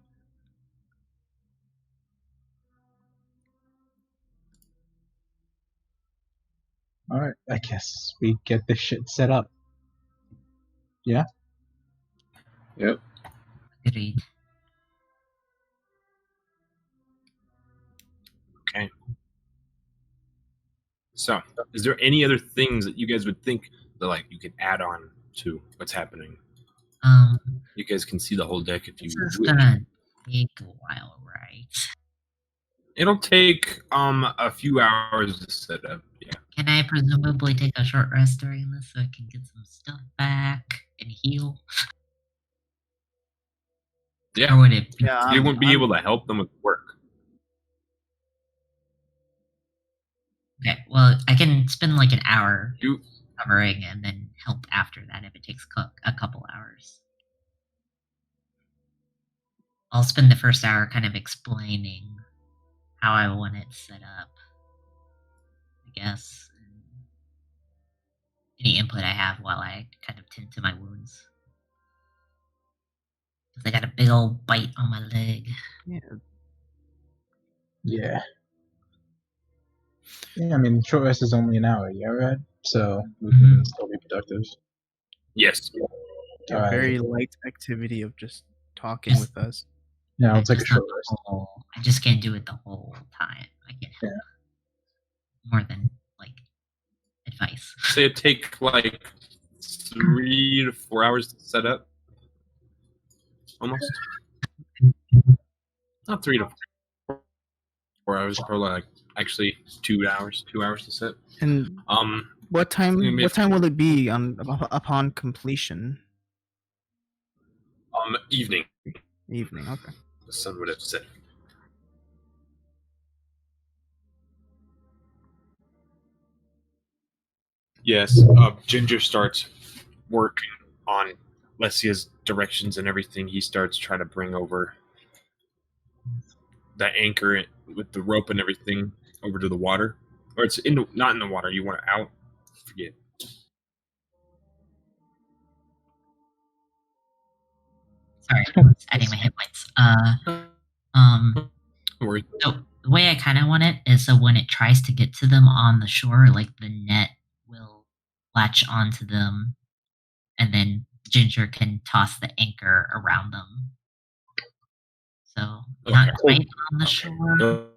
Speaker 3: All right. I guess we get this shit set up. Yeah.
Speaker 5: Yep.
Speaker 2: Agreed.
Speaker 6: Okay. So, is there any other things that you guys would think that like you could add on to what's happening? You guys can see the whole deck if you.
Speaker 2: This is gonna take a while, right?
Speaker 6: It'll take a few hours to set up. Yeah.
Speaker 2: Can I presumably take a short rest during this so I can get some stuff back and heal?
Speaker 6: Yeah.
Speaker 2: Or would it be
Speaker 4: Yeah,
Speaker 6: You won't be able to help them with work.
Speaker 2: okay? Well, I can spend like an hour
Speaker 6: You
Speaker 2: covering and then help after that if it takes a couple hours. I'll spend the first hour kind of explaining how I want it set up, I guess. And any input I have while I kind of tend to my wounds. Because I got a big old bite on my leg.
Speaker 3: Yeah. Yeah, I mean, short rest is only an hour, yeah, right? So we can still be productive.
Speaker 1: Yes.
Speaker 4: Very light activity of just talking with us.
Speaker 3: No, it's like a short rest.
Speaker 2: I just can't do it the whole time. I can't help more than like advice.
Speaker 6: Say it take like 3 to 4 hours to set up. Almost. Not 3 to 4 hours, probably like actually 2 hours. 2 hours to set.
Speaker 4: And what time will it be upon completion?
Speaker 6: Evening.
Speaker 4: Evening, okay.
Speaker 6: The sun would have set. Yes, Ginger starts working on Lesia's directions and everything. He starts trying to bring over the anchor with the rope and everything over to the water. Or it's not in the water, you want it out. Forget.
Speaker 2: Sorry, I was adding my hit points. So the way I kind of want it is so when it tries to get to them on the shore, like the net will latch onto them, and then Ginger can toss the anchor around them. So not quite on the shore.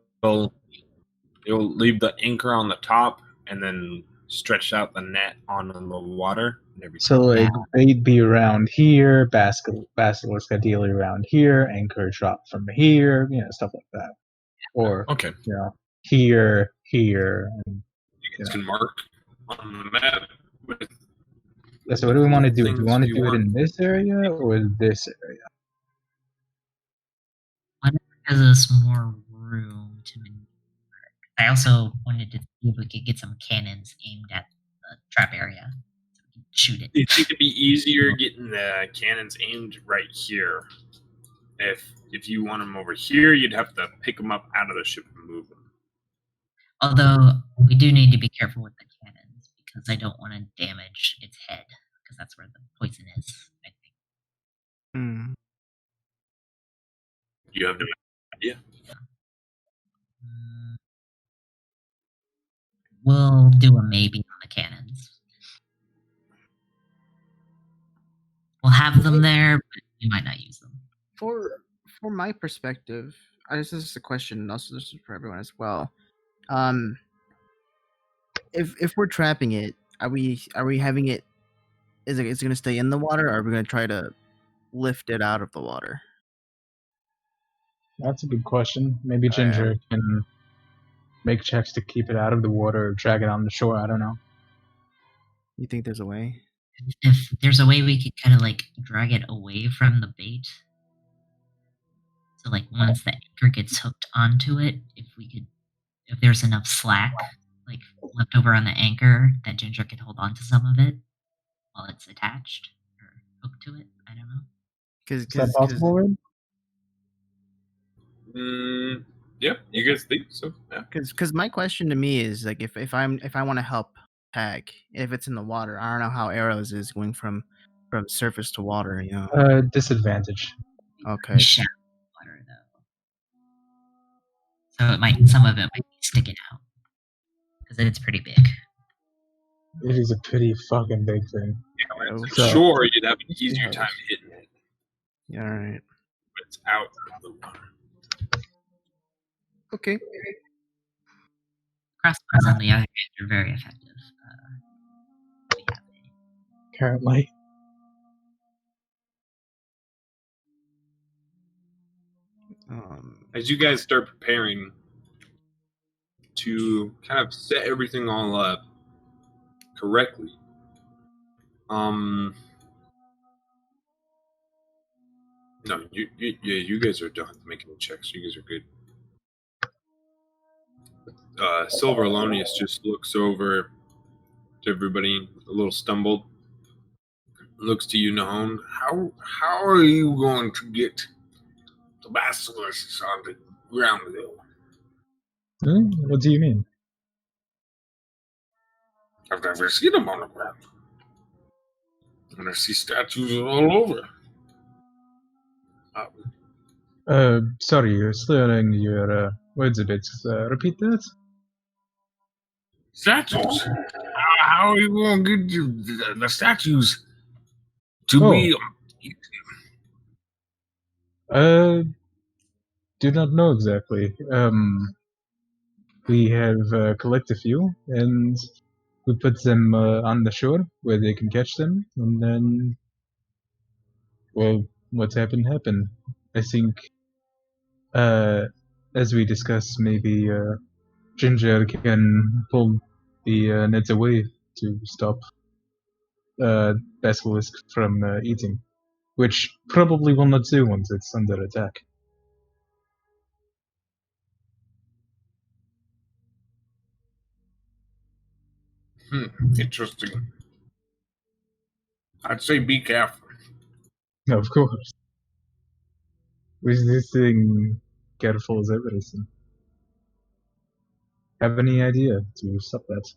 Speaker 6: You'll leave the anchor on the top, and then stretch out the net on the water. And everything.
Speaker 3: So like they'd be around here, basilisk ideally around here, anchor drop from here, stuff like that. Or here, and
Speaker 6: you can mark on the map.
Speaker 3: So what do we want to do? Do we want to do it in this area or this area?
Speaker 2: Whatever gives us more room to maneuver. I also wanted to see if we could get some cannons aimed at the trap area. So we can shoot it.
Speaker 1: You think it'd be easier getting the cannons aimed right here? If you want them over here, you'd have to pick them up out of the ship and move them.
Speaker 2: Although we do need to be careful with the cannons because I don't want to damage its head because that's where the poison is, I think.
Speaker 1: You have no idea?
Speaker 2: We'll do a maybe on the cannons. We'll have them there, but we might not use them.
Speaker 4: For my perspective, this is a question, and also this is for everyone as well. If we're trapping it, are we having it? Is it going to stay in the water, or are we going to try to lift it out of the water?
Speaker 3: That's a good question. Maybe Ginger can make checks to keep it out of the water or drag it on the shore. I don't know.
Speaker 4: You think there's a way?
Speaker 2: If there's a way we could kind of like drag it away from the bait. So like once the anchor gets hooked onto it, if there's enough slack like left over on the anchor, that Ginger could hold on to some of it while it's attached or hooked to it. I don't know.
Speaker 3: Is that possible, Red?
Speaker 1: Yeah, you guys think so? Yeah.
Speaker 4: Because my question to me is like if I want to help Tag, if it's in the water, I don't know how arrows is going from surface to water.
Speaker 3: Disadvantage.
Speaker 4: Okay.
Speaker 2: Shallow water though, so some of it might be sticking out because it's pretty big.
Speaker 3: It is a pretty fucking big thing.
Speaker 1: Yeah, sure, you'd have an easier time hitting it.
Speaker 4: Yeah, all right.
Speaker 1: But it's out of the water.
Speaker 4: Okay.
Speaker 2: Crossbows, on the other hand, are very effective.
Speaker 3: Apparently.
Speaker 6: As you guys start preparing to kind of set everything all up correctly, no, you guys are done making the checks. You guys are good. Silver Alonius just looks over to everybody, a little stumbled. Looks to you, Nahon.
Speaker 7: How are you going to get the basilisks on the ground, though.
Speaker 3: What do you mean?
Speaker 7: I've never seen them on the ground. And I see statues all over.
Speaker 3: Sorry, you're slurring your words a bit. Repeat that?
Speaker 7: Statues? How are you going to get the statues to be?
Speaker 3: Do not know exactly. We have collected a few, and we put them on the shore where they can catch them, and then, well, what's happened happened. I think, as we discussed, maybe Ginger can pull the nets away to stop Basilisk from eating, which probably will not do once it's under attack.
Speaker 7: Interesting. I'd say be careful.
Speaker 3: Of course. With this thing, careful as everything. Have any idea to stop that?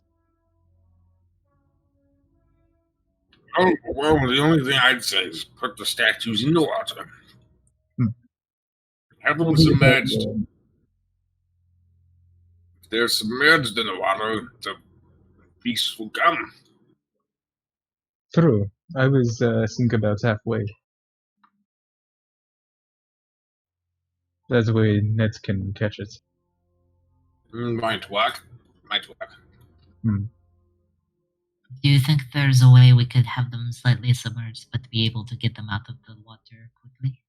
Speaker 7: Oh, well, the only thing I'd say is put the statues in the water. Have them submerged. If they're submerged in the water, the peace will come.
Speaker 3: True. I was thinking about halfway. That way Ned can catch it.
Speaker 7: Might work.
Speaker 2: Do you think there's a way we could have them slightly submerged, but be able to get them out of the water quickly?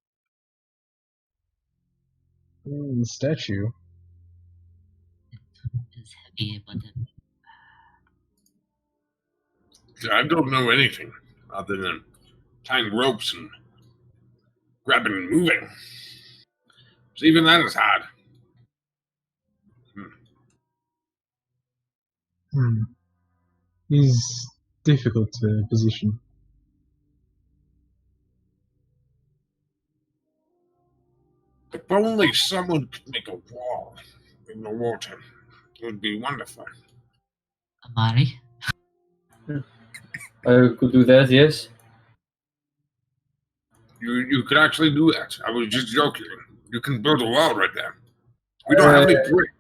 Speaker 3: Statue.
Speaker 2: It is heavy, but
Speaker 7: I don't know anything other than tying ropes and grabbing and moving. So even that is hard.
Speaker 3: He's difficult to position.
Speaker 7: If only someone could make a wall in the water, it would be wonderful.
Speaker 2: Amari?
Speaker 5: I could do that, yes.
Speaker 7: You could actually do that. I was just joking. You can build a wall right there. We don't have any brick.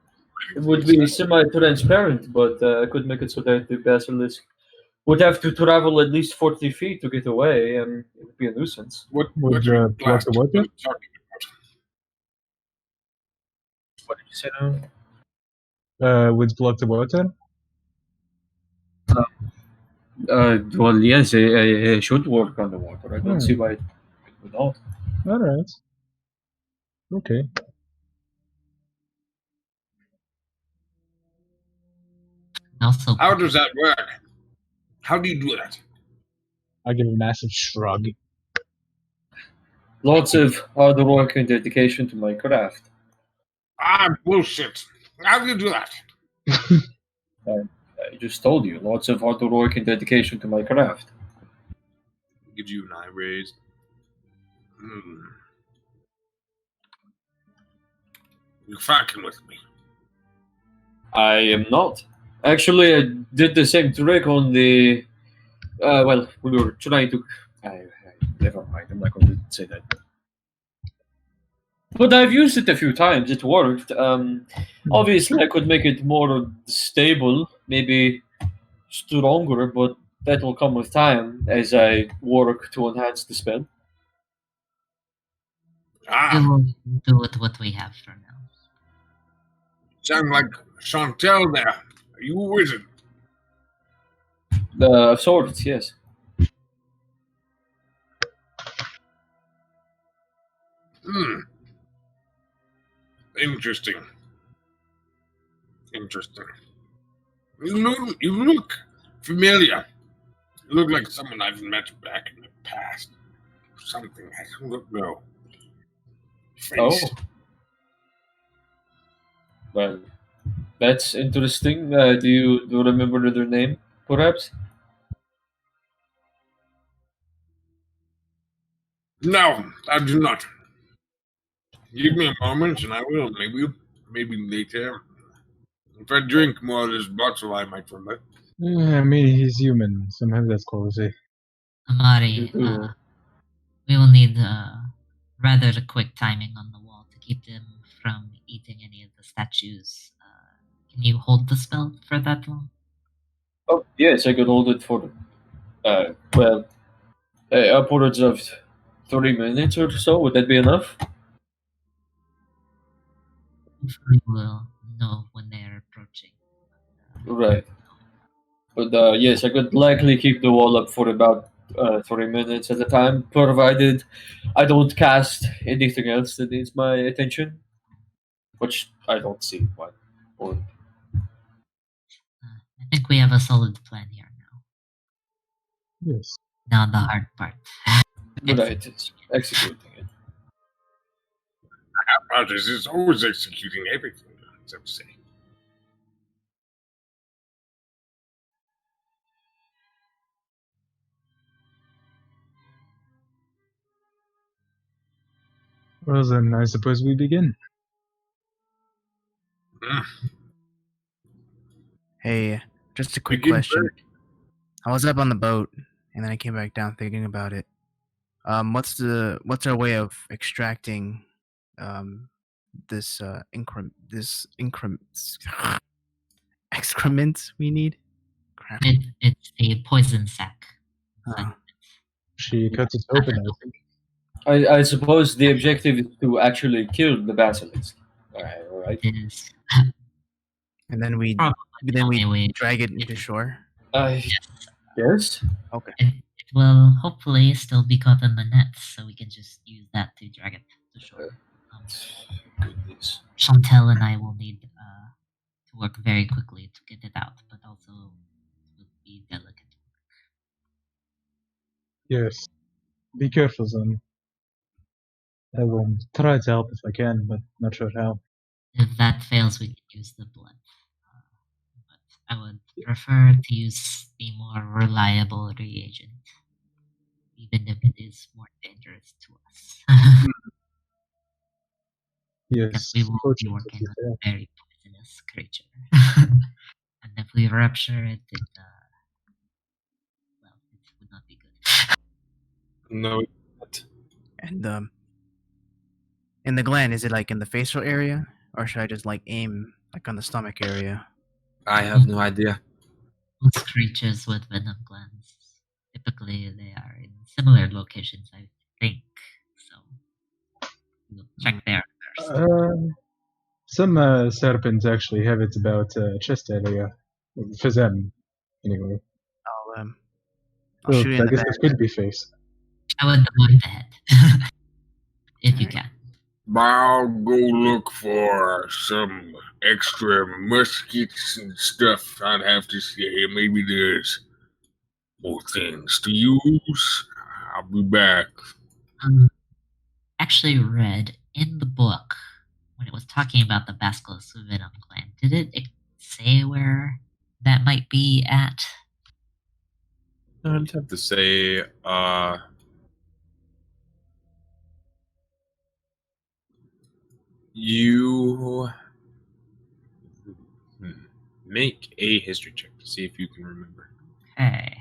Speaker 5: It would be semi-transparent, but I could make it so that the basilisk would have to travel at least 40 feet to get away, and it would be a nuisance.
Speaker 3: Would block the water?
Speaker 5: What did you say now?
Speaker 3: Would block the water?
Speaker 5: Well, yes, it should work on the water. I don't see why it would not.
Speaker 3: Alright. Okay.
Speaker 2: Also,
Speaker 7: How does that work? How do you do that?
Speaker 3: I give a massive shrug.
Speaker 5: Lots of hard work and dedication to my craft.
Speaker 7: Bullshit. How do you do that?
Speaker 5: I just told you, lots of hard work and dedication to my craft.
Speaker 6: Gives you an eye raise.
Speaker 7: You're fucking with me.
Speaker 5: I am not. Actually, I did the same trick on the. Well, we were trying to. Never mind. I'm not going to say that. But I've used it a few times. It worked. Obviously, I could make it more stable, maybe stronger, but that will come with time as I work to enhance the spell.
Speaker 2: we will do with what we have for now.
Speaker 7: Sound like Chantel there. Are you a wizard?
Speaker 5: Of sorts, yes.
Speaker 7: Interesting. You look familiar. You look like someone I've met back in the past. Something I don't know. Face.
Speaker 5: Oh. Well, that's interesting. Do you remember their name, perhaps?
Speaker 7: No, I do not. Give me a moment, and I will. Maybe later. If I drink more of this bottle, I might remember.
Speaker 3: Yeah, I mean, he's human. Sometimes that's cozy.
Speaker 2: Amari,
Speaker 5: Mhm.
Speaker 2: we will need rather quick timing on the wall to keep them from eating any of the statues. Can you hold the spell for that long?
Speaker 5: Oh, yes, I could hold it for, upwards of 30 minutes or so. Would that be enough?
Speaker 2: We will know when they are approaching.
Speaker 5: Right. But yes, I could likely keep the wall up for about 30 minutes at a time, provided I don't cast anything else that needs my attention, which I don't see why. Or,
Speaker 2: I think we have a solid plan here now.
Speaker 3: Yes.
Speaker 2: Now the hard part.
Speaker 5: right, it's executing it.
Speaker 7: Rogers is always executing everything, as I would say.
Speaker 3: Well, then I suppose we begin.
Speaker 4: Hey, just a quick
Speaker 7: Begin
Speaker 4: question.
Speaker 7: first.
Speaker 4: I was up on the boat, and then I came back down thinking about it. What's our way of extracting this excrement we need? Crap.
Speaker 2: It's a poison sac.
Speaker 4: Oh.
Speaker 3: She cuts it open, I think.
Speaker 5: I suppose the objective is to actually kill the basilisk. Alright.
Speaker 2: It is
Speaker 4: And then we
Speaker 2: probably the only way.
Speaker 4: drag it into shore.
Speaker 5: Yes.
Speaker 4: Okay.
Speaker 2: It will hopefully still be caught in the nets, so we can just use that to drag it to shore.
Speaker 5: Goodness.
Speaker 2: Chantel and I will need to work very quickly to get it out, but also it will be delicate.
Speaker 3: Yes. Be careful, son. I will try to help if I can, but not sure how.
Speaker 2: If that fails, we can use the blood. But I would prefer to use the more reliable reagent, even if it is more dangerous to us. Because
Speaker 3: Yes.
Speaker 2: we will be
Speaker 3: Fortunately,
Speaker 2: working with
Speaker 3: yeah.
Speaker 2: a very poisonous creature. And if we rupture it, it would not be good.
Speaker 6: No.
Speaker 4: And in the gland, is it like in the facial area, or should I just like aim like on the stomach area?
Speaker 6: I have no idea.
Speaker 2: Most creatures with venom glands, typically they are in similar locations, I think. So we'll check there first.
Speaker 3: Some serpents actually have it about chest area. For them, anyway.
Speaker 4: I'll shoot it
Speaker 3: I
Speaker 4: in the
Speaker 3: guess
Speaker 4: back.
Speaker 3: it could be face.
Speaker 2: I would avoid the head. If you can.
Speaker 7: I'll go look for some extra muskets and stuff. I'd have to say maybe there's more things to use. I'll be back.
Speaker 2: Actually read in the book when it was talking about the Basilisk venom gland. Did it say where that might be at?
Speaker 6: I'd have to say, you make a history check to see if you can remember.
Speaker 2: Okay.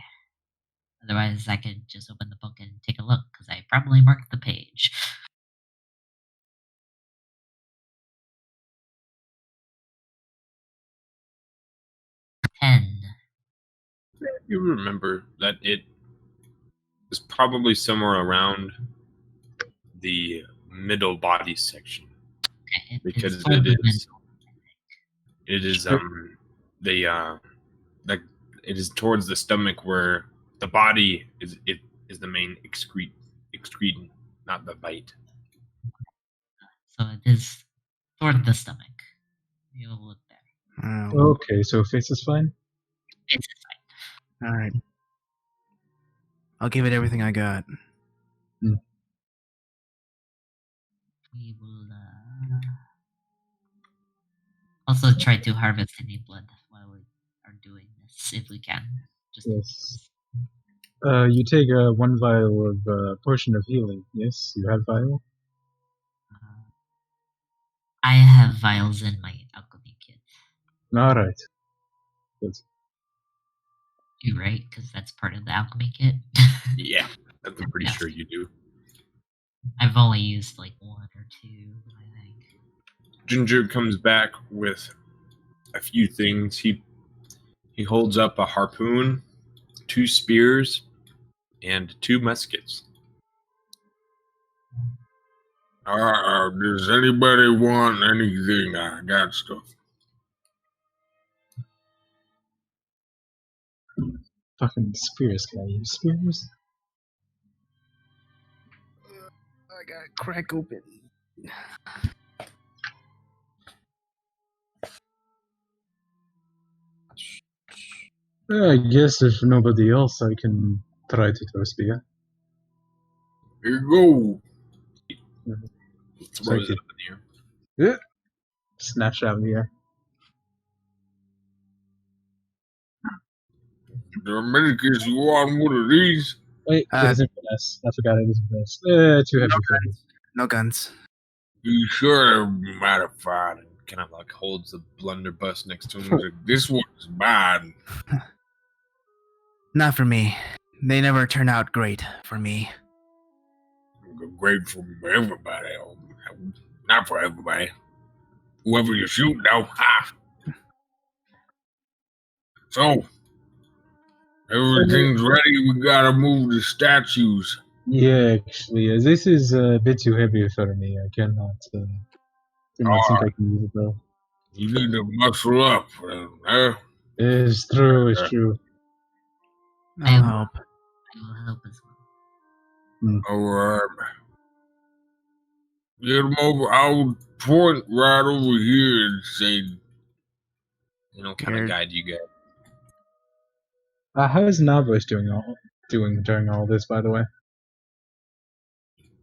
Speaker 2: Otherwise, I could just open the book and take a look because I probably marked the page.
Speaker 6: You remember that it is probably somewhere around the middle body section.
Speaker 2: Okay,
Speaker 6: Because
Speaker 2: towards the
Speaker 6: it is towards the stomach where the body is the main excretin, not the bite.
Speaker 2: So it is toward the stomach. You'll look there.
Speaker 3: Okay, so face is fine?
Speaker 2: Face is fine.
Speaker 4: All right. I'll give it everything I got.
Speaker 2: We will also try to harvest any blood while we are doing this, if we can. Just
Speaker 3: Yes. You take 1 vial of potion of healing. Yes, you have vial.
Speaker 2: I have vials in my alchemy kit.
Speaker 3: All right. Good.
Speaker 2: You right? Because that's part of the alchemy kit.
Speaker 6: Yeah, I'm pretty
Speaker 2: Yeah.
Speaker 6: sure you do.
Speaker 2: I've only used like 1 or 2, I think.
Speaker 6: Ginger comes back with a few things. He holds up a harpoon, 2 spears, and 2 muskets.
Speaker 7: Does anybody want anything? I got stuff.
Speaker 3: Fucking spears. Can I use spears?
Speaker 4: I gotta crack open.
Speaker 3: I guess if nobody else, I can try to throw a spear.
Speaker 7: Here you
Speaker 6: Throws
Speaker 3: Thank
Speaker 6: it
Speaker 3: you.
Speaker 6: up in the air.
Speaker 3: Snatch it out of the air.
Speaker 7: go. Dominicus, you want one of these?
Speaker 3: Wait, it isn't finesse. I forgot it isn't finesse. Too heavy for me.
Speaker 4: No guns.
Speaker 7: You sure they're modified?
Speaker 6: Kind of like holds the blunderbuss next to him. He's like,
Speaker 7: This one's mine.
Speaker 4: Not for me. They never turn out great for me.
Speaker 7: Great for everybody. Not for everybody. Whoever you shoot, though. Ha! So, everything's ready. We gotta move the statues.
Speaker 3: Yeah, actually, this is a bit too heavy for me. I cannot. Do not think I can use it though.
Speaker 7: You need to muscle up.
Speaker 3: It's true. It's true.
Speaker 4: I'll help.
Speaker 2: I will help as well.
Speaker 7: Alright. Get them over. I'll point right over here and say,
Speaker 6: kind of guide you guys.
Speaker 3: How is Navos doing during all this, by the way?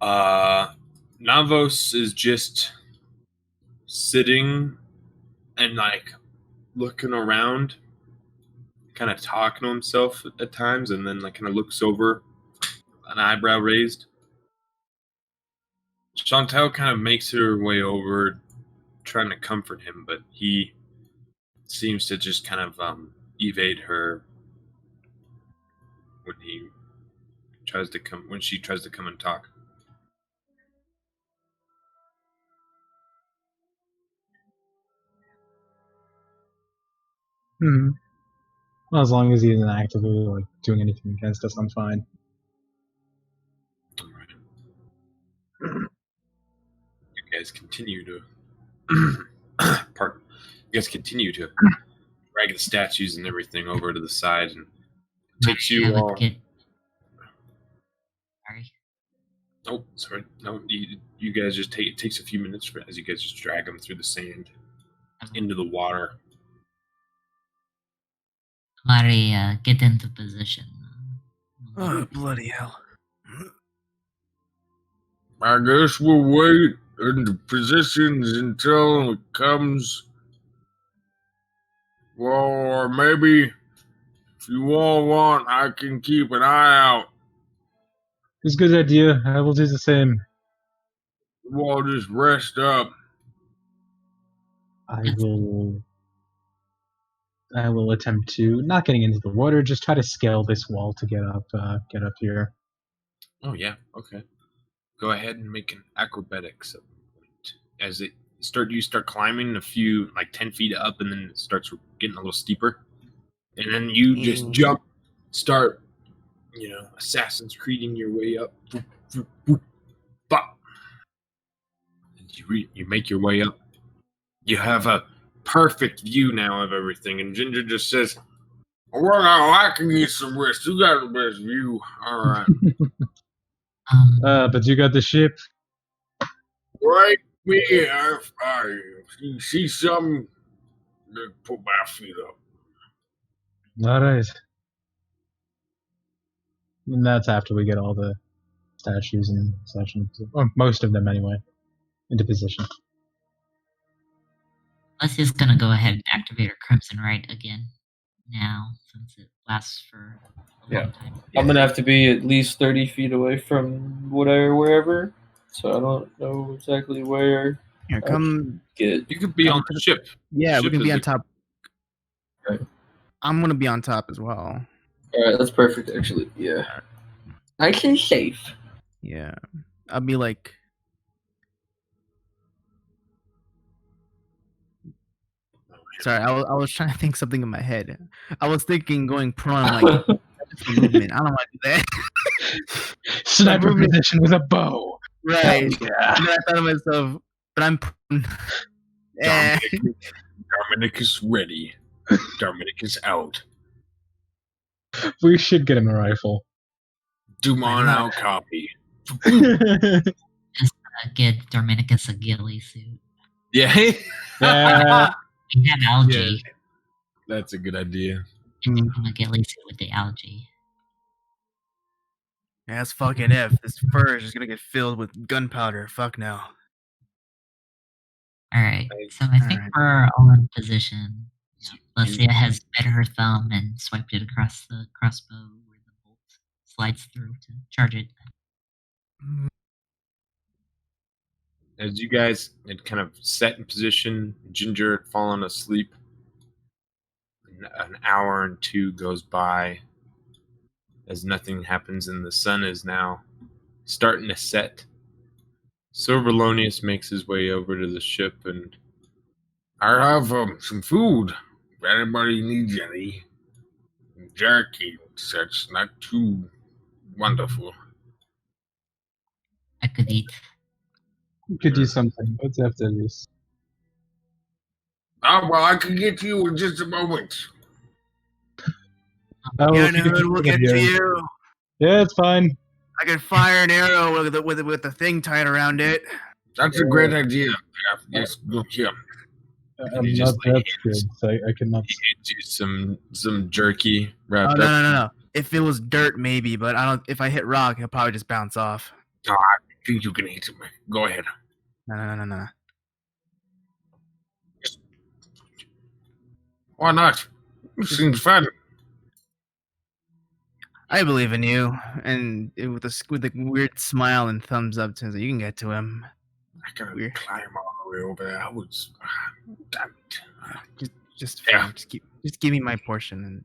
Speaker 1: Navos is just sitting and like looking around, kind of talking to himself at times, and then like kind of looks over, an eyebrow raised. Chantal kind of makes her way over, trying to comfort him, but he seems to just kind of evade her when she tries to come and talk.
Speaker 3: Well, as long as he isn't actively like doing anything against us, I'm fine.
Speaker 1: All right. You guys continue to pardon. You guys continue to drag the statues and everything over to the side, and it takes you.
Speaker 2: Sorry.
Speaker 1: Oh, sorry. No, you guys just take. It takes a few minutes as you guys just drag them through the sand into the water.
Speaker 2: Mari, get into position.
Speaker 4: Oh, bloody hell.
Speaker 7: I guess we'll wait in the positions until it comes. Well, or maybe if you all want, I can keep an eye out.
Speaker 3: It's a good idea. I will do the same.
Speaker 7: You all just rest up.
Speaker 3: I will attempt to, not getting into the water, just try to scale this wall to get up here.
Speaker 1: Oh yeah, okay. Go ahead and make an acrobatics as you start climbing a few, like 10 feet up, and then it starts getting a little steeper, and then you just jump, start, Assassin's Creeding your way up. Bop. And you make your way up. You have a perfect view now of everything, and Ginger just says, "Well, now I can get some rest. You got the best view. All right."
Speaker 3: But you got the ship.
Speaker 7: Right here, you see something, then put my feet up.
Speaker 3: All right. And that's after we get all the statues and such, or most of them anyway, into position.
Speaker 2: Let's just gonna go ahead and activate our Crimson Rite again now, since it lasts for a long time.
Speaker 5: I'm gonna have to be at least 30 feet away from wherever, so I don't know exactly where
Speaker 4: Here, come.
Speaker 5: Good.
Speaker 6: You could be on the ship.
Speaker 4: Yeah, we
Speaker 6: Ship
Speaker 4: can be
Speaker 6: is
Speaker 4: on
Speaker 6: a-
Speaker 4: top.
Speaker 5: Right.
Speaker 4: I'm gonna be on top as well.
Speaker 5: All right, that's perfect. Actually, yeah. Nice and safe.
Speaker 4: Yeah, I'll be like. Sorry, I was trying to think something in my head. I was thinking going prone. I'm like, that's a movement. I don't want to do that.
Speaker 3: Sniper
Speaker 4: movement-
Speaker 3: position with a bow.
Speaker 4: Right.
Speaker 3: Yeah.
Speaker 4: And then I thought to myself, but I'm prone. Eh.
Speaker 6: Dominic is ready. Dominic is out.
Speaker 3: We should get him a rifle.
Speaker 6: Dumont out copy.
Speaker 2: Get Dorminicus a ghillie suit.
Speaker 6: Yeah.
Speaker 2: We have algae.
Speaker 6: That's a good idea.
Speaker 2: And give him a ghillie suit with the algae.
Speaker 4: Yeah, that's fucking F. This fur is just gonna get filled with gunpowder. Fuck no.
Speaker 2: Alright, so I think
Speaker 4: Alright.
Speaker 2: we're all in position. Lucia has bit her thumb and swiped it across the crossbow where the bolt slides through to charge it.
Speaker 6: As you guys had kind of set in position, Ginger had fallen asleep. An hour and two goes by as nothing happens, and the sun is now starting to set. Silverlonius makes his way over to the ship, and
Speaker 7: I have some food. If anybody needs any. Jerky and such, not too wonderful.
Speaker 2: I could eat.
Speaker 3: We could do something. What's after this?
Speaker 7: Ah, well, I can get to you in just a moment.
Speaker 3: Oh,
Speaker 4: Yeah,
Speaker 3: if you could
Speaker 4: dude, we'll
Speaker 3: get
Speaker 4: get to
Speaker 3: here.
Speaker 4: you.
Speaker 3: Yeah, it's fine.
Speaker 4: I can fire an arrow with the thing tied around it.
Speaker 7: That's a great idea. Yes, look here.
Speaker 3: I'm
Speaker 6: you
Speaker 3: not
Speaker 6: just, like,
Speaker 3: that good, so I cannot.
Speaker 6: he hands you some jerky
Speaker 4: Oh
Speaker 6: wrapped
Speaker 4: no,
Speaker 6: up.
Speaker 4: no, no, no. If it was dirt, maybe, but I don't. If I hit rock, he'll probably just bounce off.
Speaker 7: I think you can eat him. Go ahead.
Speaker 4: No, no, no, no, no.
Speaker 7: Why not? It seems fun.
Speaker 4: I believe in you, and with a weird smile and thumbs up, to you can get to him.
Speaker 7: I gotta
Speaker 4: Weird.
Speaker 7: climb all the way over there. I was. Damn it.
Speaker 4: Just
Speaker 7: Yeah.
Speaker 4: just give me my portion, and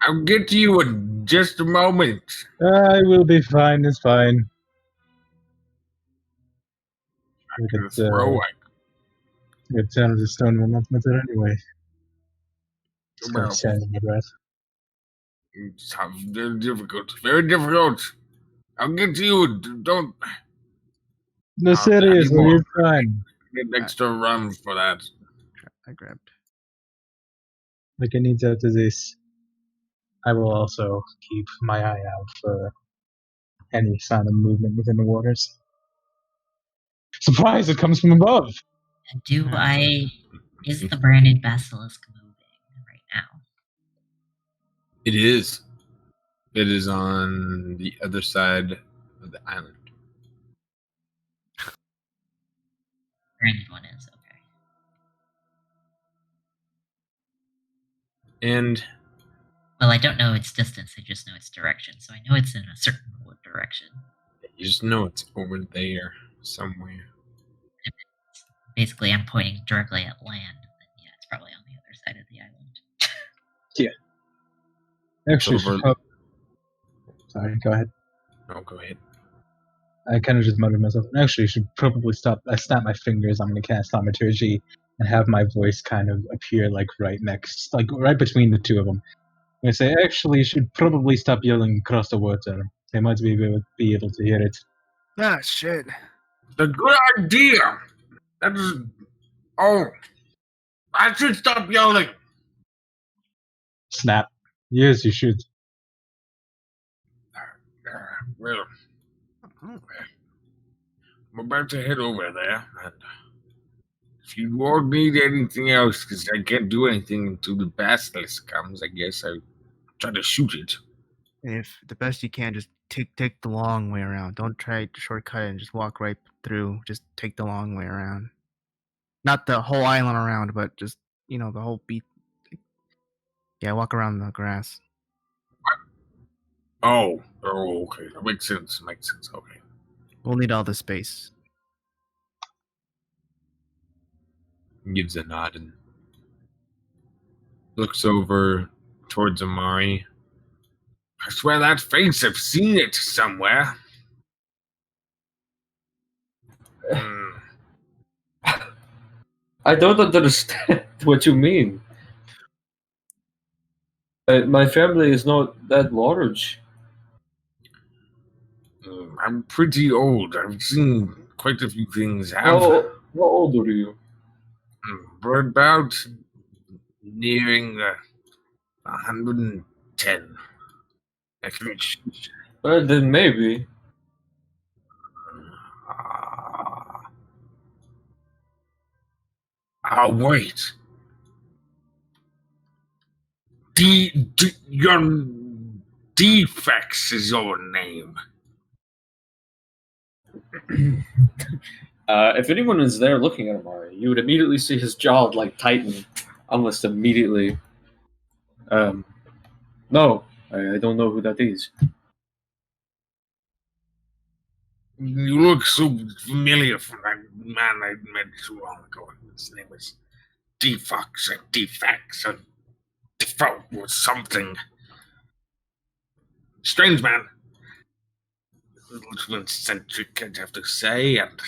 Speaker 7: I'll get to you in just a moment.
Speaker 3: I will be fine. It's fine.
Speaker 7: I'm gonna
Speaker 3: It's
Speaker 7: throw.
Speaker 3: It sounds a stone will not matter anyway. Just
Speaker 7: Well,
Speaker 3: got sand in my breath.
Speaker 7: It's very difficult. Very difficult. I'll get to you. Don't
Speaker 3: No,
Speaker 7: I
Speaker 3: seriously,
Speaker 7: need more.
Speaker 3: it's fine.
Speaker 7: get extra runs for that.
Speaker 4: I grabbed.
Speaker 3: Like I need after this. I will also keep my eye out for any sign of movement within the waters. Surprise! It comes from above.
Speaker 2: Is the branded basilisk moving right now?
Speaker 6: It is. It is on the other side of the island.
Speaker 2: Branded one is, okay.
Speaker 6: And
Speaker 2: Well, I don't know its distance, I just know its direction, so I know it's in a certain direction.
Speaker 6: you just know it's over there somewhere.
Speaker 2: Basically, I'm pointing directly at land, and then, yeah, it's probably on the other side of the island.
Speaker 3: Actually,
Speaker 6: Silver-
Speaker 3: sorry, go ahead.
Speaker 6: Oh, go ahead.
Speaker 3: I kind of just muttered to myself. Actually, should probably stop. I snap my fingers. I'm going to cast Thaumaturgy and have my voice kind of appear like right next, like right between the two of them. I say, actually, you should probably stop yelling across the water. They might be able to hear it.
Speaker 4: Ah, shit.
Speaker 7: The good idea. That is. Oh, I should stop yelling.
Speaker 3: Snap. Yes, you should.
Speaker 7: Well, I'm about to head over there. And if you won't need anything else, because I can't do anything until the basilisk comes, I guess I'll try to shoot it.
Speaker 4: If the best you can, just take the long way around. Don't try to shortcut it and just walk right through. Just take the long way around. Not the whole island around, but just the whole beat. Yeah, walk around the grass.
Speaker 7: Oh, okay. That makes sense. Okay.
Speaker 4: We'll need all the space.
Speaker 6: gives a nod and looks over towards Amari.
Speaker 7: I swear that face, I've seen it somewhere.
Speaker 5: I don't understand what you mean. My family is not that large.
Speaker 7: I'm pretty old. I've seen quite a few things happen.
Speaker 5: How old are you?
Speaker 7: We're about nearing 110. I think.
Speaker 5: Well, then maybe.
Speaker 7: Wait. Your Defects is your name.
Speaker 5: If anyone is there looking at Amari, you would immediately see his jaw like tighten, almost immediately. No, I don't know who that is.
Speaker 7: You look so familiar from that man I met too long ago. His name was Defects or Default or something. Strange man. A little eccentric, I'd have to say, and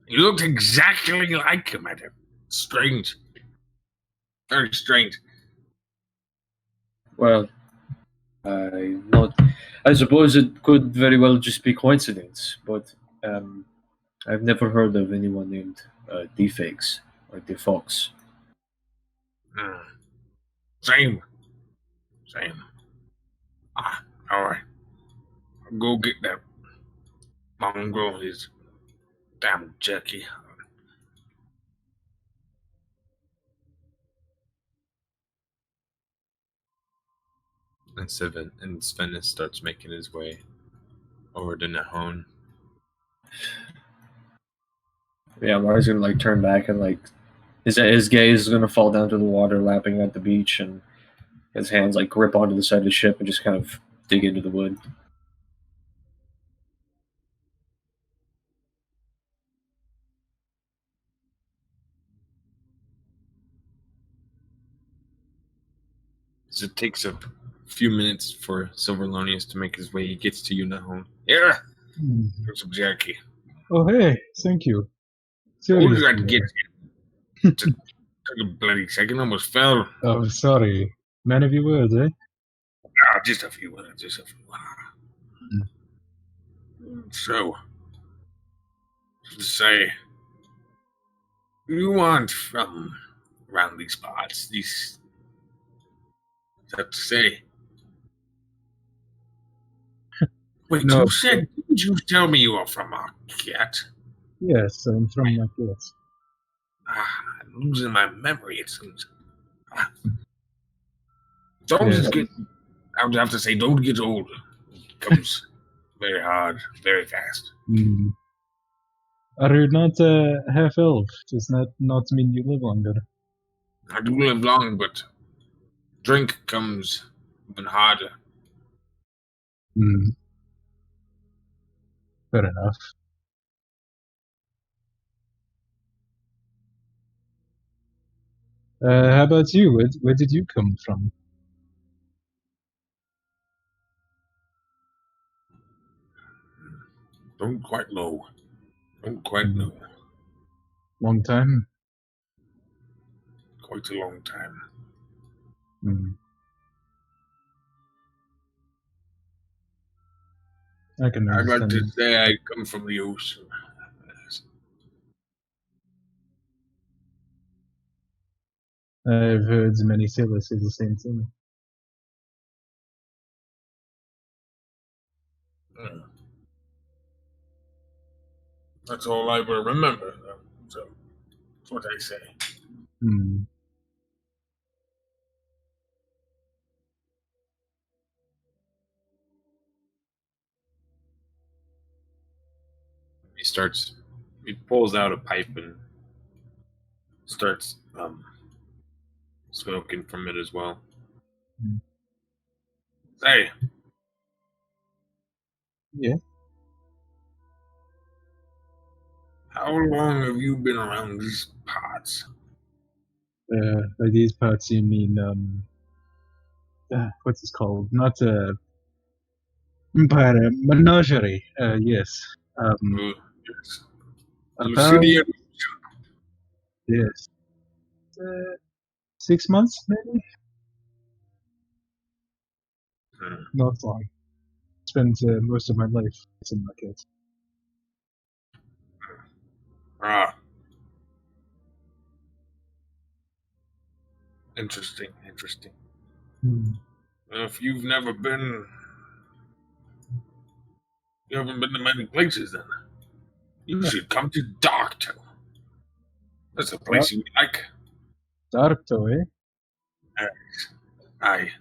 Speaker 7: you looked exactly like him, Adam. Strange. Very strange.
Speaker 5: Well, I suppose it could very well just be coincidence, but I've never heard of anyone named Defakes or Defox.
Speaker 7: Same. Alright. I'll go get that mongrel. He's damn jerky.
Speaker 6: And Sven starts making his way over to Nahon.
Speaker 5: Yeah, Mari's gonna like turn back and like his gaze is gonna fall down to the water lapping at the beach, and his hands like grip onto the side of the ship and just kind of dig into the wood.
Speaker 6: So it takes a few minutes for Silverlonius to make his way. He gets to you, Nahon.
Speaker 7: Here. Here's some jerky.
Speaker 3: Oh, hey, thank you.
Speaker 7: Told you I'd
Speaker 3: Seriously.
Speaker 7: get you. Took a bloody second, almost fell.
Speaker 3: Oh, sorry. Man of your words, eh?
Speaker 7: Just a few words, So, to say, you aren't from around these parts. These, have to say. Wait,
Speaker 3: No.
Speaker 7: didn't you tell me you are from Marquette?
Speaker 3: Yes, I'm from Marquette.
Speaker 7: I'm losing my memory, it seems. I would have to say, don't get old. It comes very hard, very fast.
Speaker 3: Are you not half elf? Does that not mean you live longer?
Speaker 7: I do live long, but drink comes even harder.
Speaker 3: Fair enough. How about you? Where did you come from?
Speaker 7: Don't quite know.
Speaker 3: Long time?
Speaker 7: Quite a long time.
Speaker 3: I can
Speaker 7: I'd
Speaker 3: understand.
Speaker 7: like to say I come from the ocean.
Speaker 3: I've heard many sailors say the same thing.
Speaker 7: That's all I will remember, so that's what I say.
Speaker 6: He pulls out a pipe and starts smoking from it as well.
Speaker 7: Hey.
Speaker 3: Yeah?
Speaker 7: How long have you been around these parts?
Speaker 3: By these parts you mean, what's this called? Not empire, menagerie, yes.
Speaker 7: Yes.
Speaker 3: About,
Speaker 7: Lucidian.
Speaker 3: yes. 6 months, maybe? Not long. Spent most of my life in market.
Speaker 7: Ah. Interesting. Well, if you've never been, you haven't been to many places then. You should come to Darktow. That's a place you like.
Speaker 3: Darktow, eh?
Speaker 7: Aye.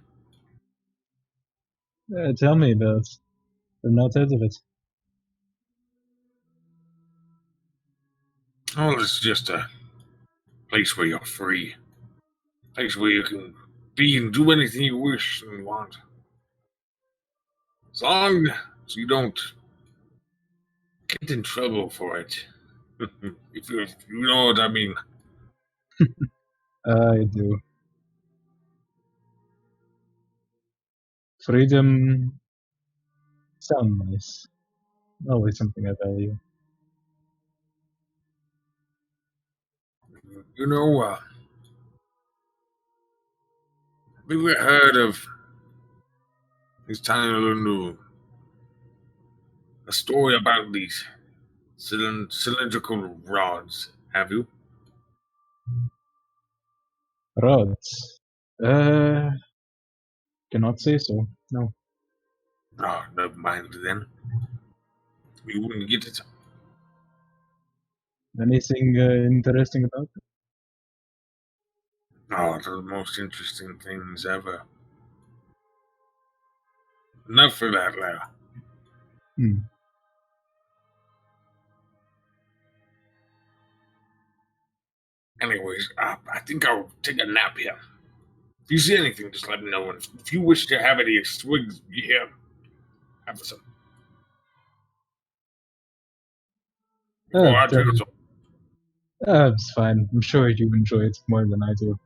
Speaker 3: Tell me about it. I've not heard of it.
Speaker 7: Oh, it's just a place where you're free. A place where you can be and do anything you wish and want. As long as you don't get in trouble for it. if you know what I mean.
Speaker 3: I do. Freedom sounds nice. Always something I value.
Speaker 7: You know, have you ever heard of this tiny little new a story about these cylindrical rods? Have you?
Speaker 3: Rods. Cannot say so. No.
Speaker 7: Oh, never mind then. You wouldn't get it.
Speaker 3: Anything interesting about it?
Speaker 7: Oh, they're the most interesting things ever. Enough for that now. Anyways, I think I'll take a nap here. If you see anything, just let me know. And if you wish to have any swigs here, have some.
Speaker 3: It's fine. I'm sure you enjoy it more than I do.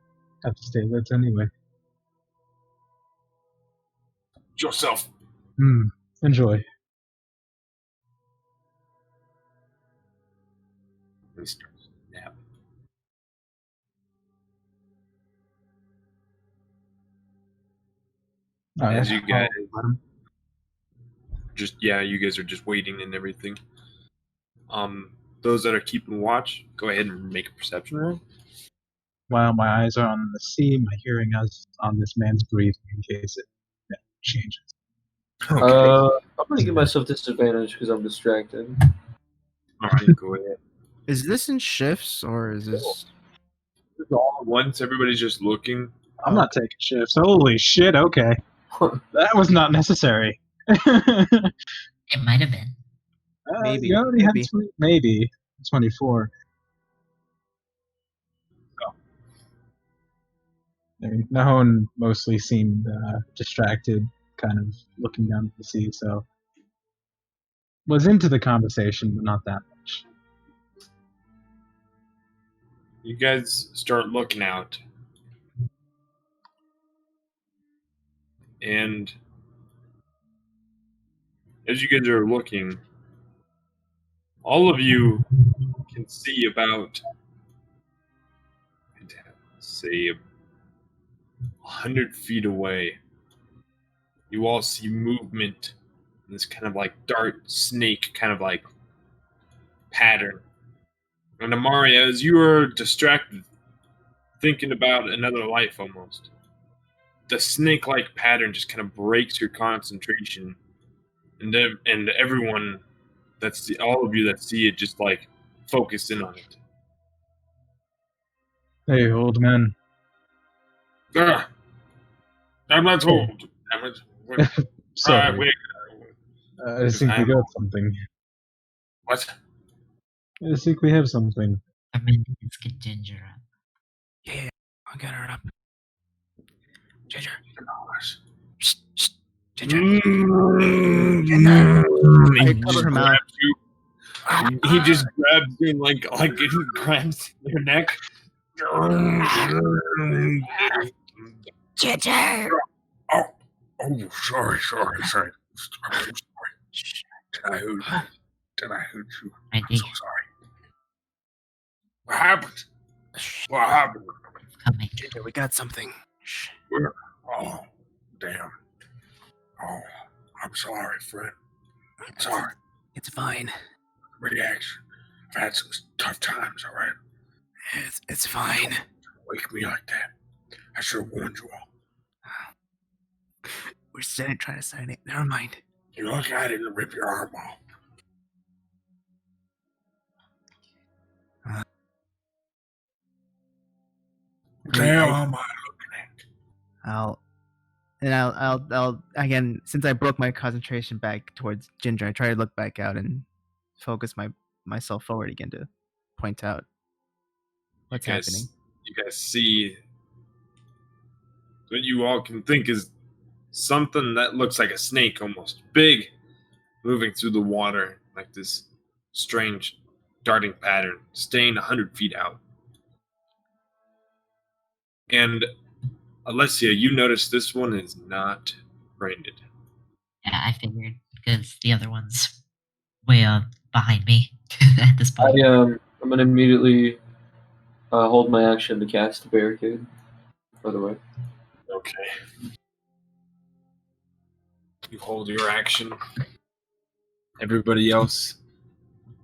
Speaker 3: Have to stay late anyway.
Speaker 7: Yourself.
Speaker 3: Enjoy.
Speaker 7: Nap.
Speaker 1: As you guys you guys are just waiting and everything. Those that are keeping watch, go ahead and make a perception roll.
Speaker 3: While my eyes are on the sea, my hearing is on this man's breathing in case it changes.
Speaker 5: Okay. I'm gonna give myself disadvantage because I'm distracted.
Speaker 1: All right, go ahead.
Speaker 4: Is this in shifts or is this?
Speaker 1: All at once, everybody's just looking.
Speaker 3: I'm not taking shifts. Holy shit! Okay, that was not necessary.
Speaker 2: It might have been.
Speaker 4: Maybe.
Speaker 3: You already had maybe 24. I mean, Nahon mostly seemed distracted, kind of looking down at the sea, so was into the conversation, but not that much.
Speaker 1: You guys start looking out, and as you guys are looking, all of you can see about, say, 100 feet away. You all see movement in this kind of like dart snake kind of like pattern. And Amaria, as you are distracted, thinking about another life almost, the snake-like pattern just kind of breaks your concentration, and everyone all of you that see it just like focus in on it.
Speaker 3: Hey, old man.
Speaker 7: I'm not told.
Speaker 3: Sorry.
Speaker 7: Wait.
Speaker 3: I think we got something.
Speaker 7: What?
Speaker 3: I think we have something.
Speaker 2: I'm in let's get Ginger up.
Speaker 4: Yeah, I'll get her up. Ginger.
Speaker 7: Shh.
Speaker 4: Ginger. I cover her mouth.
Speaker 1: He just grabs you and like he grabs your neck.
Speaker 2: Ginger!
Speaker 7: Oh, sorry. I'm so sorry. Did I hurt you?
Speaker 2: I
Speaker 7: I'm
Speaker 2: think
Speaker 7: so sorry. What happened? What happened?
Speaker 2: coming.
Speaker 4: Ginger, we got something. Shh.
Speaker 7: Where? Oh, damn. Oh, I'm sorry, friend. I'm sorry.
Speaker 4: It's fine.
Speaker 7: Reaction. I've had some tough times, all right?
Speaker 4: It's fine.
Speaker 7: Wake me like that. I should have warned you all.
Speaker 4: We're trying to sign it. Never mind.
Speaker 7: You're lucky I didn't rip your arm off. What the hell am I looking at?
Speaker 4: I'll again, since I broke my concentration back towards Ginger, I try to look back out and focus myself forward again to point out what's happening.
Speaker 1: You guys see what you all can think is something that looks like a snake, almost big, moving through the water like this strange darting pattern, staying 100 feet out. And Alessia, you notice this one is not branded.
Speaker 2: Yeah, I figured because the other one's way up behind me at this point.
Speaker 5: I'm gonna immediately hold my action to cast a barricade. By the way.
Speaker 1: Okay. You hold your action. Everybody else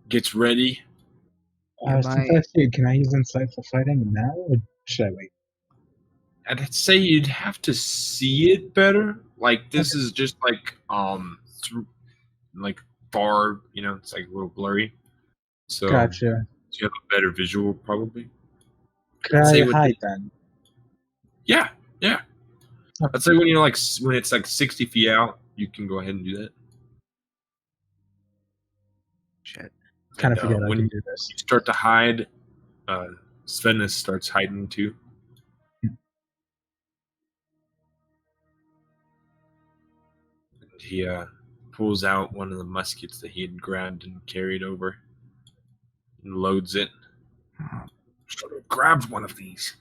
Speaker 1: gets ready.
Speaker 3: Since I see, can I use insight for fighting now, or should I wait?
Speaker 1: I'd say you'd have to see it better. Like this is just like through like far, it's like a little blurry. So
Speaker 3: Gotcha.
Speaker 1: you have a better visual probably.
Speaker 3: Could I hide then?
Speaker 1: Yeah.
Speaker 3: Okay.
Speaker 1: I'd say when it's like 60 feet out, you can go ahead and do that.
Speaker 4: Shit.
Speaker 3: Kind of forget I
Speaker 1: when
Speaker 3: can do this.
Speaker 1: you start to hide, Svenus starts hiding too. And he pulls out one of the muskets that he had grabbed and carried over and loads it.
Speaker 7: Should have grabbed one of these.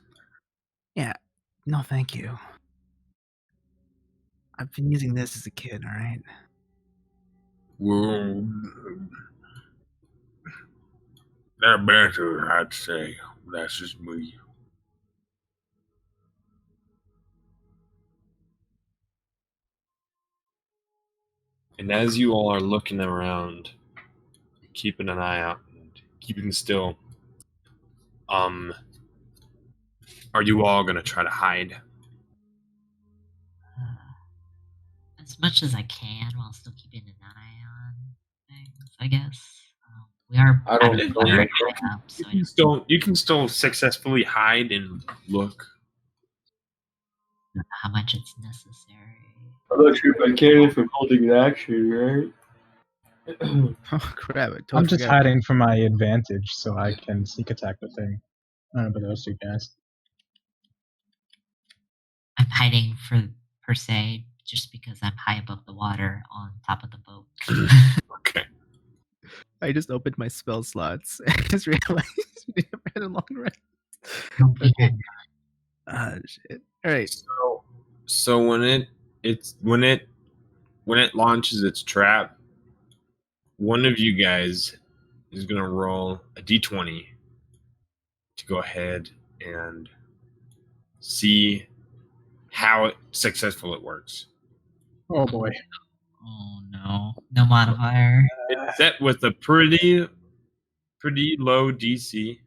Speaker 4: Yeah. No, thank you. I've been using this as a kid, alright?
Speaker 7: Well, they're better, I'd say. That's just me.
Speaker 1: And as you all are looking around, keeping an eye out and keeping still, are you all gonna try to hide?
Speaker 2: As much as I can while still keeping an eye on things, I guess. We are
Speaker 5: I don't
Speaker 2: having
Speaker 5: know.
Speaker 2: fire up, so
Speaker 1: You can still successfully hide and look.
Speaker 2: I don't know how much it's necessary.
Speaker 5: I'm not sure if I can if I'm holding an action, right?
Speaker 4: Oh crap!
Speaker 3: I'm just hiding for my advantage, so I can sneak attack the thing. I don't know about those two guys.
Speaker 2: I'm hiding per se just because I'm high above the water on top of the boat.
Speaker 1: Okay.
Speaker 4: I just opened my spell slots. I just realized we never had a long rest.
Speaker 2: Okay.
Speaker 4: Shit. All right.
Speaker 1: So when it launches its trap, one of you guys is gonna roll a d20 to go ahead and see how successful it works.
Speaker 3: Oh boy.
Speaker 2: Oh no. No modifier.
Speaker 1: It's set with a pretty low DC.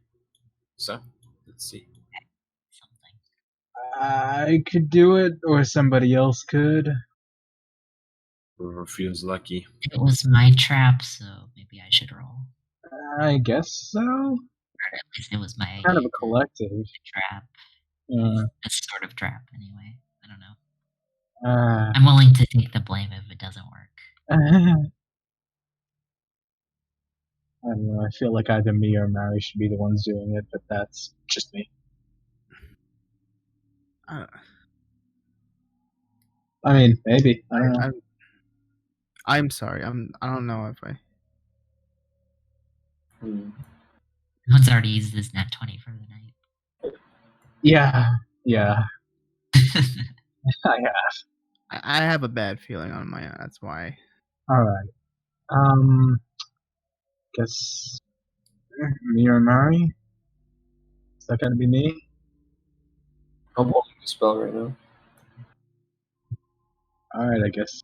Speaker 1: So let's see.
Speaker 2: Something.
Speaker 3: I could do it, or somebody else could.
Speaker 1: Whoever feels lucky.
Speaker 2: It was my trap, so maybe I should roll.
Speaker 3: I guess so.
Speaker 2: Or at least it was my idea.
Speaker 3: Kind of a collective.
Speaker 2: Trap.
Speaker 3: Uh,
Speaker 2: This sort of trap, anyway. I don't know.
Speaker 3: uh,
Speaker 2: I'm willing to take the blame if it doesn't work.
Speaker 3: I don't know. I feel like either me or Mary should be the ones doing it, but that's just me. I mean, maybe. I don't know.
Speaker 4: I'm sorry. I don't know if I.
Speaker 2: One's already used his nat 20 for the night.
Speaker 3: Yeah. I have.
Speaker 4: I have a bad feeling on my own. That's why.
Speaker 3: All right. Guess me or Mari? Is that gonna be me?
Speaker 5: I'm holding the spell right now.
Speaker 3: All right, I guess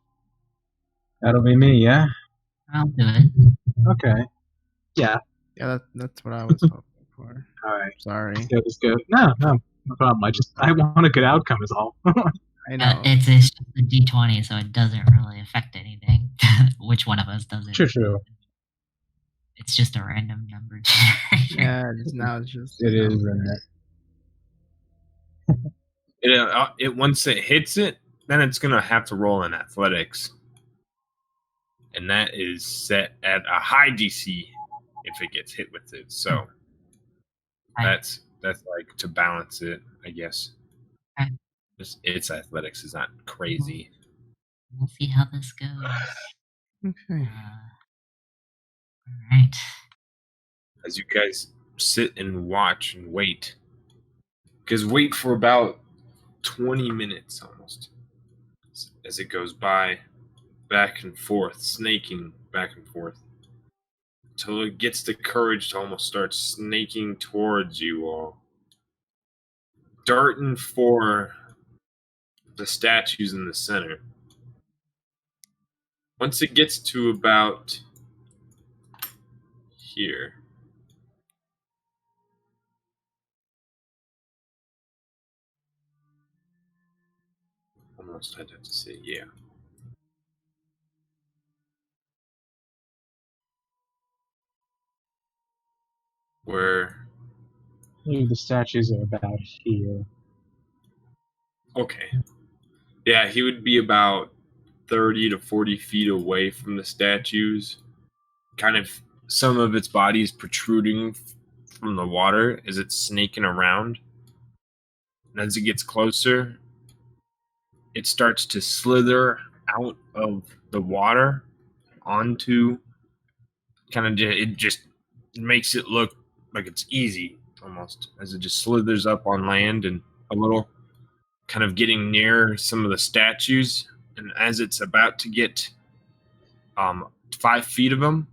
Speaker 3: that'll be me. Yeah.
Speaker 2: I'll do it.
Speaker 3: Okay. Yeah.
Speaker 4: Yeah, that's what I was hoping for.
Speaker 3: All right.
Speaker 4: Sorry.
Speaker 3: Let's go. No problem. I want a good outcome is all.
Speaker 4: I know.
Speaker 2: It's just a d20, so it doesn't really affect anything. Which one of us does it?
Speaker 3: True.
Speaker 2: It's just a random number.
Speaker 4: Yeah, now it's just.
Speaker 3: It is, isn't it?
Speaker 6: It once it hits it, then it's gonna have to roll in athletics, and that is set at a high DC if it gets hit with it. So that's like to balance it, I guess.
Speaker 2: Okay.
Speaker 6: Its athletics is not crazy.
Speaker 2: We'll see how this goes.
Speaker 4: Okay.
Speaker 2: All right.
Speaker 6: As you guys sit and watch and wait, because wait for about 20 minutes almost as it goes by, back and forth, snaking back and forth, until it gets the courage to almost start snaking towards you all, darting for the statues in the center. Once it gets to about here, almost I'd have to say, yeah. Where
Speaker 3: Maybe the statues are about here.
Speaker 6: Okay. Yeah, he would be about 30 to 40 feet away from the statues. Kind of some of its body is protruding from the water as it's snaking around. And as it gets closer, it starts to slither out of the water onto it just makes it look like it's easy almost as it just slithers up on land and a little kind of getting near some of the statues. And as it's about to get 5 feet of them,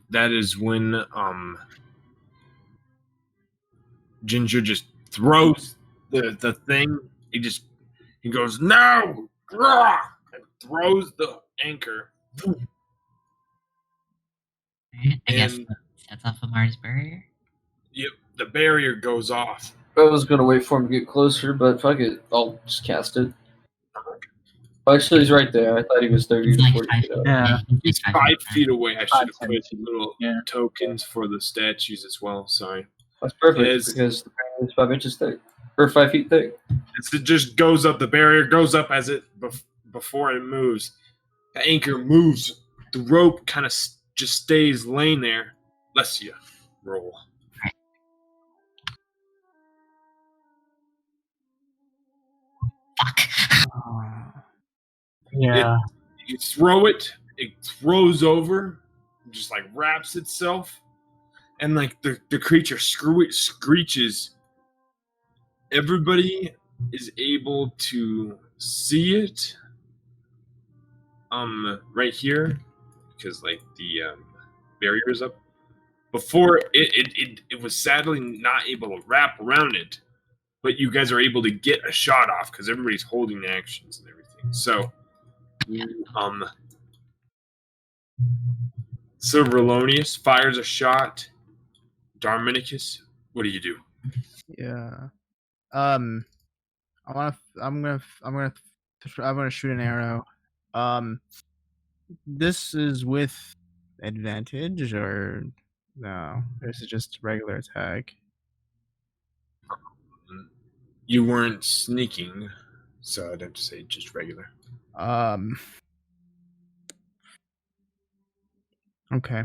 Speaker 6: that is when Ginger just throws the thing. He goes, no! And throws the anchor.
Speaker 2: I guess
Speaker 6: And-
Speaker 2: that sets off a Mars barrier.
Speaker 6: Yep, the barrier goes off.
Speaker 5: I was gonna wait for him to get closer, but fuck it, I'll just cast it. Actually, he's right there. I thought he was 30
Speaker 2: He's
Speaker 5: to
Speaker 2: like
Speaker 5: 40
Speaker 2: 5
Speaker 5: feet out.
Speaker 3: Yeah.
Speaker 6: He's 5 feet away. I should have
Speaker 3: 10
Speaker 6: put
Speaker 3: feet.
Speaker 6: little
Speaker 3: Yeah.
Speaker 6: tokens for the statues as well. Sorry.
Speaker 5: That's perfect
Speaker 6: Is-
Speaker 5: because the barrier is 5 inches thick, or 5 feet thick.
Speaker 6: It just goes up. The barrier goes up as it before it moves. The anchor moves. The rope kind of just stays laying there. Lets you roll.
Speaker 2: Fuck.
Speaker 3: Yeah.
Speaker 6: You throw it. It throws over. Just like wraps itself, and like the creature screeches. Everybody is able to see it. Right here, because like the barrier is up. Before it was sadly not able to wrap around it, but you guys are able to get a shot off because everybody's holding actions and everything. So, Silverlonius fires a shot. Darminicus, what do you do?
Speaker 4: Yeah. I'm gonna shoot an arrow. This is with advantage or no? This is just regular attack.
Speaker 6: You weren't sneaking, so I'd have to say just regular.
Speaker 4: Okay.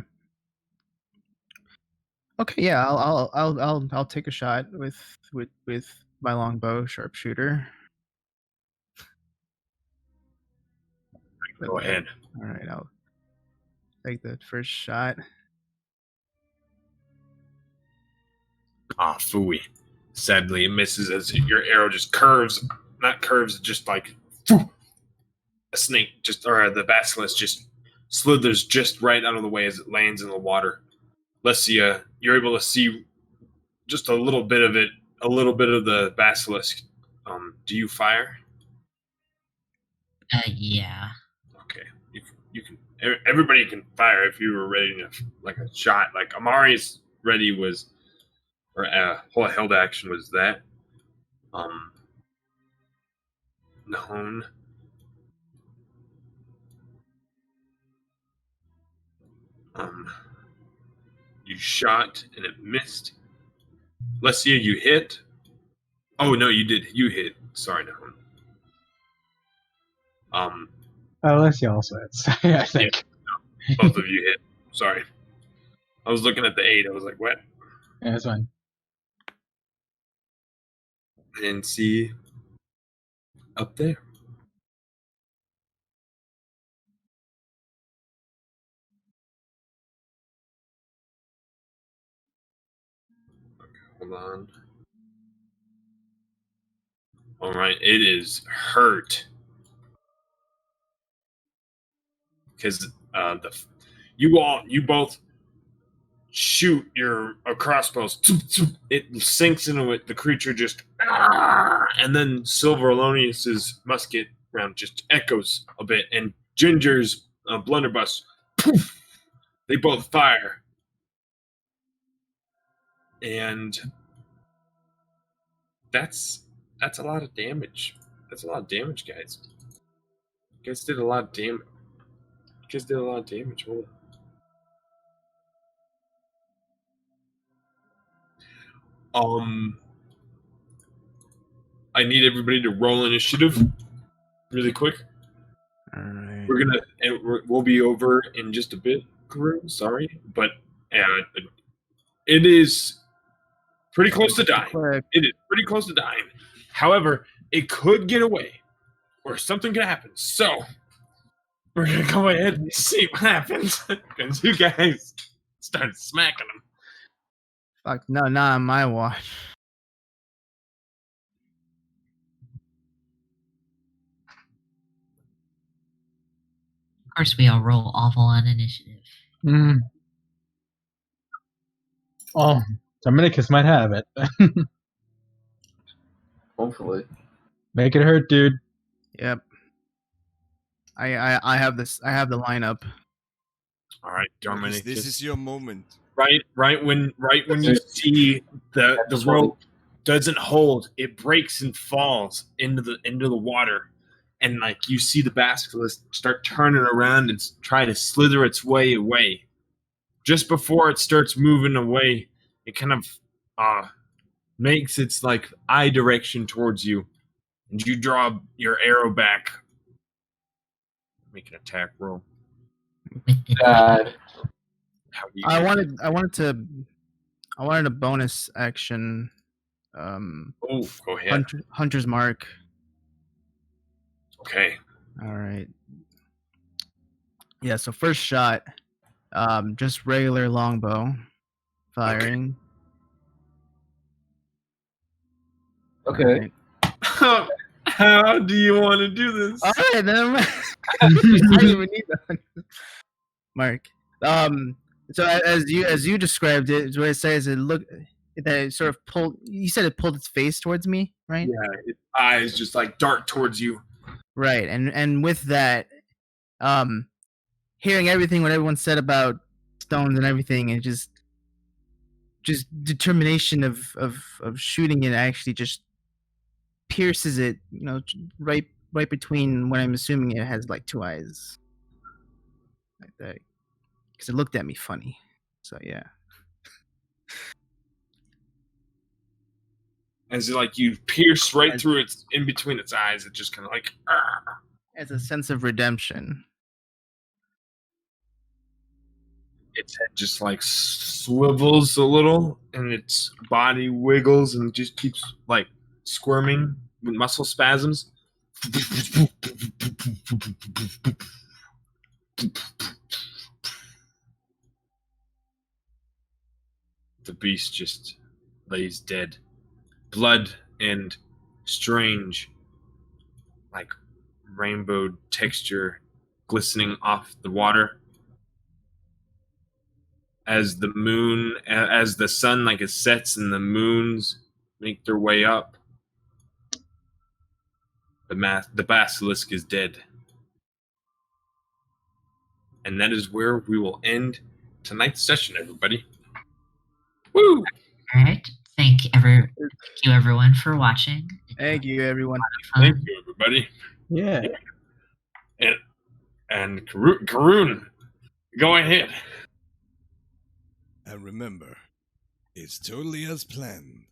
Speaker 4: Okay, yeah, I'll take a shot with my longbow sharpshooter.
Speaker 6: Go ahead.
Speaker 4: All right, Take the first shot.
Speaker 1: Ah, phooey. Sadly, it misses as your arrow just curves. Not curves, just like a snake, or the basilisk just slithers just right out of the way as it lands in the water. Lesia, you're able to see just a little bit of it, a little bit of the basilisk. Do you fire?
Speaker 2: Yeah.
Speaker 1: Okay, you can. Everybody can fire if you were ready to, like a shot. Like Amari's ready was, or held action was that. Nahon. You shot and it missed. Lesia, you hit. Oh no, you did. You hit. Sorry, Nahon.
Speaker 3: Lesia also hits. I think.
Speaker 1: Yeah, both of you hit. Sorry. I was looking at the 8. I was like, what?
Speaker 3: Yeah, that's fine.
Speaker 1: And see up there. Okay, hold on. All right, it is hurt because you both shoot your crossbows. It sinks into it. The creature just, and then Silverlonius's musket round just echoes a bit, and Ginger's blunderbuss. Poof, they both fire, and that's a lot of damage. That's a lot of damage, guys. You guys did a lot of damage. Hold on. I need everybody to roll initiative really quick.
Speaker 4: All right.
Speaker 1: We'll be over in just a bit, Karu. Sorry, but it is pretty close to dying. It is pretty close to dying. However, it could get away, or something could happen. So we're gonna go ahead and see what happens because you guys started smacking them.
Speaker 4: Fuck no, not on my watch.
Speaker 2: Of course, we all roll awful on initiative.
Speaker 3: Oh, Dominicus might have it.
Speaker 5: Hopefully.
Speaker 3: Make it hurt, dude.
Speaker 4: Yep. I have this. I have the lineup.
Speaker 1: All right, Dominicus.
Speaker 8: This is your moment.
Speaker 1: Right when you see the rope doesn't hold, it breaks and falls into the water, and like you see the basilisk start turning around and try to slither its way away. Just before it starts moving away, it kind of makes its like eye direction towards you, and you draw your arrow back. Make an attack roll.
Speaker 5: God.
Speaker 4: I wanted a bonus action.
Speaker 1: Oh, go ahead.
Speaker 4: Hunter's mark.
Speaker 1: Okay.
Speaker 4: All right. Yeah. So first shot, just regular longbow firing.
Speaker 5: Okay.
Speaker 4: Right.
Speaker 1: How do you want to do this?
Speaker 4: All right, then. I don't even need that mark. So as you described it, what it says, that it sort of pulled. You said it pulled its face towards me, right?
Speaker 1: Yeah, its eyes just like dart towards you.
Speaker 4: Right, and with that, hearing everything what everyone said about stones and everything, and just determination of shooting it actually just pierces it, right between what I'm assuming it has like 2 eyes, like that, because it looked at me funny. So yeah.
Speaker 1: As like you pierce right through its in between its eyes, it just kind of like.
Speaker 4: As a sense of redemption.
Speaker 1: Its head just like swivels a little, and its body wiggles and just keeps like squirming with muscle spasms.
Speaker 6: the beast just lays dead. Blood and strange, like rainbow texture glistening off the water. As the sun like it sets and the moons make their way up, the basilisk is dead. And that is where we will end tonight's session, everybody. Woo!
Speaker 2: All right. Thank you, everyone, for watching.
Speaker 4: Thank you, everyone.
Speaker 6: Thank you, everybody.
Speaker 3: Yeah.
Speaker 6: And Karun, go ahead.
Speaker 8: And remember, it's totally as planned.